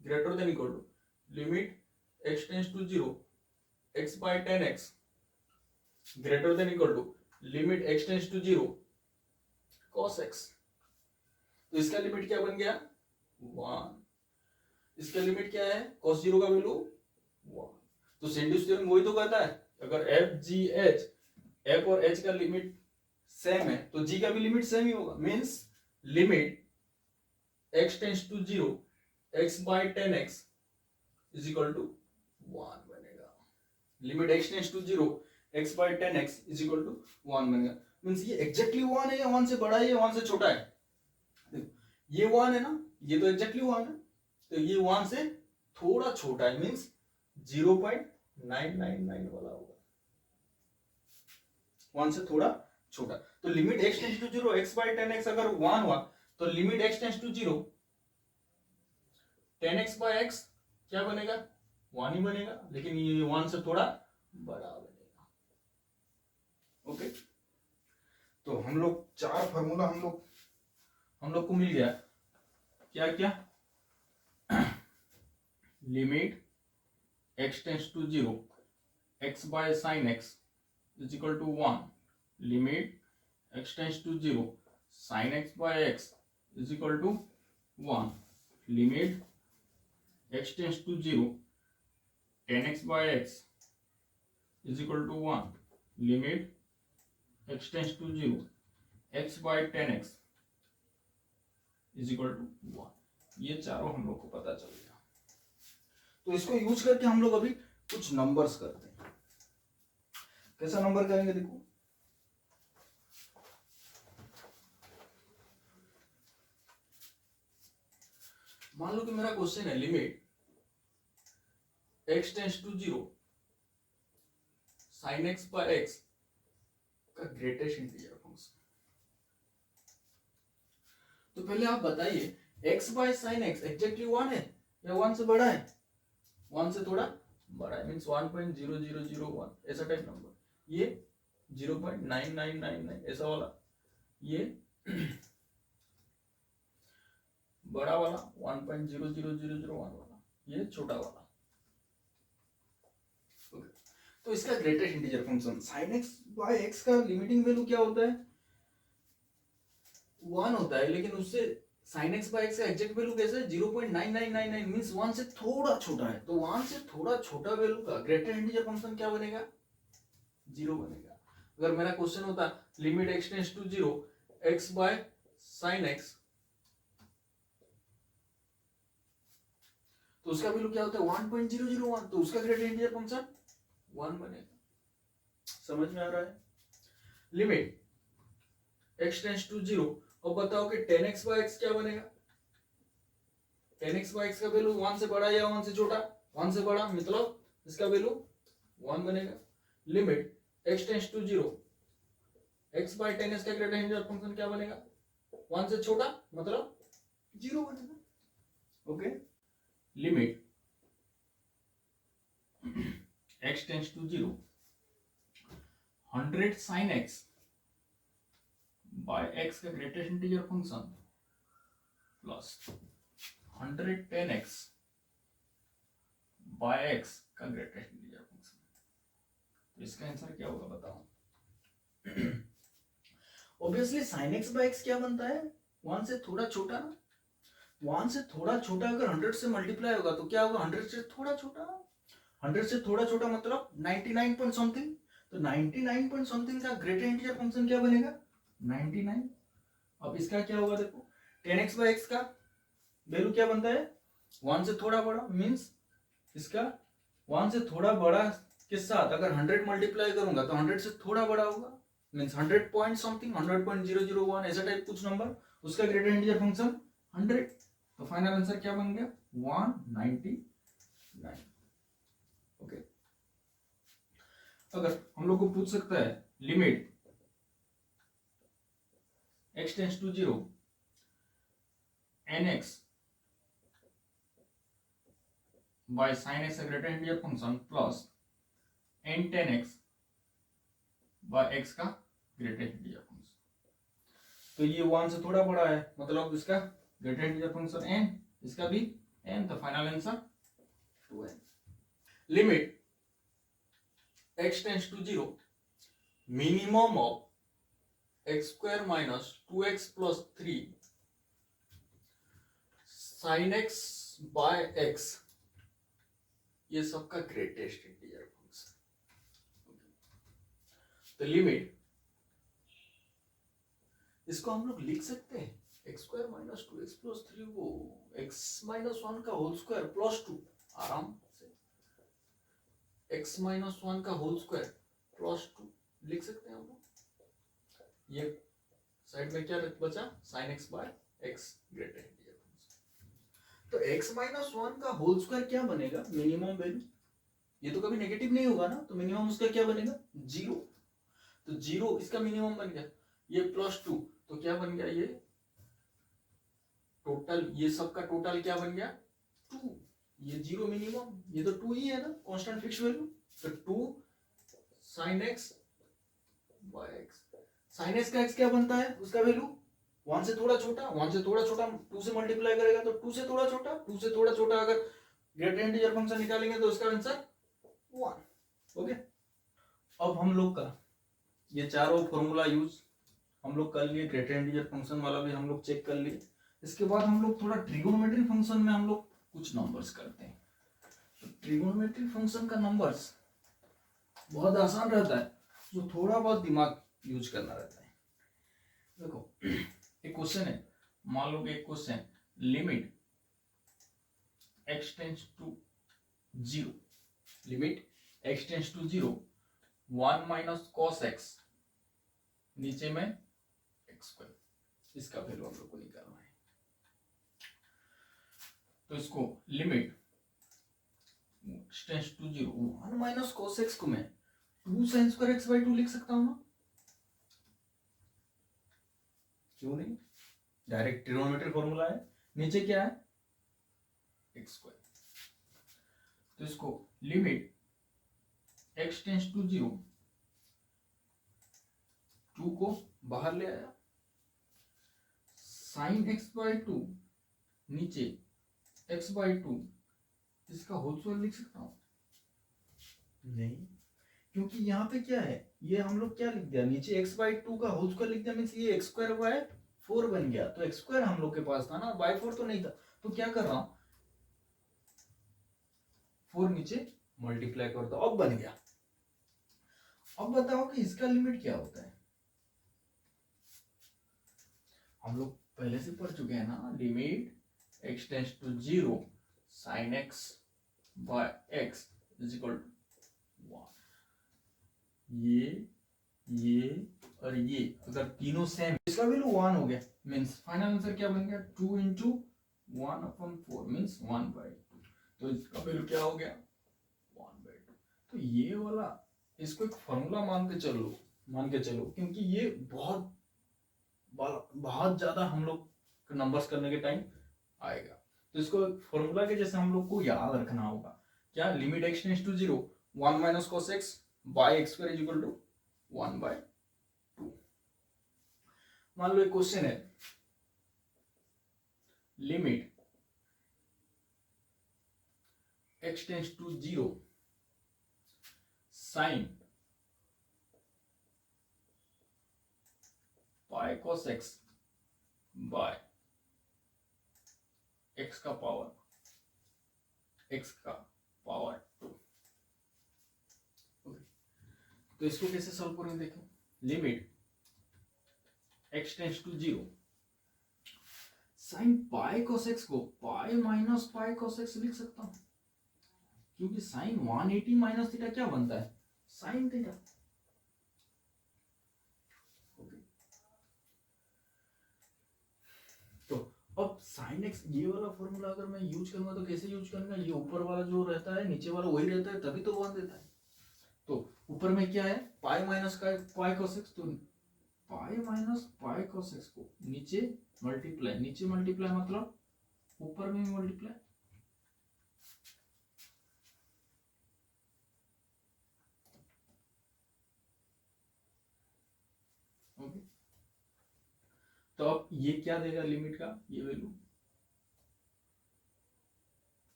greater than equal to limit x tends to 0 x by 10x greater than equal to limit x tends to 0 cos x। तो इसका limit क्या बन गया, 1। इसका लिमिट क्या है, cos 0 का वैल्यू 1। तो सैंडिच थ्योरम वही तो कहता है, अगर f g h, f और h का लिमिट सेम है तो g का भी लिमिट सेम ही होगा, means limit x tends to 0 x by 10x is equal to 1 बनेगा। Limit x tends to 0 x by 10x is equal to 1 बनेगा, मींस ये एग्जैक्टली 1 है या 1 से बड़ा है या 1 से छोटा है। देखो ये 1 है ना, ये तो एग्जैक्टली 1 है, तो ये 1 से थोड़ा छोटा है, मींस 0.999 वाला होगा, 1 से थोड़ा छोटा। तो limit x tends to 0 x by 10x अगर 1 हुआ तो limit x tends to 0 10x by x क्या बनेगा, 1 ही बनेगा, लेकिन ये 1 से थोड़ा बड़ा बनेगा। ओके, तो हम लोग 4 फार्मूला हम लोग को मिल गया, क्या क्या, limit x tends to 0 x by sin x is equal to 1, limit x tends to 0 sin x by x is equal to 1, limit x tends to 0 10x by x is equal to 1, limit x tends to 0 x by 10x is equal to 1। ये चारों हम लोग को पता चल गया। तो इसको यूज करके हम लोग अभी कुछ नंबर्स करते हैं। कैसा नंबर करेंगे, देखो मान लो कि मेरा क्वेश्चन है limit x tends to 0 sin x by x का ग्रेटेस्ट इंटीजर फंक्शन। तो पहले आप बताइए x by sin x exactly 1 है या 1 से बड़ा है, 1 से थोड़ा बड़ा है, मींस 1.0001 ऐसा टाइप नंबर, ये 0.9999 ऐसा वाला, ये बड़ा वाला 1.00001 वाला, ये छोटा वाला। ओके, तो इसका greatest integer function sin x by x का लिमिटिंग वैल्यू क्या होता है, 1 होता है, लेकिन उससे sin x बाय x का एग्जैक्ट वैल्यू कैसे है, 0.9999 मींस 1 से थोड़ा छोटा है, तो 1 से थोड़ा छोटा वैल्यू का ग्रेटेस्ट इंटीजर फंक्शन क्या बनेगा, 0 बनेगा। अगर मेरा क्वेश्चन होता limit x tends to 0 x by sin x, तो उसका वैल्यू क्या होता है 1.001, तो उसका ग्रेटेस्ट इंटीजर फंक्शन 1 बनेगा। समझ में आ रहा है? Limit x tends to 0। अब बताओ कि 10x/x क्या बनेगा? 10x/x का वैल्यू 1 से बड़ा या 1 से छोटा? 1 से बड़ा, मतलब इसका वैल्यू 1 बनेगा। Limit x tends to 0, x/10s का ग्रेटर इंटीजर फंक्शन क्या बनेगा? 1 से छोटा, मतलब 0 बनेगा। Okay. Limit x tends to 0, 100 sin x by x का greatest integer function plus 110x by x का ग्रेटेस्ट इंटीजर फंक्शन। तो इसका आंसर क्या होगा बताओ? Obviously sin x by x क्या बनता है? 1 से थोड़ा छोटा ना। 1 से थोड़ा छोटा अगर 100 से मल्टीप्लाई होगा तो क्या होगा? 100 से थोड़ा छोटा। 100 से थोड़ा छोटा मतलब 99 पॉइंट समथिंग। तो 99 पॉइंट समथिंग का ग्रेटर इंटीजर फंक्शन क्या बनेगा? 99। अब इसका क्या होगा देखो, 10x/x का वैल्यू क्या बनता है? 1 से थोड़ा बड़ा, मींस इसका 1 से थोड़ा बड़ा के साथ अगर 100 मल्टीप्लाई करूंगा तो 100 से थोड़ा बड़ा होगा, मींस 100 पॉइंट समथिंग, 100.001 ऐसा टाइप कुछ नंबर, उसका ग्रेटर इंटीजर फंक्शन 100। तो फाइनल आंसर क्या बन गया? 199। ओके। अगर हम लोग को पूछ सकता है limit x tends to 0, nx by sin x greater integer function plus n 10x by x का ग्रेटर इंटीजर फंक्शन। तो ये 1 से थोड़ा बड़ा है, मतलब इसका ग्रेटर इंटीजर फंक्शन n, इसका भी n। तो final answer 2n। Limit x tends to 0, minimum of x square minus 2x plus 3 sin x by x, ये सबका ग्रेटेस्ट इंटीजर फंक्शन। तो लिमिट इसको हम लोग लिख सकते हैं x square minus 2x plus 3 को x माइनस 1 का होल स्क्वायर प्लस 2, आराम से x माइनस 1 का होल स्क्वायर प्लस 2 लिख सकते हैं हम लोग। ये साइड में क्या बचा? sin x by x greater integer function. तो x माइनस 1 का होल स्क्वायर क्या बनेगा? मिनिमम वैल्यू, ये तो कभी नेगेटिव नहीं होगा ना, तो मिनिमम उसका क्या बनेगा? 0। तो 0 इसका मिनिमम बन गया। ये प्लस 2 तो क्या बन गया? ये टोटल, ये सबका टोटल क्या बन गया? 2। ये 0 मिनिमम, ये तो 2 ही है ना, कांस्टेंट फिक्स वैल्यू। तो 2 sin x by x, sin x का x क्या बनता है? उसका वैल्यू 1 से थोड़ा छोटा, 1 से थोड़ा छोटा 2 से मल्टीप्लाई करेगा तो 2 से थोड़ा छोटा, 2 से थोड़ा छोटा अगर ग्रेटर इंटीजर फंक्शन निकालेंगे तो उसका आंसर 1। ओके। अब हम लोग का ये चारों फॉर्मूला यूज हम लोग कर लिए, ग्रेटर इंटीजर फंक्शन वाला भी हम लोग चेक कर लिए। इसके बाद हम लोग थोड़ा ट्रिगोनोमेट्री फंक्शन में हम लोग कुछ नंबर्स करते हैं। तो ट्रिगोनोमेट्री फंक्शन का नंबर्स बहुत आसान रहता है, तो थोड़ा बहुत दिमाग यूज करना रहता है। देखो एक क्वेश्चन है, मान लो कि एक question limit x tends to 0, limit x tends to 0 1 minus cos x, नीचे में x स्क्वायर, इसका वैल्यू हम लोग को निकालना है। तो इसको limit x tends to 0 1 minus cos x को मैं 2 sin स्क्वायर x बाई 2 लिख सकता हूं ना? क्यों नहीं? डायरेक्ट ट्रिगोनोमेट्री फॉर्मूला है, नीचे क्या है? x square. तो इसको लिमिट x टेंस टू 0, 2 को बाहर ले आया, sin x बाई 2 नीचे x बाई 2, इसका होल स्क्वायर लिख सकता हूं? नहीं, क्योंकि यहाँ पे क्या है, ये हम लोग क्या लिख दिया? नीचे x बाई 2 का होल स्क्वायर लिख दिया, मींस ये x स्क्वायर बाय 4 बन गया। तो x स्क्वायर हम लोग के पास था ना, बाय 4 तो नहीं था। तो क्या कर रहा हूं, 4 नीचे मल्टीप्लाई कर दो, अब बन गया। अब बताओ कि इसका लिमिट क्या होता है? हम लोग पहले से पढ़ चुके हैं ना, limit x tends to 0 sin x by x is equal to 1। ये और ये अगर तीनों सेम, इसका वैल्यू 1 हो गया, मीन्स फाइनल आंसर क्या बन गया 2 इंटू 1/4 मीन्स 1/2। तो इसका वैल्यू क्या हो गया 1/2। तो ये वाला इसको एक फॉर्मूला मान के चलो क्योंकि ये बहुत ज्यादा हम लोग नंबर्स करने के टाइम आएगा। तो इसको फॉर्मूला के जैसे हम लोग को याद रखना होगा, क्या limit x tends to 0 1 minus cos x by x square is equal to 1/2। मान लो एक क्वेश्चन है, limit x tends to 0 sine pi cos x by x का पावर 2। तो इसको कैसे सॉल्व करेंगे, देखो limit x tends to 0 sine pi cos x को pi minus pi cos x लिख सकता हूं, क्योंकि साइन 180 माइनस थीटा क्या बनता है साइन थीटा। तो अब साइन एक्स ये वाला फॉर्मूला अगर मैं यूज करूंगा तो कैसे यूज करूंगा, ये ऊपर वाला जो रहता है नीचे वाला वही रहता है, तभी तो 1 देता है। तो ऊपर में क्या है पाई माइनस का पाई cos x, तो पाई माइनस पाई cos x को नीचे मल्टीप्लाई मतलब ऊपर में मल्टीप्लाई। ओके, तो अब ये क्या देगा लिमिट का ये वैल्यू,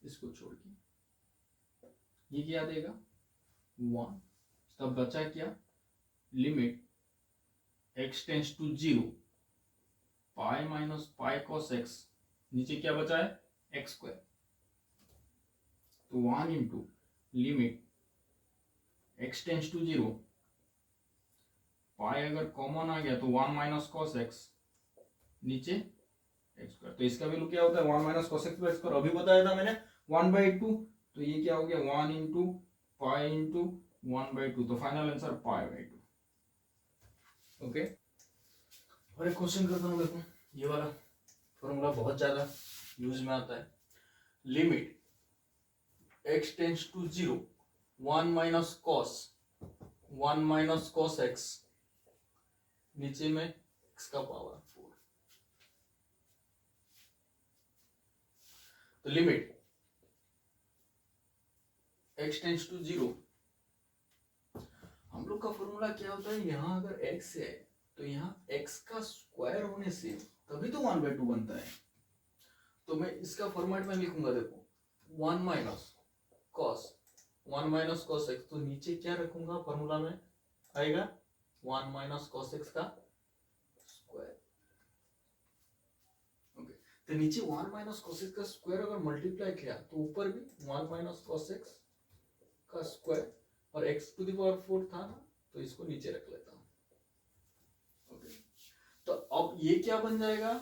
इसको छोड़ के ये क्या देगा 1। तब बचा क्या limit x tends to 0 pi minus pi cos x, नीचे क्या बचा है x स्क्वायर। तो 1 into limit x tends to 0 pi अगर कॉमन आ गया तो 1 माइनस cos x नीचे x स्क्वायर। तो इसका वैल्यू क्या होता है 1 माइनस cos x स्क्वायर, अभी बताया था मैंने 1/2। तो ये क्या हो गया 1 इंटू पाई इंटू 1/2, तो फाइनल आंसर पाई/2। ओके, और एक क्वेश्चन करता हूँ, देखो ये वाला फॉर्मूला बहुत ज्यादा यूज में आता है। Limit x tends to 0 1 minus cos x नीचे में x का पावर 4। तो लिमिट x टेंड्स टू 0, हम लोग का फॉर्मूला क्या होता है, यहाँ अगर x है तो यहाँ x का स्क्वायर होने से तभी तो 1/2 बनता है। तो मैं इसका फॉर्मेट में लिखूंगा, देखो 1 माइनस cos x, तो नीचे क्या रखूंगा फॉर्मूला में आएगा 1 माइनस cos x का स्क्वायर। ओके, तो नीचे 1 माइनस cos x का स्क्वायर अगर मल्टीप्लाई किया तो ऊपर भी 1 माइनस cos x का स्क्वायर, और x टू द पावर 4 था ना, तो इसको नीचे रख लेता हूं। ओके, तो अब ये क्या बन जाएगा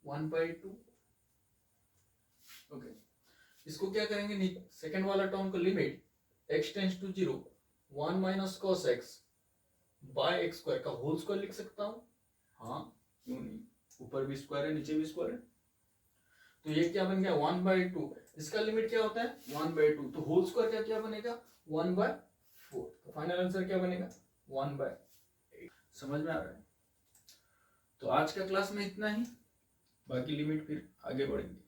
1/2। ओके, इसको क्या करेंगे सेकंड वाला टर्म का limit x tends to 0 1 minus cos x by x square का होल स्क्वायर लिख सकता हूं, हाँ क्यों नहीं, ऊपर भी स्क्वायर है नीचे भी स्क्वायर है। तो ये क्या बन गया 1/2, इसका लिमिट क्या होता है 1/2, तो होल स्क्वायर का क्या बनेगा 1/4। तो फाइनल आंसर क्या बनेगा 1/8। समझ में आ रहा है। तो आज का क्लास में इतना ही, बाकी लिमिट फिर आगे बढ़ेंगे।